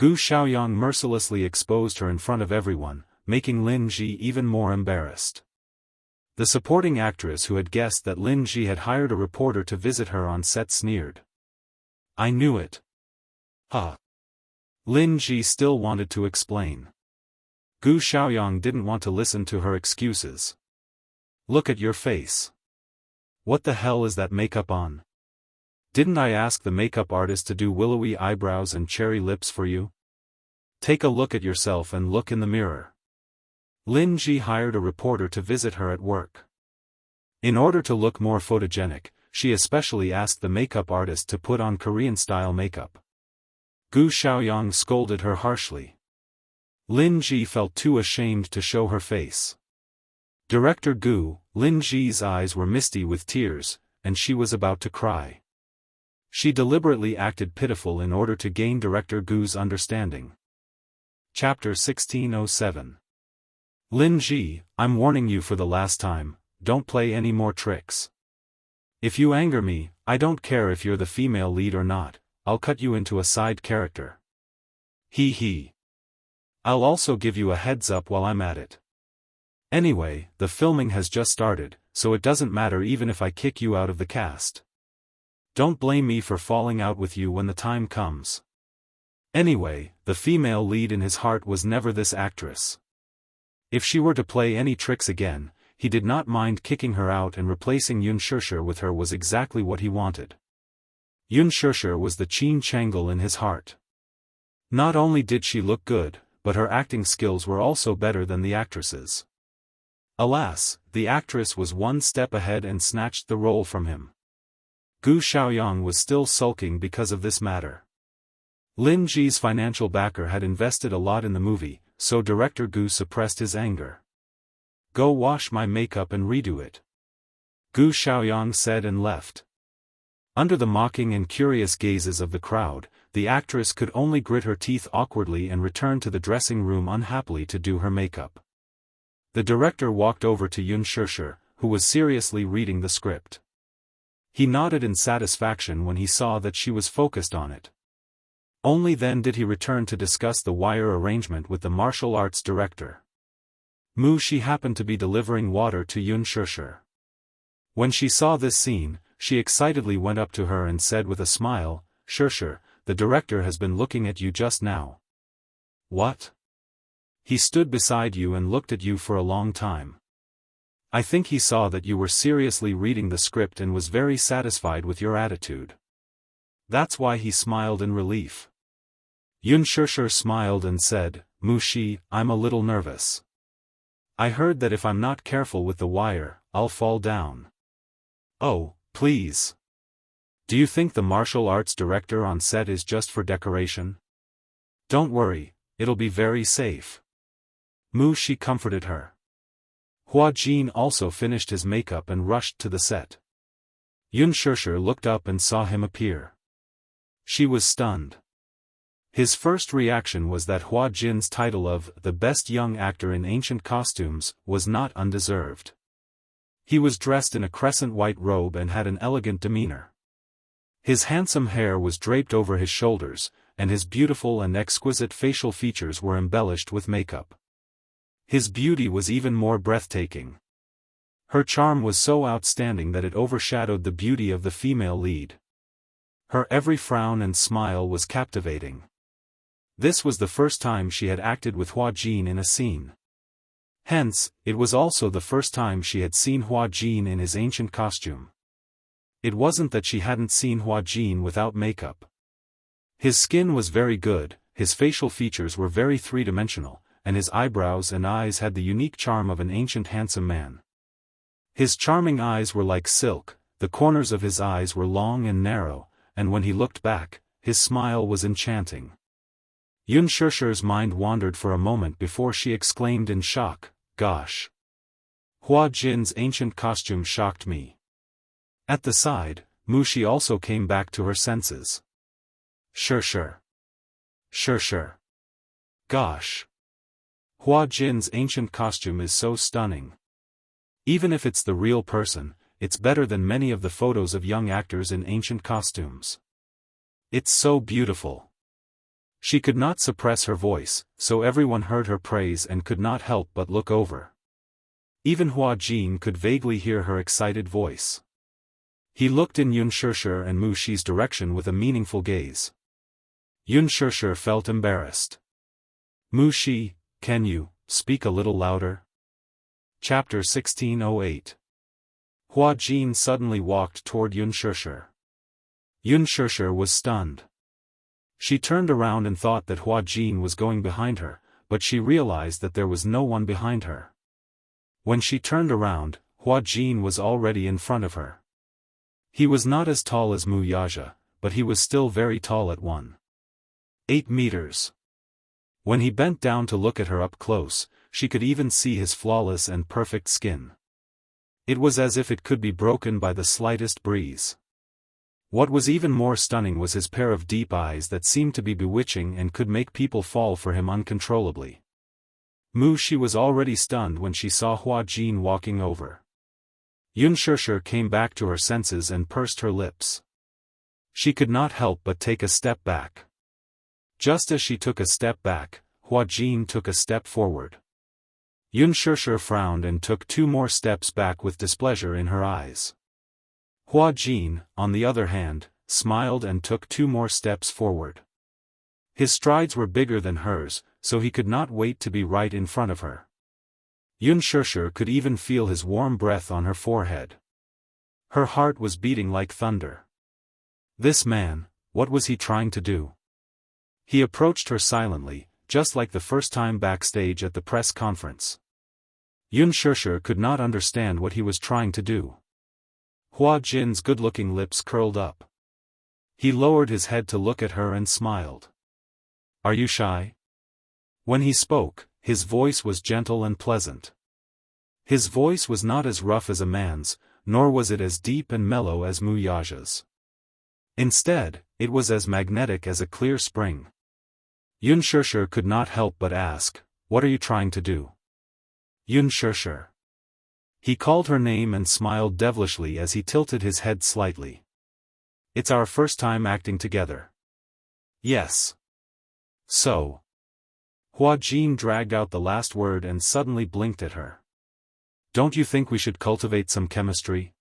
Gu Xiaoyang mercilessly exposed her in front of everyone, making Lin Ji even more embarrassed. The supporting actress who had guessed that Lin Ji had hired a reporter to visit her on set sneered. "I knew it." "Huh." Lin Ji still wanted to explain. Gu Xiaoyang didn't want to listen to her excuses. "Look at your face. What the hell is that makeup on? Didn't I ask the makeup artist to do willowy eyebrows and cherry lips for you? Take a look at yourself and look in the mirror." Lin Ji hired a reporter to visit her at work. In order to look more photogenic, she especially asked the makeup artist to put on Korean-style makeup. Gu Xiaoyang scolded her harshly. Lin Ji felt too ashamed to show her face. Director Gu, Lin Ji's eyes were misty with tears, and she was about to cry. She deliberately acted pitiful in order to gain Director Gu's understanding. Chapter 1607. Lin Ji, I'm warning you for the last time, don't play any more tricks. If you anger me, I don't care if you're the female lead or not, I'll cut you into a side character. Hee hee. I'll also give you a heads up while I'm at it. Anyway, the filming has just started, so it doesn't matter even if I kick you out of the cast. Don't blame me for falling out with you when the time comes. Anyway, the female lead in his heart was never this actress. If she were to play any tricks again, he did not mind kicking her out, and replacing Yun Shishir with her was exactly what he wanted. Yun Shishir was the Qin Changel in his heart. Not only did she look good, but her acting skills were also better than the actress's. Alas, the actress was one step ahead and snatched the role from him. Gu Xiaoyang was still sulking because of this matter. Lin Ji's financial backer had invested a lot in the movie, so Director Gu suppressed his anger. Go wash my makeup and redo it. Gu Xiaoyang said and left. Under the mocking and curious gazes of the crowd, the actress could only grit her teeth awkwardly and return to the dressing room unhappily to do her makeup. The director walked over to Yun Shishir, who was seriously reading the script. He nodded in satisfaction when he saw that she was focused on it. Only then did he return to discuss the wire arrangement with the martial arts director. Mu Shi happened to be delivering water to Yun Shishir. When she saw this scene, she excitedly went up to her and said with a smile, "Shishir, the director has been looking at you just now." "What?" "He stood beside you and looked at you for a long time. I think he saw that you were seriously reading the script and was very satisfied with your attitude. That's why he smiled in relief." Yun Shishir smiled and said, "Mu Shi, I'm a little nervous. I heard that if I'm not careful with the wire, I'll fall down." "Oh, please. Do you think the martial arts director on set is just for decoration? Don't worry, it'll be very safe." Mu Shi comforted her. Hua Jin also finished his makeup and rushed to the set. Yun Shishir looked up and saw him appear. She was stunned. His first reaction was that Hua Jin's title of the best young actor in ancient costumes was not undeserved. He was dressed in a crescent white robe and had an elegant demeanor. His handsome hair was draped over his shoulders, and his beautiful and exquisite facial features were embellished with makeup. His beauty was even more breathtaking. Her charm was so outstanding that it overshadowed the beauty of the female lead. Her every frown and smile was captivating. This was the first time she had acted with Hua Jin in a scene. Hence, it was also the first time she had seen Hua Jin in his ancient costume. It wasn't that she hadn't seen Hua Jin without makeup. His skin was very good, his facial features were very three-dimensional, and his eyebrows and eyes had the unique charm of an ancient handsome man. His charming eyes were like silk, the corners of his eyes were long and narrow, and when he looked back, his smile was enchanting. Yun Shishir's mind wandered for a moment before she exclaimed in shock, "Gosh! Hua Jin's ancient costume shocked me." At the side, Mu Shi also came back to her senses. Shishir. Shishir. Gosh! Hua Jin's ancient costume is so stunning. Even if it's the real person, it's better than many of the photos of young actors in ancient costumes. It's so beautiful. She could not suppress her voice, so everyone heard her praise and could not help but look over. Even Hua Jin could vaguely hear her excited voice. He looked in Yun Shishir and Mu Shi's direction with a meaningful gaze. Yun Shishir felt embarrassed. Mu Shi, can you speak a little louder? Chapter 1608. Hua Jin suddenly walked toward Yun Shishir. Yun Shishir was stunned. She turned around and thought that Hua Jin was going behind her, but she realized that there was no one behind her. When she turned around, Hua Jin was already in front of her. He was not as tall as Mu Yaja, but he was still very tall at 1.8 meters. When he bent down to look at her up close, she could even see his flawless and perfect skin. It was as if it could be broken by the slightest breeze. What was even more stunning was his pair of deep eyes that seemed to be bewitching and could make people fall for him uncontrollably. Mu Shi was already stunned when she saw Hua Jin walking over. Yun Shishir came back to her senses and pursed her lips. She could not help but take a step back. Just as she took a step back, Hua Jin took a step forward. Yun Shishir frowned and took 2 more steps back with displeasure in her eyes. Hua Jin, on the other hand, smiled and took 2 more steps forward. His strides were bigger than hers, so he could not wait to be right in front of her. Yun Shishir could even feel his warm breath on her forehead. Her heart was beating like thunder. This man, what was he trying to do? He approached her silently, just like the first time backstage at the press conference. Yun Shishir could not understand what he was trying to do. Hua Jin's good-looking lips curled up. He lowered his head to look at her and smiled. Are you shy? When he spoke, his voice was gentle and pleasant. His voice was not as rough as a man's, nor was it as deep and mellow as Mu Yaja's. Instead, it was as magnetic as a clear spring. Yun Shishir could not help but ask, what are you trying to do? Yun Shishir. He called her name and smiled devilishly as he tilted his head slightly. It's our first time acting together. Yes. So. Hua Jin dragged out the last word and suddenly blinked at her. Don't you think we should cultivate some chemistry?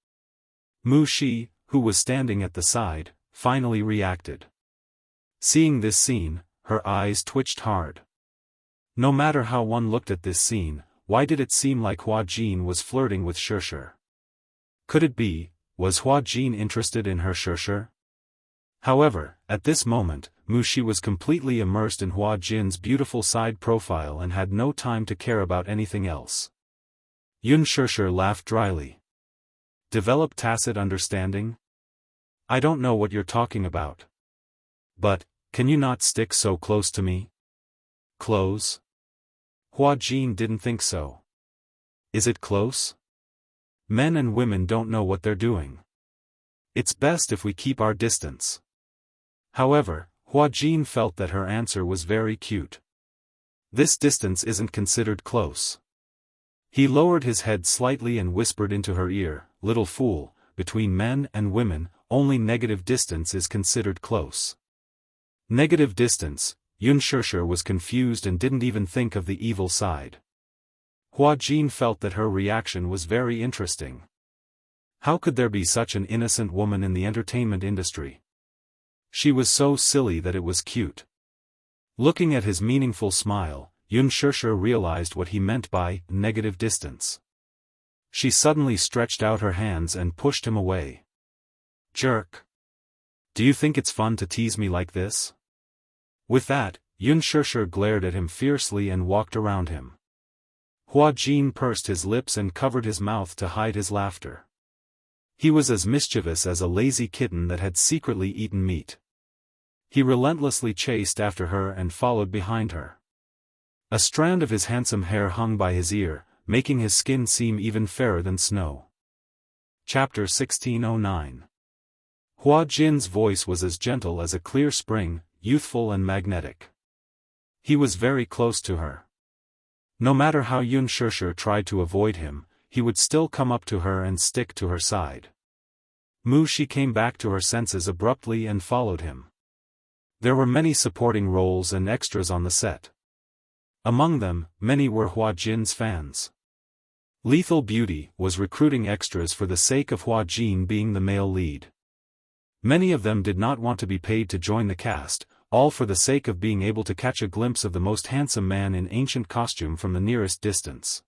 Mu Shi, who was standing at the side, finally reacted. Seeing this scene, her eyes twitched hard. No matter how one looked at this scene, why did it seem like Hua Jin was flirting with Shishir? Could it be, was Hua Jin interested in her Shishir? However, at this moment, Mu Shi was completely immersed in Hua Jin's beautiful side profile and had no time to care about anything else. Yun Shishir laughed dryly. Develop tacit understanding? I don't know what you're talking about. But, can you not stick so close to me? Close? Hua Jin didn't think so. Is it close? Men and women don't know what they're doing. It's best if we keep our distance. However, Hua Jin felt that her answer was very cute. This distance isn't considered close. He lowered his head slightly and whispered into her ear, little fool, between men and women, only negative distance is considered close. Negative distance. Yun Shishir was confused and didn't even think of the evil side. Hua Jin felt that her reaction was very interesting. How could there be such an innocent woman in the entertainment industry? She was so silly that it was cute. Looking at his meaningful smile, Yun Shishir realized what he meant by negative distance. She suddenly stretched out her hands and pushed him away. Jerk. Do you think it's fun to tease me like this? With that, Yun Shishir glared at him fiercely and walked around him. Hua Jin pursed his lips and covered his mouth to hide his laughter. He was as mischievous as a lazy kitten that had secretly eaten meat. He relentlessly chased after her and followed behind her. A strand of his handsome hair hung by his ear, making his skin seem even fairer than snow. Chapter 1609. Hua Jin's voice was as gentle as a clear spring, youthful and magnetic. He was very close to her. No matter how Yun Shishir tried to avoid him, he would still come up to her and stick to her side. Mu Shi came back to her senses abruptly and followed him. There were many supporting roles and extras on the set. Among them, many were Hua Jin's fans. Lethal Beauty was recruiting extras for the sake of Hua Jin being the male lead. Many of them did not want to be paid to join the cast, all for the sake of being able to catch a glimpse of the most handsome man in ancient costume from the nearest distance.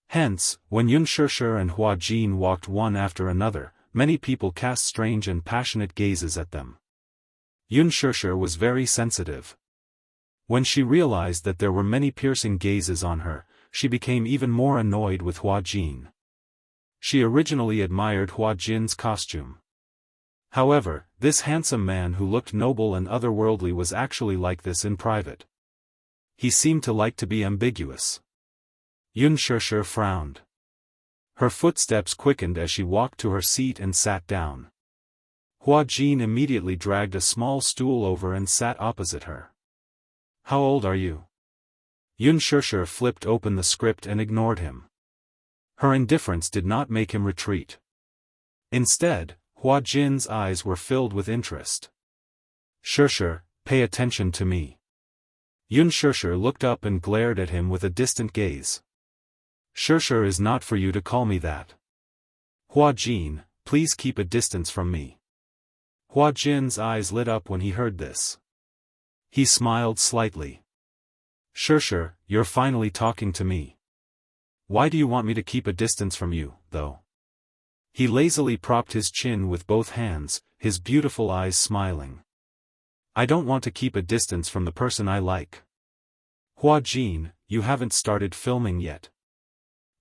Hence, when Unspoken and Hua Jin walked one after another, many people cast strange and passionate gazes at them. Unspoken was very sensitive. When she realized that there were many piercing gazes on her, she became even more annoyed with Hua Jin. She originally admired Hua Jin's costume. However, this handsome man who looked noble and otherworldly was actually like this in private. He seemed to like to be ambiguous. Unspoken frowned. Her footsteps quickened as she walked to her seat and sat down. Hua Jin immediately dragged a small stool over and sat opposite her. "How old are you?" Unspoken flipped open the script and ignored him. Her indifference did not make him retreat. Instead, Hua Jin's eyes were filled with interest. "Shursher, pay attention to me." Unspoken looked up and glared at him with a distant gaze. "Shursher is not for you to call me that. Hua Jin, please keep a distance from me." Hua Jin's eyes lit up when he heard this. He smiled slightly. "Shursher, you're finally talking to me. Why do you want me to keep a distance from you, though?" He lazily propped his chin with both hands, his beautiful eyes smiling. "I don't want to keep a distance from the person I like." "Hua Jin, you haven't started filming yet."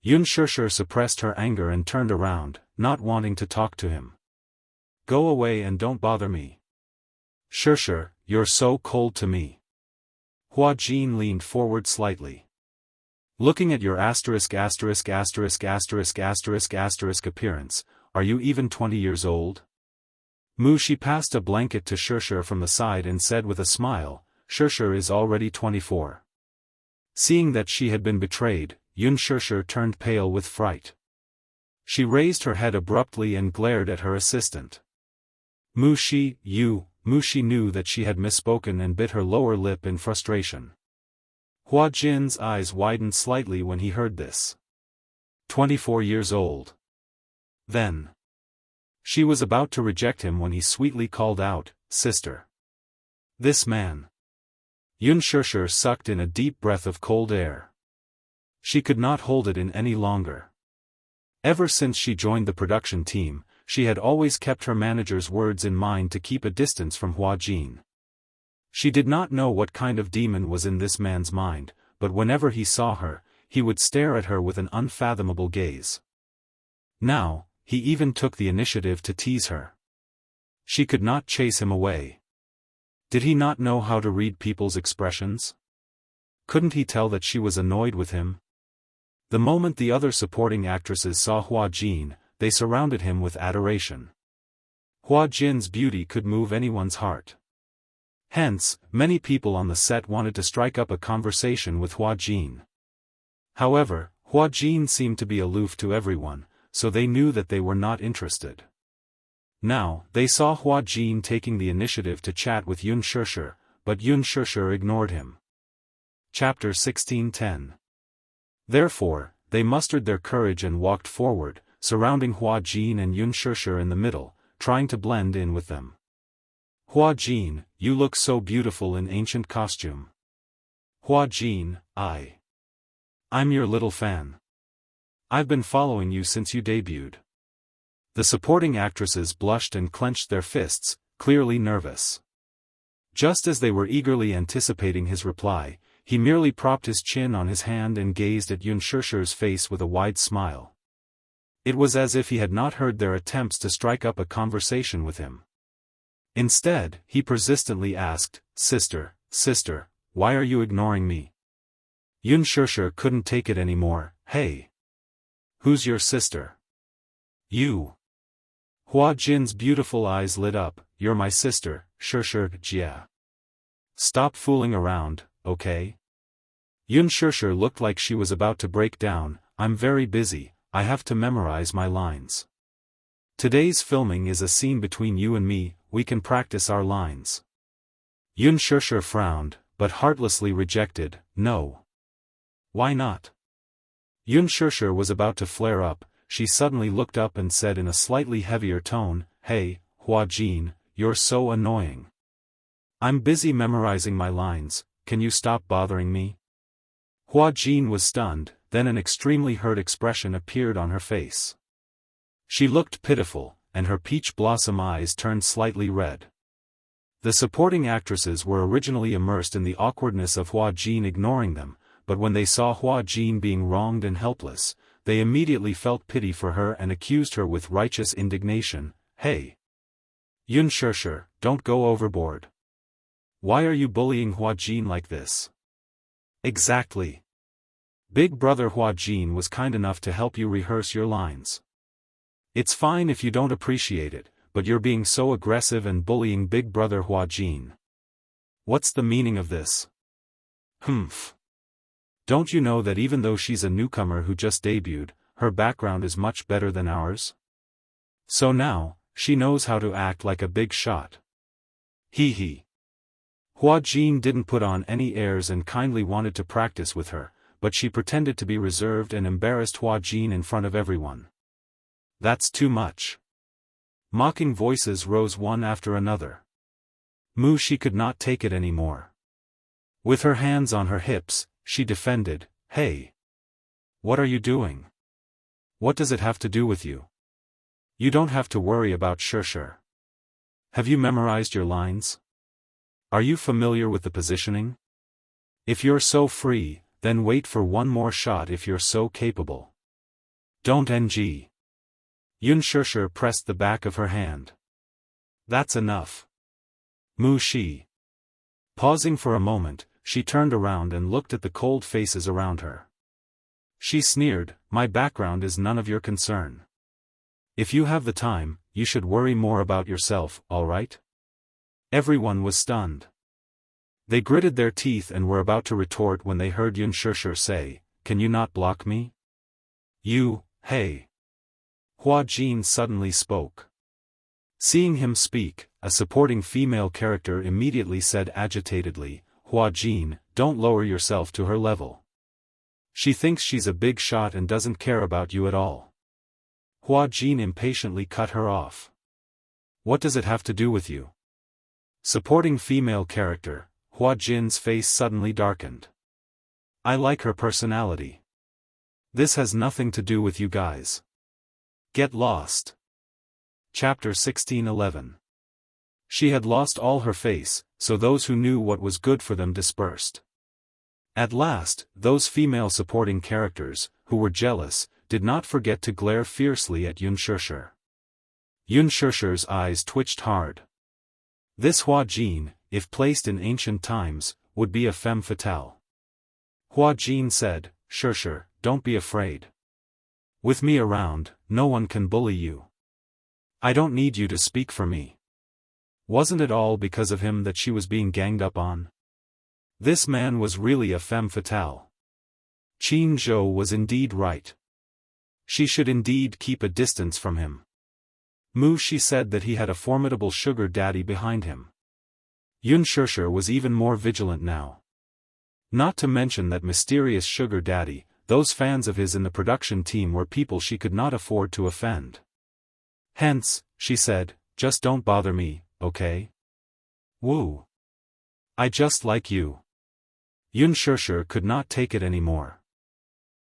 Unspoken suppressed her anger and turned around, not wanting to talk to him. "Go away and don't bother me." "Shursher, you're so cold to me." Hua Jin leaned forward slightly. "Looking at your appearance, are you even 20 years old?" She passed a blanket to Shursher from the side and said with a smile, "Shursher is already 24. Seeing that she had been betrayed, Unspoken turned pale with fright. She raised her head abruptly and glared at her assistant. She knew that she had misspoken and bit her lower lip in frustration. Hua Jin's eyes widened slightly when he heard this. 24 years old. Then. She was about to reject him when he sweetly called out, "Sister." This man. Unspoken sucked in a deep breath of cold air. She could not hold it in any longer. Ever since she joined the production team, she had always kept her manager's words in mind to keep a distance from Hua Jin. She did not know what kind of demon was in this man's mind, but whenever he saw her, he would stare at her with an unfathomable gaze. Now, he even took the initiative to tease her. She could not chase him away. Did he not know how to read people's expressions? Couldn't he tell that she was annoyed with him? The moment the other supporting actresses saw Hua Jin, they surrounded him with adoration. Hua Jin's beauty could move anyone's heart. Hence, many people on the set wanted to strike up a conversation with Hua Jin. However, Hua Jin seemed to be aloof to everyone, so they knew that they were not interested. Now, they saw Hua Jin taking the initiative to chat with Unspoken, but Unspoken ignored him. Chapter 16:10. Therefore, they mustered their courage and walked forward, surrounding Hua Jin and Unspoken in the middle, trying to blend in with them. "Hua Jin, you look so beautiful in ancient costume." "Hua Jin, I'm your little fan. I've been following you since you debuted." The supporting actresses blushed and clenched their fists, clearly nervous. Just as they were eagerly anticipating his reply, he merely propped his chin on his hand and gazed at Unspoken's face with a wide smile. It was as if he had not heard their attempts to strike up a conversation with him. Instead, he persistently asked, Sister, why are you ignoring me?" Unspoken couldn't take it anymore. "Hey! Who's your sister?" "You." Hua Jin's beautiful eyes lit up. "You're my sister, Jia. Stop fooling around, okay?" Unspoken looked like she was about to break down. "I'm very busy, I have to memorize my lines. Today's filming is a scene between you and me, we can practice our lines." Yun frowned, but heartlessly rejected, no. Why not? Yun was about to flare up. She suddenly looked up and said in a slightly heavier tone, "Hey, Hua Jin, you're so annoying. I'm busy memorizing my lines, can you stop bothering me?" Hua Jin was stunned, then an extremely hurt expression appeared on her face. She looked pitiful, and her peach blossom eyes turned slightly red. The supporting actresses were originally immersed in the awkwardness of Hua Jin ignoring them, but when they saw Hua Jin being wronged and helpless, they immediately felt pity for her and accused her with righteous indignation. "Hey! Yun don't go overboard. Why are you bullying Hua Jin like this?" "Exactly. Big brother Hua Jin was kind enough to help you rehearse your lines. It's fine if you don't appreciate it, but you're being so aggressive and bullying big brother Hua Jin. What's the meaning of this?" "Humph. Don't you know that even though she's a newcomer who just debuted, her background is much better than ours? So now, she knows how to act like a big shot." Hee hee. Hua Jin didn't put on any airs and kindly wanted to practice with her, but she pretended to be reserved and embarrassed Hua Jin in front of everyone. "That's too much." Mocking voices rose one after another. She could not take it anymore. With her hands on her hips, she defended, "Hey! What are you doing? What does it have to do with you? You don't have to worry about Shur. Have you memorized your lines? Are you familiar with the positioning? If you're so free, then wait for one more shot if you're so capable. Don't ng." Yun pressed the back of her hand. "That's enough. She." Pausing for a moment, she turned around and looked at the cold faces around her. She sneered, "My background is none of your concern. If you have the time, you should worry more about yourself, alright?" Everyone was stunned. They gritted their teeth and were about to retort when they heard Yun say, "Can you not block me? You, hey." Hua Jin suddenly spoke. Seeing him speak, a supporting female character immediately said agitatedly, "Hua Jin, don't lower yourself to her level. She thinks she's a big shot and doesn't care about you at all." Hua Jin impatiently cut her off. "What does it have to do with you?" Supporting female character, Hua Jin's face suddenly darkened. "I like her personality. This has nothing to do with you guys. Get lost." Chapter 16:11. She had lost all her face, so those who knew what was good for them dispersed. At last, those female supporting characters, who were jealous, did not forget to glare fiercely at Yun Yun's eyes twitched hard. This Hua Jin, if placed in ancient times, would be a femme fatale. Hua Jin said, "Shur, don't be afraid. With me around, no one can bully you. I don't need you to speak for me. Wasn't it all because of him that she was being ganged up on? This man was really a femme fatale. Qin Zhou was indeed right. She should indeed keep a distance from him." She said that he had a formidable sugar daddy behind him. Yun was even more vigilant now. Not to mention that mysterious sugar daddy, those fans of his in the production team were people she could not afford to offend. "Hence," she said, "just don't bother me, okay? Woo. I just like you." Yun could not take it anymore.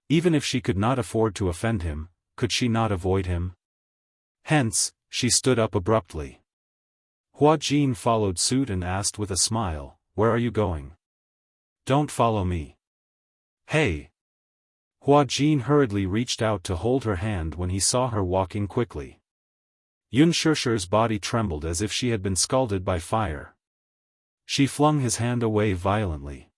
Even if she could not afford to offend him, could she not avoid him? Hence, she stood up abruptly. Hua Jin followed suit and asked with a smile, "Where are you going?" "Don't follow me." "Hey." Hua Jin hurriedly reached out to hold her hand when he saw her walking quickly. Yun body trembled as if she had been scalded by fire. She flung his hand away violently.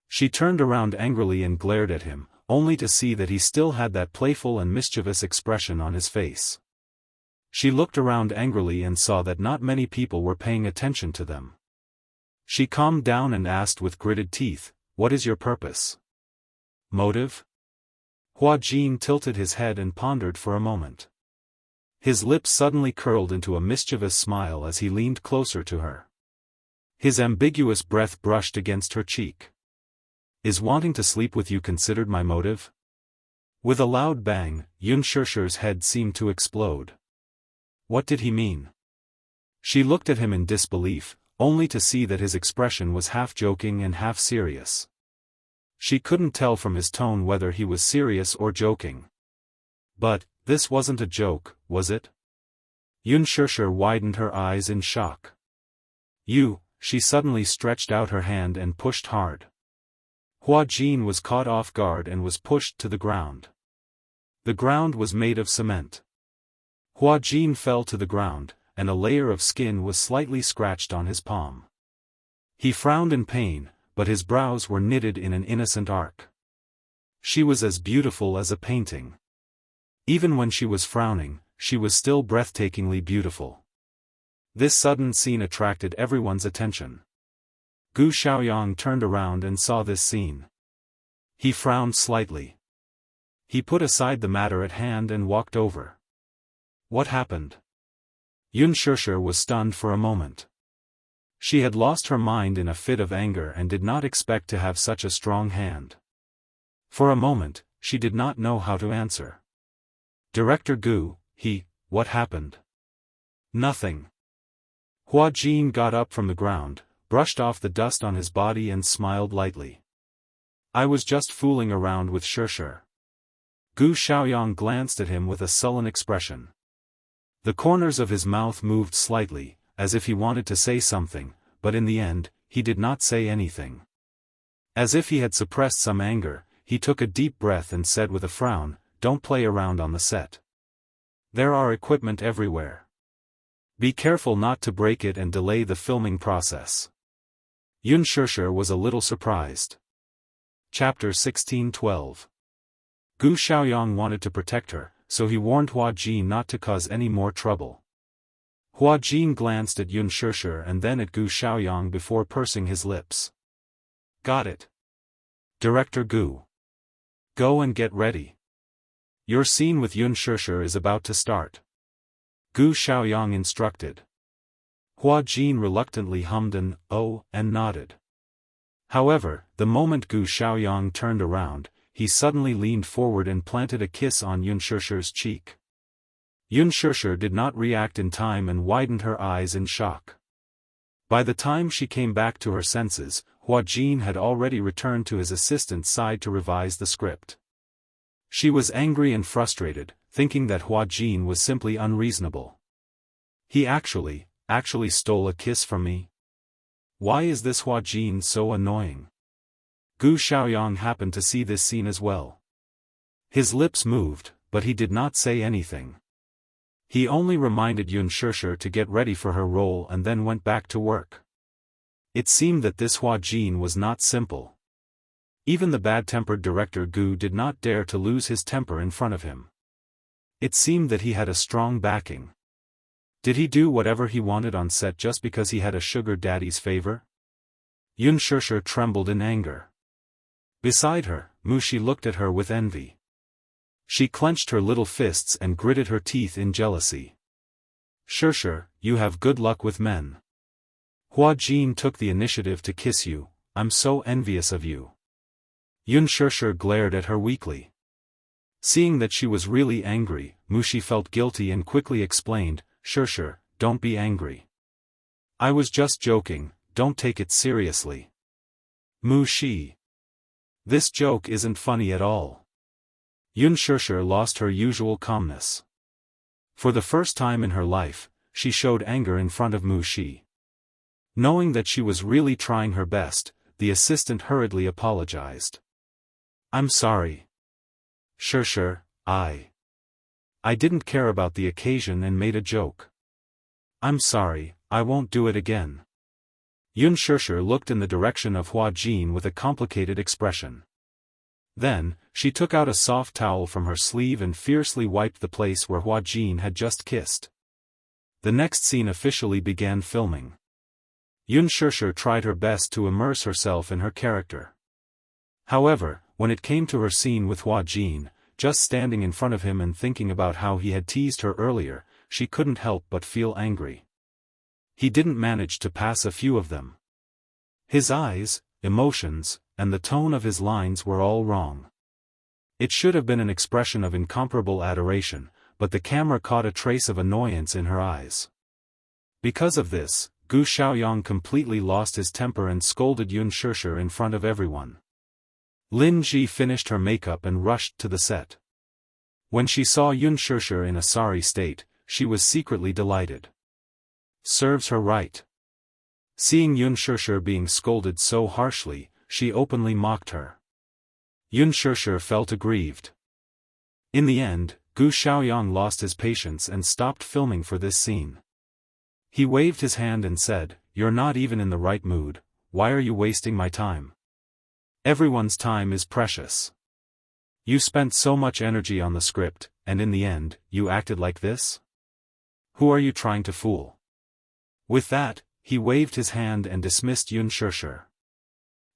She turned around angrily and glared at him, only to see that he still had that playful and mischievous expression on his face. She looked around angrily and saw that not many people were paying attention to them. She calmed down and asked with gritted teeth, "What is your purpose? Motive?" Hua Jin tilted his head and pondered for a moment. His lips suddenly curled into a mischievous smile as he leaned closer to her. His ambiguous breath brushed against her cheek. Is wanting to sleep with you considered my motive? With a loud bang, Yunshirshi's head seemed to explode. What did he mean? She looked at him in disbelief, only to see that his expression was half joking and half serious. She couldn't tell from his tone whether he was serious or joking. But, this wasn't a joke, was it? Yunshirsher widened her eyes in shock. She suddenly stretched out her hand and pushed hard. Hua Jin was caught off guard and was pushed to the ground. The ground was made of cement. Hua Jin fell to the ground, and a layer of skin was slightly scratched on his palm. He frowned in pain, but his brows were knitted in an innocent arc. She was as beautiful as a painting. Even when she was frowning, she was still breathtakingly beautiful. This sudden scene attracted everyone's attention. Gu Xiaoyang turned around and saw this scene. He frowned slightly. He put aside the matter at hand and walked over. What happened? Yunshirsher was stunned for a moment. She had lost her mind in a fit of anger and did not expect to have such a strong hand. For a moment, she did not know how to answer. Director Gu, what happened? Nothing. Hua Jin got up from the ground, brushed off the dust on his body and smiled lightly. I was just fooling around with Shirsher. Gu Xiaoyang glanced at him with a sullen expression. The corners of his mouth moved slightly, as if he wanted to say something, but in the end, he did not say anything. As if he had suppressed some anger, he took a deep breath and said with a frown, "Don't play around on the set. There are equipment everywhere. Be careful not to break it and delay the filming process." Yunshirsher was a little surprised. Chapter 16:12. Gu Xiaoyang wanted to protect her, so he warned Hua Jin not to cause any more trouble. Hua Jin glanced at Yunshirsher and then at Gu Xiaoyang before pursing his lips. Got it. Director Gu. Go and get ready. Your scene with Yunshirsher is about to start. Gu Xiaoyang instructed. Hua Jin reluctantly hummed an "oh" and nodded. However, the moment Gu Xiaoyang turned around, he suddenly leaned forward and planted a kiss on Yunshirsher's cheek. Yunshirsher did not react in time and widened her eyes in shock. By the time she came back to her senses, Hua Jin had already returned to his assistant's side to revise the script. She was angry and frustrated, thinking that Hua Jin was simply unreasonable. He actually stole a kiss from me? Why is this Hua Jin so annoying? Gu Xiaoyang happened to see this scene as well. His lips moved, but he did not say anything. He only reminded Yunshirsher to get ready for her role and then went back to work. It seemed that this Hua Jin was not simple. Even the bad-tempered director Gu did not dare to lose his temper in front of him. It seemed that he had a strong backing. Did he do whatever he wanted on set just because he had a sugar daddy's favor? Yunshirsher trembled in anger. Beside her, Mushi looked at her with envy. She clenched her little fists and gritted her teeth in jealousy. Shirsher, you have good luck with men. Hua Jin took the initiative to kiss you. I'm so envious of you. Yunshirsher glared at her weakly. Seeing that she was really angry, Mushi felt guilty and quickly explained, Shirsher, don't be angry. I was just joking, don't take it seriously. Mushi. This joke isn't funny at all. Yunshirsher lost her usual calmness. For the first time in her life, she showed anger in front of Mushi. Knowing that she was really trying her best, the assistant hurriedly apologized. I'm sorry. Shirsher, I didn't care about the occasion and made a joke. I'm sorry, I won't do it again. Yunshirsher looked in the direction of Hua Jin with a complicated expression. Then, she took out a soft towel from her sleeve and fiercely wiped the place where Hua Jin had just kissed. The next scene officially began filming. Yunshirsher tried her best to immerse herself in her character. However, when it came to her scene with Hua Jin, just standing in front of him and thinking about how he had teased her earlier, she couldn't help but feel angry. He didn't manage to pass a few of them. His eyes, emotions, and the tone of his lines were all wrong. It should have been an expression of incomparable adoration, but the camera caught a trace of annoyance in her eyes. Because of this, Gu Xiaoyang completely lost his temper and scolded Yun Shishir in front of everyone. Lin Ji finished her makeup and rushed to the set. When she saw Yun Shishir in a sorry state, she was secretly delighted. Serves her right. Seeing Yun Shishir being scolded so harshly, she openly mocked her. Yun Shishir felt aggrieved. In the end, Gu Xiaoyang lost his patience and stopped filming for this scene. He waved his hand and said, "You're not even in the right mood, why are you wasting my time? Everyone's time is precious. You spent so much energy on the script, and in the end, you acted like this? Who are you trying to fool?" With that, he waved his hand and dismissed Yun Shishir.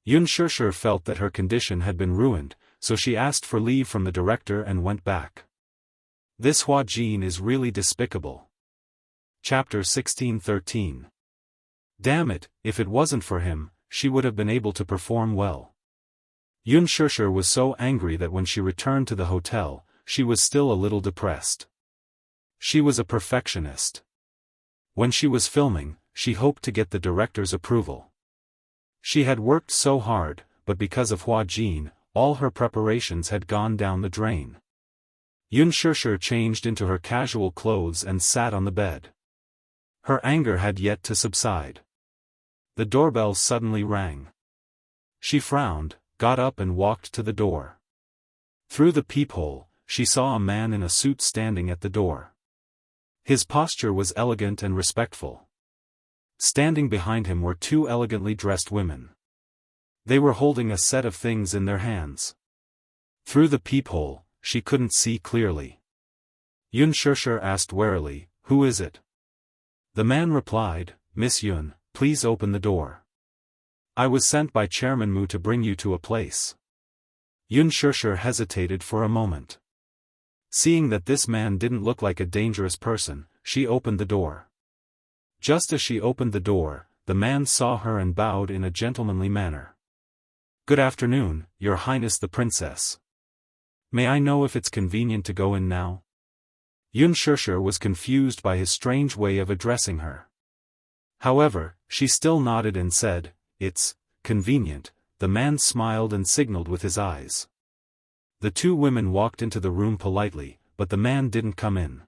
Yun Shishir felt that her condition had been ruined, so she asked for leave from the director and went back. This Hua Jin is really despicable. Chapter 1613. Damn it, if it wasn't for him, she would have been able to perform well. Yun Shishir was so angry that when she returned to the hotel, she was still a little depressed. She was a perfectionist. When she was filming, she hoped to get the director's approval. She had worked so hard, but because of Hua Jin, all her preparations had gone down the drain. Yun Shishir changed into her casual clothes and sat on the bed. Her anger had yet to subside. The doorbell suddenly rang. She frowned, got up and walked to the door. Through the peephole, she saw a man in a suit standing at the door. His posture was elegant and respectful. Standing behind him were two elegantly dressed women. They were holding a set of things in their hands. Through the peephole, she couldn't see clearly. Yun Shishir asked warily, "Who is it?" The man replied, "Miss Yun, please open the door. I was sent by Chairman Mu to bring you to a place." Yun Shishir hesitated for a moment. Seeing that this man didn't look like a dangerous person, she opened the door. Just as she opened the door, the man saw her and bowed in a gentlemanly manner. "Good afternoon, Your Highness the Princess. May I know if it's convenient to go in now?" Yun Shishir was confused by his strange way of addressing her. However, she still nodded and said, "It's convenient." The man smiled and signaled with his eyes. The two women walked into the room politely, but the man didn't come in.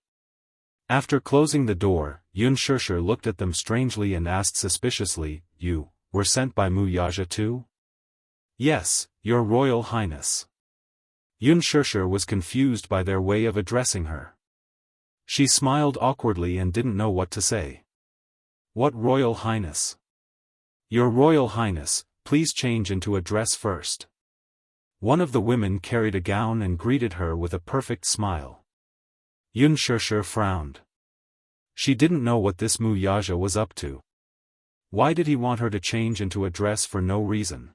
After closing the door, Yun Shishir looked at them strangely and asked suspiciously, "You were sent by Mu Yaja too?" "Yes, Your Royal Highness." Yun Shishir was confused by their way of addressing her. She smiled awkwardly and didn't know what to say. "What Royal Highness?" "Your Royal Highness, please change into a dress first." One of the women carried a gown and greeted her with a perfect smile. Yun Shishir frowned. She didn't know what this Mu Yaja was up to. Why did he want her to change into a dress for no reason?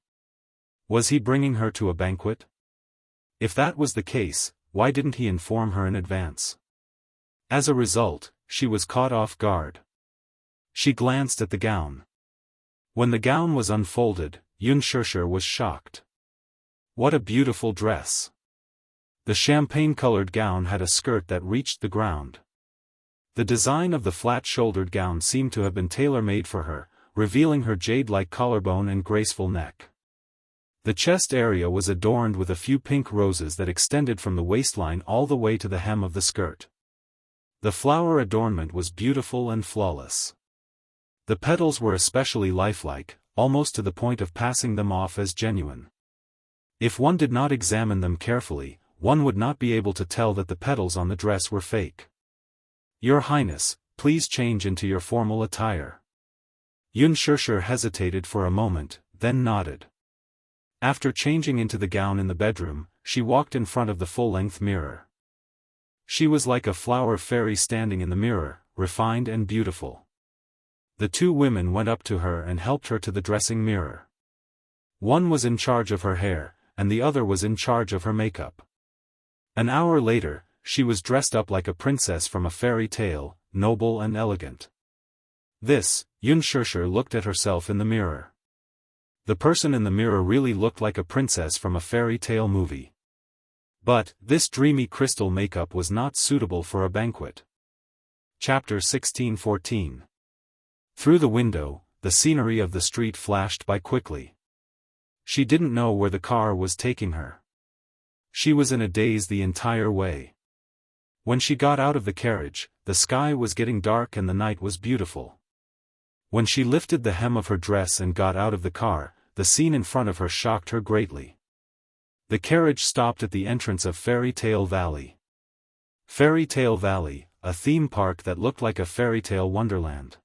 Was he bringing her to a banquet? If that was the case, why didn't he inform her in advance? As a result, she was caught off guard. She glanced at the gown. When the gown was unfolded, Yun Shishir was shocked. What a beautiful dress! The champagne-colored gown had a skirt that reached the ground. The design of the flat-shouldered gown seemed to have been tailor-made for her, revealing her jade-like collarbone and graceful neck. The chest area was adorned with a few pink roses that extended from the waistline all the way to the hem of the skirt. The flower adornment was beautiful and flawless. The petals were especially lifelike, almost to the point of passing them off as genuine. If one did not examine them carefully, one would not be able to tell that the petals on the dress were fake. "Your Highness, please change into your formal attire." Yun Shishir hesitated for a moment, then nodded. After changing into the gown in the bedroom, she walked in front of the full-length mirror. She was like a flower fairy standing in the mirror, refined and beautiful. The two women went up to her and helped her to the dressing mirror. One was in charge of her hair, and the other was in charge of her makeup. An hour later, she was dressed up like a princess from a fairy tale, noble and elegant. Yun Shishir looked at herself in the mirror. The person in the mirror really looked like a princess from a fairy tale movie. But, this dreamy crystal makeup was not suitable for a banquet. Chapter 16:14. Through the window, the scenery of the street flashed by quickly. She didn't know where the car was taking her. She was in a daze the entire way. When she got out of the carriage, the sky was getting dark and the night was beautiful. When she lifted the hem of her dress and got out of the car, the scene in front of her shocked her greatly. The carriage stopped at the entrance of Fairy Tale Valley. Fairy Tale Valley, a theme park that looked like a fairy tale wonderland.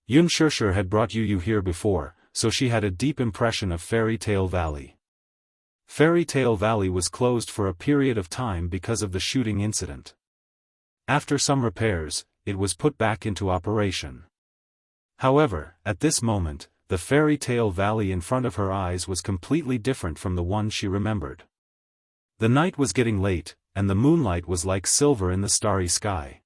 Unspoken had brought Yu here before, so she had a deep impression of Fairy Tale Valley. Fairy Tale Valley was closed for a period of time because of the shooting incident. After some repairs, it was put back into operation. However, at this moment, the Fairy Tale Valley in front of her eyes was completely different from the one she remembered. The night was getting late, and the moonlight was like silver in the starry sky.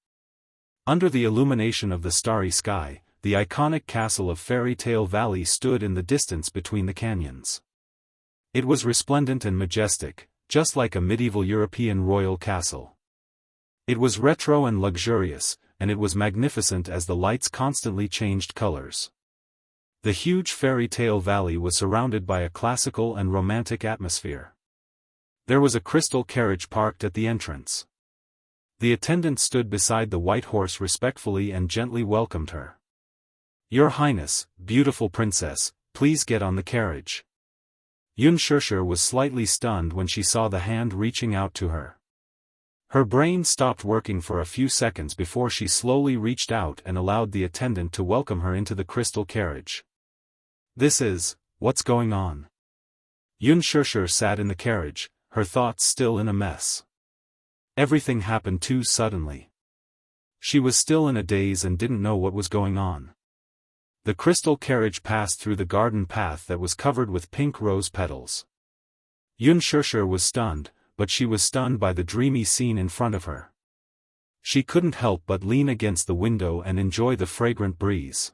Under the illumination of the starry sky, the iconic castle of Fairy Tale Valley stood in the distance between the canyons. It was resplendent and majestic, just like a medieval European royal castle. It was retro and luxurious, and it was magnificent as the lights constantly changed colors. The huge Fairy Tale Valley was surrounded by a classical and romantic atmosphere. There was a crystal carriage parked at the entrance. The attendant stood beside the white horse respectfully and gently welcomed her. "Your Highness, beautiful princess, please get on the carriage." Unspoken was slightly stunned when she saw the hand reaching out to her. Her brain stopped working for a few seconds before she slowly reached out and allowed the attendant to welcome her into the crystal carriage. What's going on? Unspoken sat in the carriage, her thoughts still in a mess. Everything happened too suddenly. She was still in a daze and didn't know what was going on. The crystal carriage passed through the garden path that was covered with pink rose petals. Unspoken was stunned, but she was stunned by the dreamy scene in front of her. She couldn't help but lean against the window and enjoy the fragrant breeze.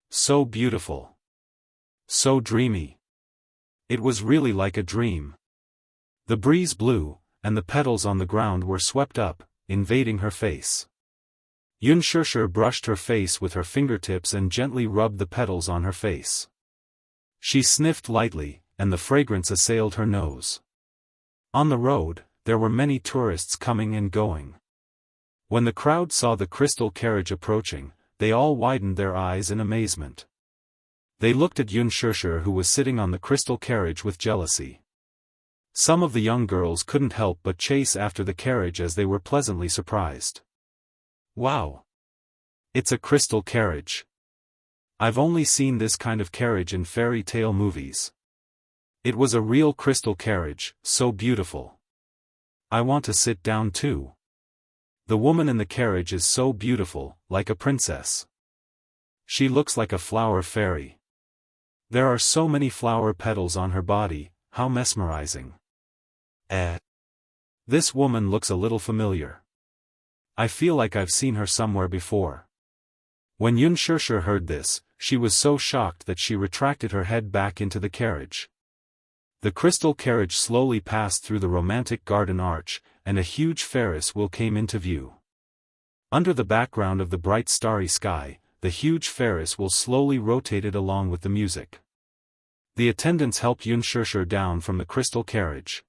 So beautiful. So dreamy. It was really like a dream. The breeze blew, and the petals on the ground were swept up, invading her face. Unspoken brushed her face with her fingertips and gently rubbed the petals on her face. She sniffed lightly, and the fragrance assailed her nose. On the road, there were many tourists coming and going. When the crowd saw the crystal carriage approaching, they all widened their eyes in amazement. They looked at Unspoken, who was sitting on the crystal carriage, with jealousy. Some of the young girls couldn't help but chase after the carriage as they were pleasantly surprised. Wow! It's a crystal carriage. I've only seen this kind of carriage in fairy tale movies. It was a real crystal carriage, so beautiful. I want to sit down too. The woman in the carriage is so beautiful, like a princess. She looks like a flower fairy. There are so many flower petals on her body, how mesmerizing. This woman looks a little familiar. I feel like I've seen her somewhere before. When Unspoken heard this, she was so shocked that she retracted her head back into the carriage. The crystal carriage slowly passed through the romantic garden arch, and a huge Ferris wheel came into view. Under the background of the bright starry sky, the huge Ferris wheel slowly rotated along with the music. The attendants helped Unspoken down from the crystal carriage.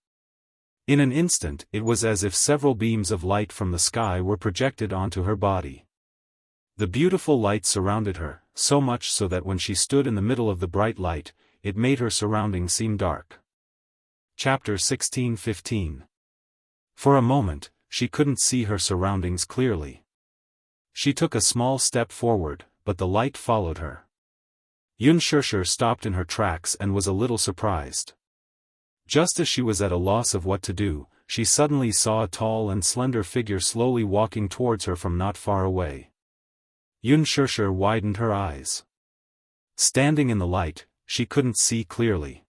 In an instant, it was as if several beams of light from the sky were projected onto her body. The beautiful light surrounded her, so much so that when she stood in the middle of the bright light, it made her surroundings seem dark. Chapter 16:15. For a moment, she couldn't see her surroundings clearly. She took a small step forward, but the light followed her. Unspoken stopped in her tracks and was a little surprised. Just as she was at a loss of what to do, she suddenly saw a tall and slender figure slowly walking towards her from not far away. Unspoken widened her eyes. Standing in the light, she couldn't see clearly.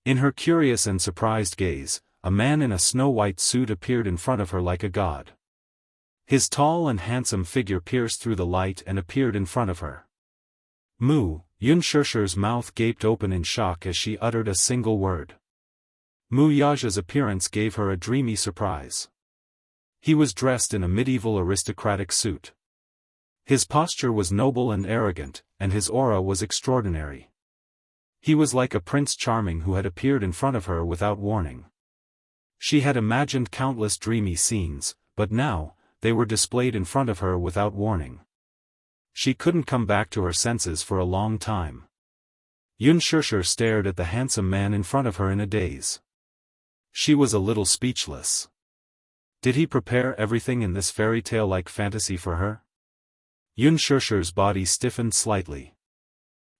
In her curious and surprised gaze, a man in a snow-white suit appeared in front of her like a god. His tall and handsome figure pierced through the light and appeared in front of her. "Moo," Yunshirshi's mouth gaped open in shock as she uttered a single word. Mu Yaja's appearance gave her a dreamy surprise. He was dressed in a medieval aristocratic suit. His posture was noble and arrogant, and his aura was extraordinary. He was like a Prince Charming who had appeared in front of her without warning. She had imagined countless dreamy scenes, but now, they were displayed in front of her without warning. She couldn't come back to her senses for a long time. Yunshirshir stared at the handsome man in front of her in a daze. She was a little speechless. Did he prepare everything in this fairy tale-like fantasy for her? Yunshirshir's body stiffened slightly.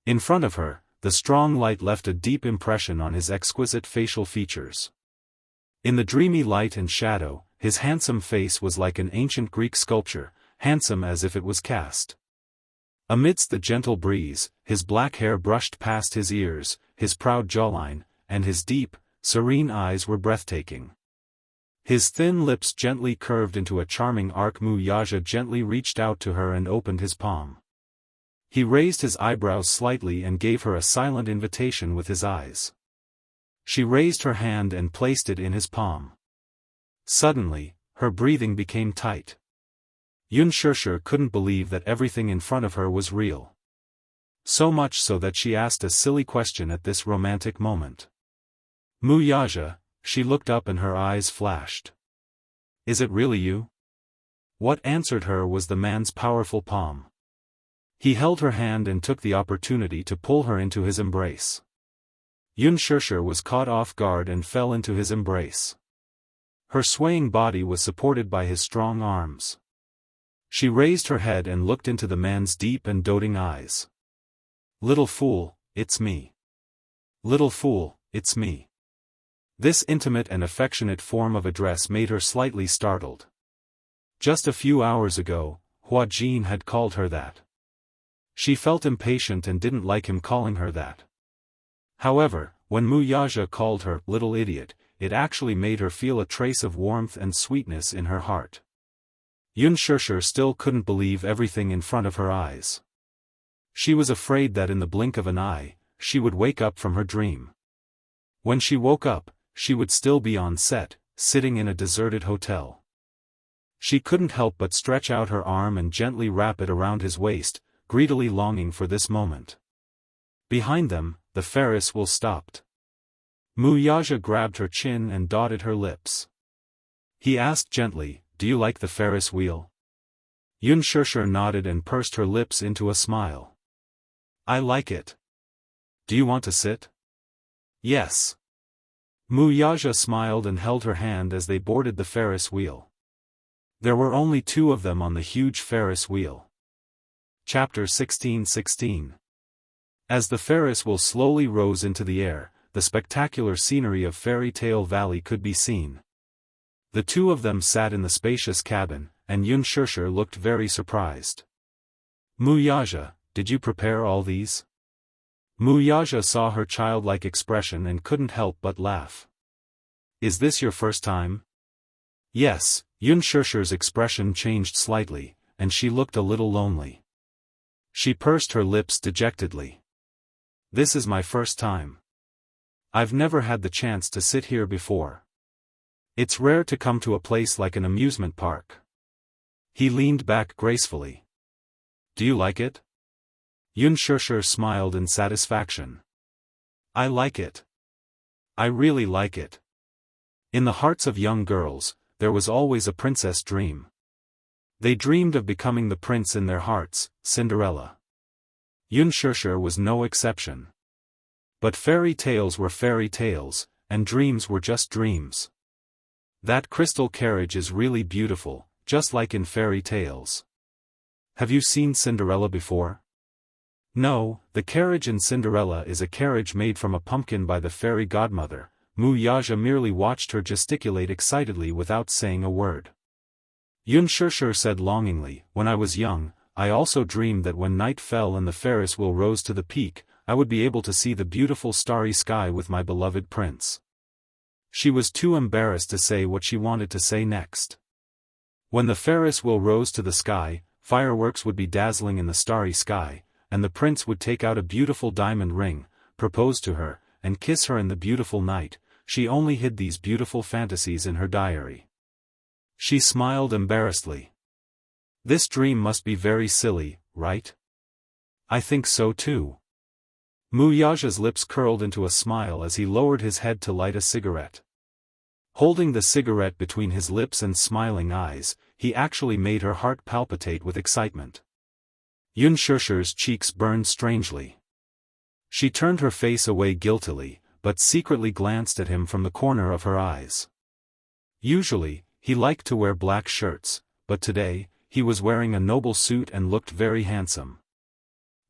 In front of her, the strong light left a deep impression on his exquisite facial features. In the dreamy light and shadow, his handsome face was like an ancient Greek sculpture, handsome as if it was cast. Amidst the gentle breeze, his black hair brushed past his ears, his proud jawline, and his deep, serene eyes were breathtaking. His thin lips gently curved into a charming arc. Mu Yaja gently reached out to her and opened his palm. He raised his eyebrows slightly and gave her a silent invitation with his eyes. She raised her hand and placed it in his palm. Suddenly, her breathing became tight. Yunshirshir couldn't believe that everything in front of her was real. So much so that she asked a silly question at this romantic moment. Mu Yaja, she looked up and her eyes flashed. Is it really you? What answered her was the man's powerful palm. He held her hand and took the opportunity to pull her into his embrace. Yunshirshir was caught off guard and fell into his embrace. Her swaying body was supported by his strong arms. She raised her head and looked into the man's deep and doting eyes. Little fool, it's me. Little fool, it's me. This intimate and affectionate form of address made her slightly startled. Just a few hours ago, Hua Jin had called her that. She felt impatient and didn't like him calling her that. However, when Mu Yaja called her little idiot, it actually made her feel a trace of warmth and sweetness in her heart. Yunshirshir still couldn't believe everything in front of her eyes. She was afraid that in the blink of an eye, she would wake up from her dream. When she woke up, she would still be on set, sitting in a deserted hotel. She couldn't help but stretch out her arm and gently wrap it around his waist, greedily longing for this moment. Behind them, the Ferris wheel stopped. Mu Yaja grabbed her chin and dotted her lips. He asked gently, "Do you like the Ferris wheel?" Yunshirshir nodded and pursed her lips into a smile. "I like it. Do you want to sit?" "Yes." Mu Yaja smiled and held her hand as they boarded the Ferris wheel. There were only two of them on the huge Ferris wheel. Chapter 16:16. As the Ferris wheel slowly rose into the air, the spectacular scenery of Fairy Tale Valley could be seen. The two of them sat in the spacious cabin, and Yunshirshir looked very surprised. "Mu Yaja, did you prepare all these?" Mu Yaja saw her childlike expression and couldn't help but laugh. "Is this your first time?" "Yes." Yunshirshir's expression changed slightly, and she looked a little lonely. She pursed her lips dejectedly. "This is my first time. I've never had the chance to sit here before. It's rare to come to a place like an amusement park." He leaned back gracefully. "Do you like it?" Yunshirshir smiled in satisfaction. "I like it. I really like it." In the hearts of young girls, there was always a princess dream. They dreamed of becoming the prince in their hearts, Cinderella. Yunshirshir was no exception. But fairy tales were fairy tales, and dreams were just dreams. That crystal carriage is really beautiful, just like in fairy tales. Have you seen Cinderella before? No, the carriage in Cinderella is a carriage made from a pumpkin by the fairy godmother. Mu Yaja merely watched her gesticulate excitedly without saying a word. Yunshirshir said longingly, "When I was young, I also dreamed that when night fell and the Ferris wheel rose to the peak, I would be able to see the beautiful starry sky with my beloved prince." She was too embarrassed to say what she wanted to say next. When the Ferris wheel rose to the sky, fireworks would be dazzling in the starry sky, and the prince would take out a beautiful diamond ring, propose to her, and kiss her in the beautiful night. She only hid these beautiful fantasies in her diary. She smiled embarrassedly. This dream must be very silly, right? I think so too. Mu Yaja's lips curled into a smile as he lowered his head to light a cigarette. Holding the cigarette between his lips and smiling eyes, he actually made her heart palpitate with excitement. Yunshirshi's cheeks burned strangely. She turned her face away guiltily, but secretly glanced at him from the corner of her eyes. Usually, he liked to wear black shirts, but today, he was wearing a noble suit and looked very handsome.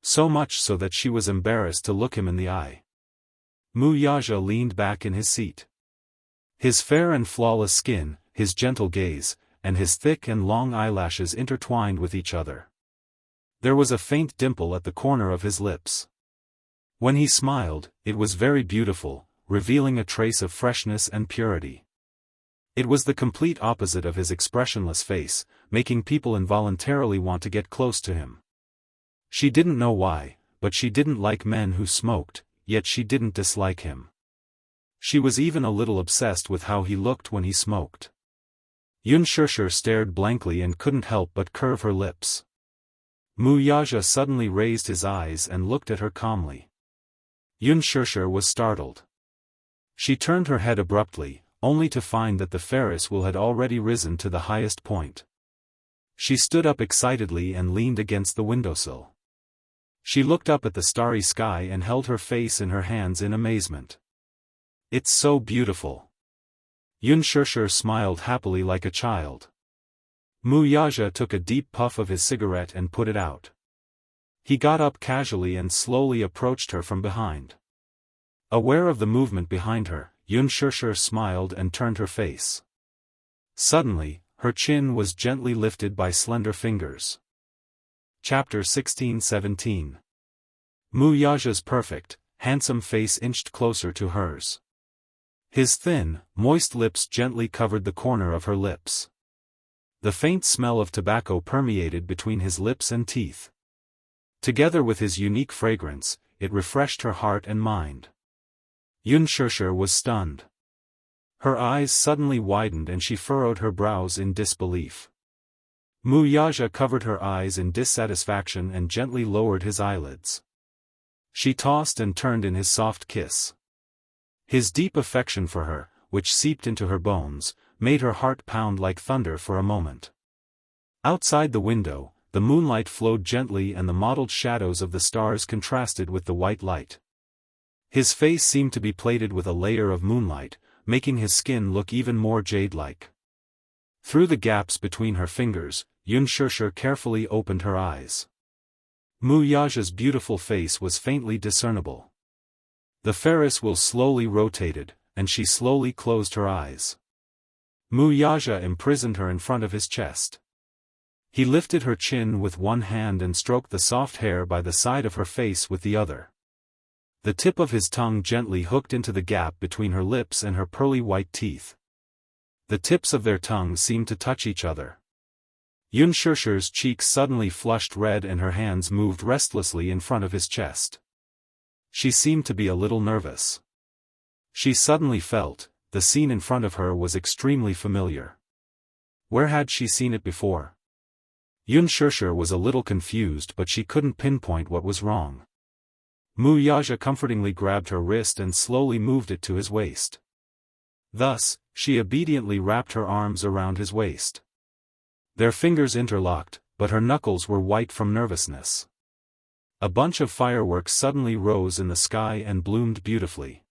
So much so that she was embarrassed to look him in the eye. Mu Yaja leaned back in his seat. His fair and flawless skin, his gentle gaze, and his thick and long eyelashes intertwined with each other. There was a faint dimple at the corner of his lips. When he smiled, it was very beautiful, revealing a trace of freshness and purity. It was the complete opposite of his expressionless face, making people involuntarily want to get close to him. She didn't know why, but she didn't like men who smoked, yet she didn't dislike him. She was even a little obsessed with how he looked when he smoked. Yunshirshir stared blankly and couldn't help but curve her lips. Mu Yaja suddenly raised his eyes and looked at her calmly. Yunshirshir was startled. She turned her head abruptly, only to find that the Ferris wheel had already risen to the highest point. She stood up excitedly and leaned against the windowsill. She looked up at the starry sky and held her face in her hands in amazement. It's so beautiful. Yunshirshir smiled happily like a child. Mu Yaja took a deep puff of his cigarette and put it out. He got up casually and slowly approached her from behind. Aware of the movement behind her, Yunshirshir smiled and turned her face. Suddenly, her chin was gently lifted by slender fingers. Chapter 16-17. Mu Yaja's perfect, handsome face inched closer to hers. His thin, moist lips gently covered the corner of her lips. The faint smell of tobacco permeated between his lips and teeth. Together with his unique fragrance, it refreshed her heart and mind. Yunshirshir was stunned. Her eyes suddenly widened and she furrowed her brows in disbelief. Mu Yaja covered her eyes in dissatisfaction and gently lowered his eyelids. She tossed and turned in his soft kiss. His deep affection for her, which seeped into her bones, made her heart pound like thunder for a moment. Outside the window, the moonlight flowed gently and the mottled shadows of the stars contrasted with the white light. His face seemed to be plated with a layer of moonlight, making his skin look even more jade-like. Through the gaps between her fingers, Yunshirshir carefully opened her eyes. Mu Yaja's beautiful face was faintly discernible. The Ferris wheel slowly rotated, and she slowly closed her eyes. Mu Yaja imprisoned her in front of his chest. He lifted her chin with one hand and stroked the soft hair by the side of her face with the other. The tip of his tongue gently hooked into the gap between her lips and her pearly white teeth. The tips of their tongues seemed to touch each other. Yunshirshir's cheeks suddenly flushed red and her hands moved restlessly in front of his chest. She seemed to be a little nervous. She suddenly felt, the scene in front of her was extremely familiar. Where had she seen it before? Yunshirshir was a little confused but she couldn't pinpoint what was wrong. Mu Yaja comfortingly grabbed her wrist and slowly moved it to his waist. Thus, she obediently wrapped her arms around his waist. Their fingers interlocked, but her knuckles were white from nervousness. A bunch of fireworks suddenly rose in the sky and bloomed beautifully.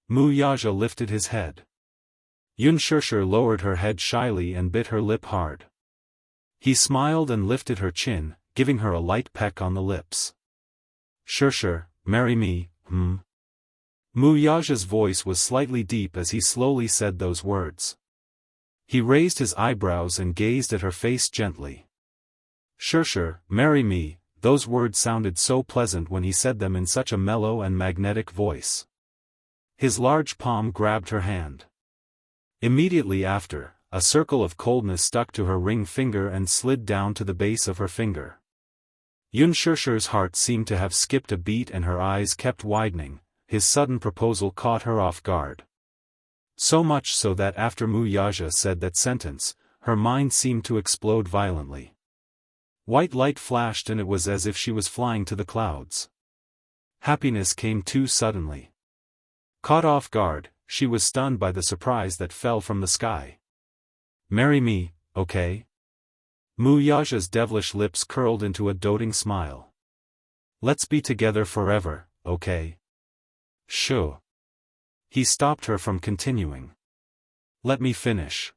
Mu Yaja lifted his head. Yunshirshir lowered her head shyly and bit her lip hard. He smiled and lifted her chin, giving her a light peck on the lips. Shirshir, marry me, Mu Yaja's voice was slightly deep as he slowly said those words. He raised his eyebrows and gazed at her face gently. Shirshir, marry me, those words sounded so pleasant when he said them in such a mellow and magnetic voice. His large palm grabbed her hand. Immediately after, a circle of coldness stuck to her ring finger and slid down to the base of her finger. Yunshirshi's heart seemed to have skipped a beat and her eyes kept widening. His sudden proposal caught her off guard. So much so that after Mu Yaja said that sentence, her mind seemed to explode violently. White light flashed and it was as if she was flying to the clouds. Happiness came too suddenly. Caught off guard, she was stunned by the surprise that fell from the sky. Marry me, okay? Mu Yaja's devilish lips curled into a doting smile. Let's be together forever, okay? Sure. He stopped her from continuing. Let me finish.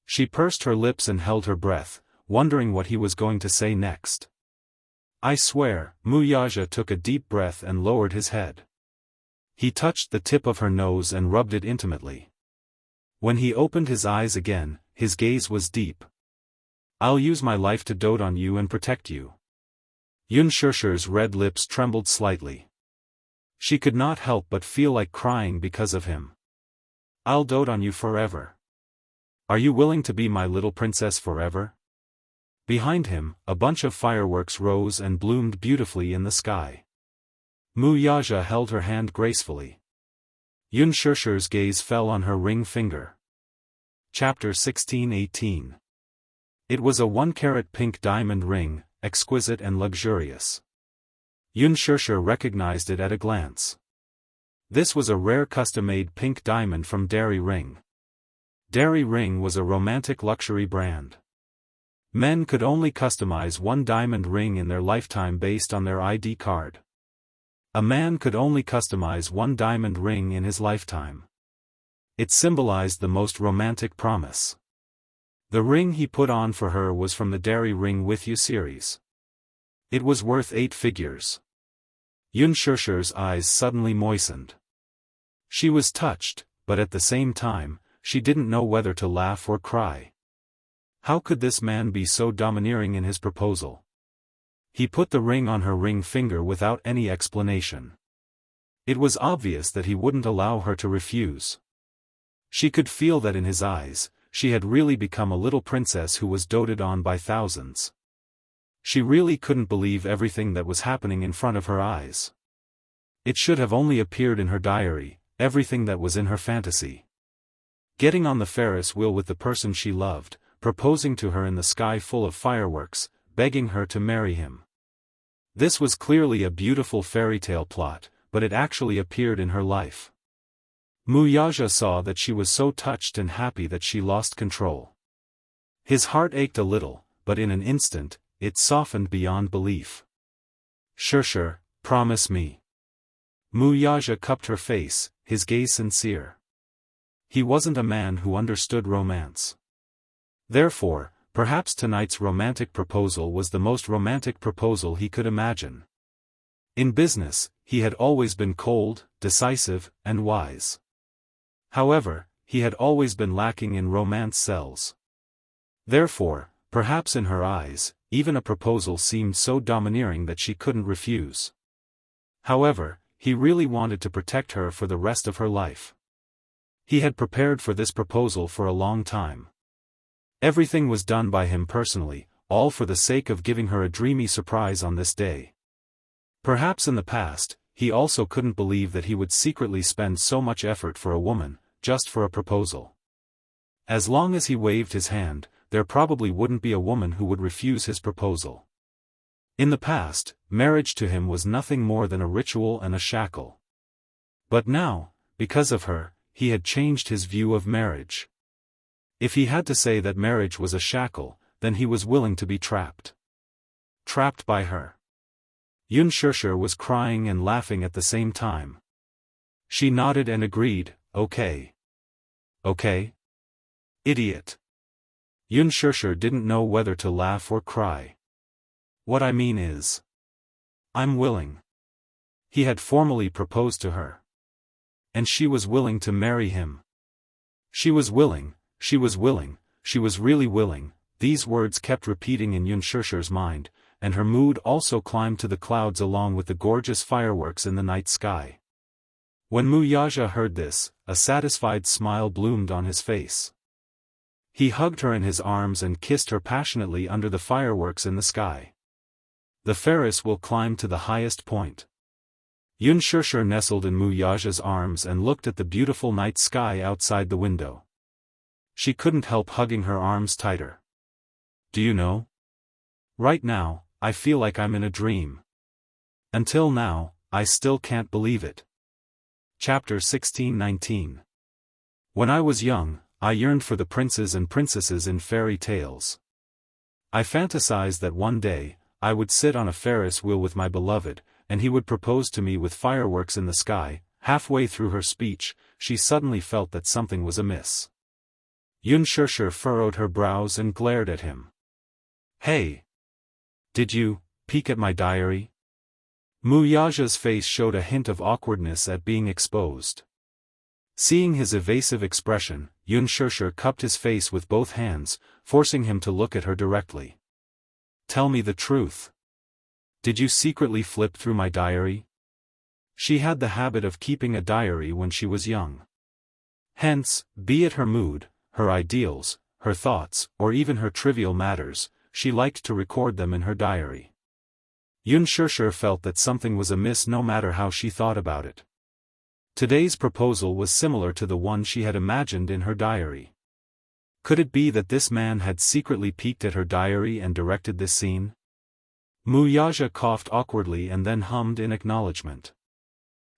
She pursed her lips and held her breath, wondering what he was going to say next. I swear, Mu Yaja took a deep breath and lowered his head. He touched the tip of her nose and rubbed it intimately. When he opened his eyes again, his gaze was deep. I'll use my life to dote on you and protect you. Yunshirshi's red lips trembled slightly. She could not help but feel like crying because of him. I'll dote on you forever. Are you willing to be my little princess forever? Behind him, a bunch of fireworks rose and bloomed beautifully in the sky. Mu Yaja held her hand gracefully. Yunshirshi's gaze fell on her ring finger. Chapter 16-18. It was a 1-carat pink diamond ring, exquisite and luxurious. Yunshirsha recognized it at a glance. This was a rare custom-made pink diamond from Dairy Ring. Dairy Ring was a romantic luxury brand. Men could only customize one diamond ring in their lifetime based on their ID card. A man could only customize one diamond ring in his lifetime. It symbolized the most romantic promise. The ring he put on for her was from the Dairy Ring With You series. It was worth 8 figures. Yunshirshi's eyes suddenly moistened. She was touched, but at the same time, she didn't know whether to laugh or cry. How could this man be so domineering in his proposal? He put the ring on her ring finger without any explanation. It was obvious that he wouldn't allow her to refuse. She could feel that in his eyes, she had really become a little princess who was doted on by thousands. She really couldn't believe everything that was happening in front of her eyes. It should have only appeared in her diary, everything that was in her fantasy. Getting on the Ferris wheel with the person she loved, proposing to her in the sky full of fireworks, begging her to marry him. This was clearly a beautiful fairy tale plot, but it actually appeared in her life. Mu Yaja saw that she was so touched and happy that she lost control. His heart ached a little, but in an instant, it softened beyond belief. Shirshir, promise me. Mu Yaja cupped her face, his gaze sincere. He wasn't a man who understood romance. Therefore, perhaps tonight's romantic proposal was the most romantic proposal he could imagine. In business, he had always been cold, decisive, and wise. However, he had always been lacking in romance cells. Therefore, perhaps in her eyes, even a proposal seemed so domineering that she couldn't refuse. However, he really wanted to protect her for the rest of her life. He had prepared for this proposal for a long time. Everything was done by him personally, all for the sake of giving her a dreamy surprise on this day. Perhaps in the past, he also couldn't believe that he would secretly spend so much effort for a woman, just for a proposal. As long as he waved his hand, there probably wouldn't be a woman who would refuse his proposal. In the past, marriage to him was nothing more than a ritual and a shackle. But now, because of her, he had changed his view of marriage. If he had to say that marriage was a shackle, then he was willing to be trapped. Trapped by her. Yunshirsha was crying and laughing at the same time. She nodded and agreed, okay. Okay? Idiot. Yunshirsha didn't know whether to laugh or cry. What I mean is, I'm willing. He had formally proposed to her. And she was willing to marry him. She was willing, she was willing, she was really willing. These words kept repeating in Yunshirsha's mind, and her mood also climbed to the clouds along with the gorgeous fireworks in the night sky. When Mu Yaja heard this, a satisfied smile bloomed on his face. He hugged her in his arms and kissed her passionately under the fireworks in the sky. The Ferris will climb to the highest point. Xianxia nestled in Wuxia's arms and looked at the beautiful night sky outside the window. She couldn't help hugging her arms tighter. Do you know? Right now, I feel like I'm in a dream. Until now, I still can't believe it. Chapter 16-19. When I was young, I yearned for the princes and princesses in fairy tales. I fantasized that one day, I would sit on a Ferris wheel with my beloved, and he would propose to me with fireworks in the sky. Halfway through her speech, she suddenly felt that something was amiss. Xianxia furrowed her brows and glared at him. Hey! Did you peek at my diary? Wuxia's face showed a hint of awkwardness at being exposed. Seeing his evasive expression, Xianxia cupped his face with both hands, forcing him to look at her directly. Tell me the truth. Did you secretly flip through my diary? She had the habit of keeping a diary when she was young. Hence, be it her mood, her ideals, her thoughts, or even her trivial matters, she liked to record them in her diary. Xianxia felt that something was amiss no matter how she thought about it. Today's proposal was similar to the one she had imagined in her diary. Could it be that this man had secretly peeked at her diary and directed this scene? Wuxia coughed awkwardly and then hummed in acknowledgement.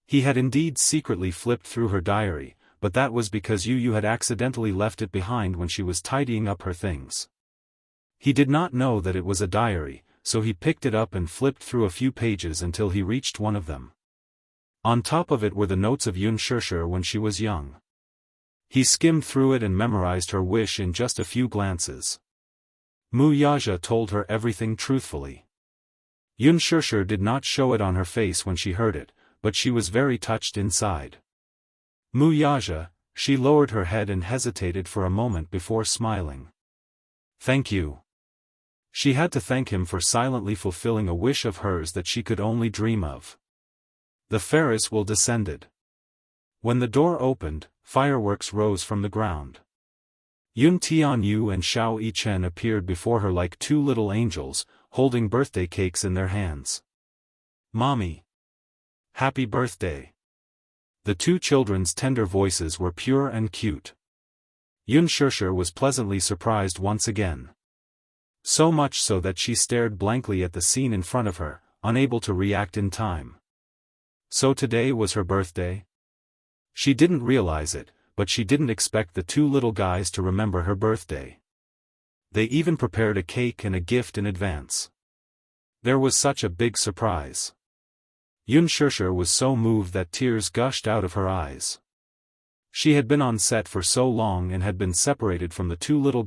He had indeed secretly flipped through her diary, but that was because Yu had accidentally left it behind when she was tidying up her things. He did not know that it was a diary, so he picked it up and flipped through a few pages until he reached one of them. On top of it were the notes of Xianxia when she was young. He skimmed through it and memorized her wish in just a few glances. Wuxia told her everything truthfully. Xianxia did not show it on her face when she heard it, but she was very touched inside. Wuxia, she lowered her head and hesitated for a moment before smiling. Thank you. She had to thank him for silently fulfilling a wish of hers that she could only dream of. The Ferris wheel descended. When the door opened, fireworks rose from the ground. Yun Tianyu and Shao Yichen appeared before her like two little angels, holding birthday cakes in their hands. Mommy! Happy birthday! The two children's tender voices were pure and cute. Xianxia was pleasantly surprised once again. So much so that she stared blankly at the scene in front of her, unable to react in time. So today was her birthday? She didn't realize it, but she didn't expect the two little guys to remember her birthday. They even prepared a cake and a gift in advance. There was such a big surprise. Xianxia was so moved that tears gushed out of her eyes. She had been on set for so long and had been separated from the two little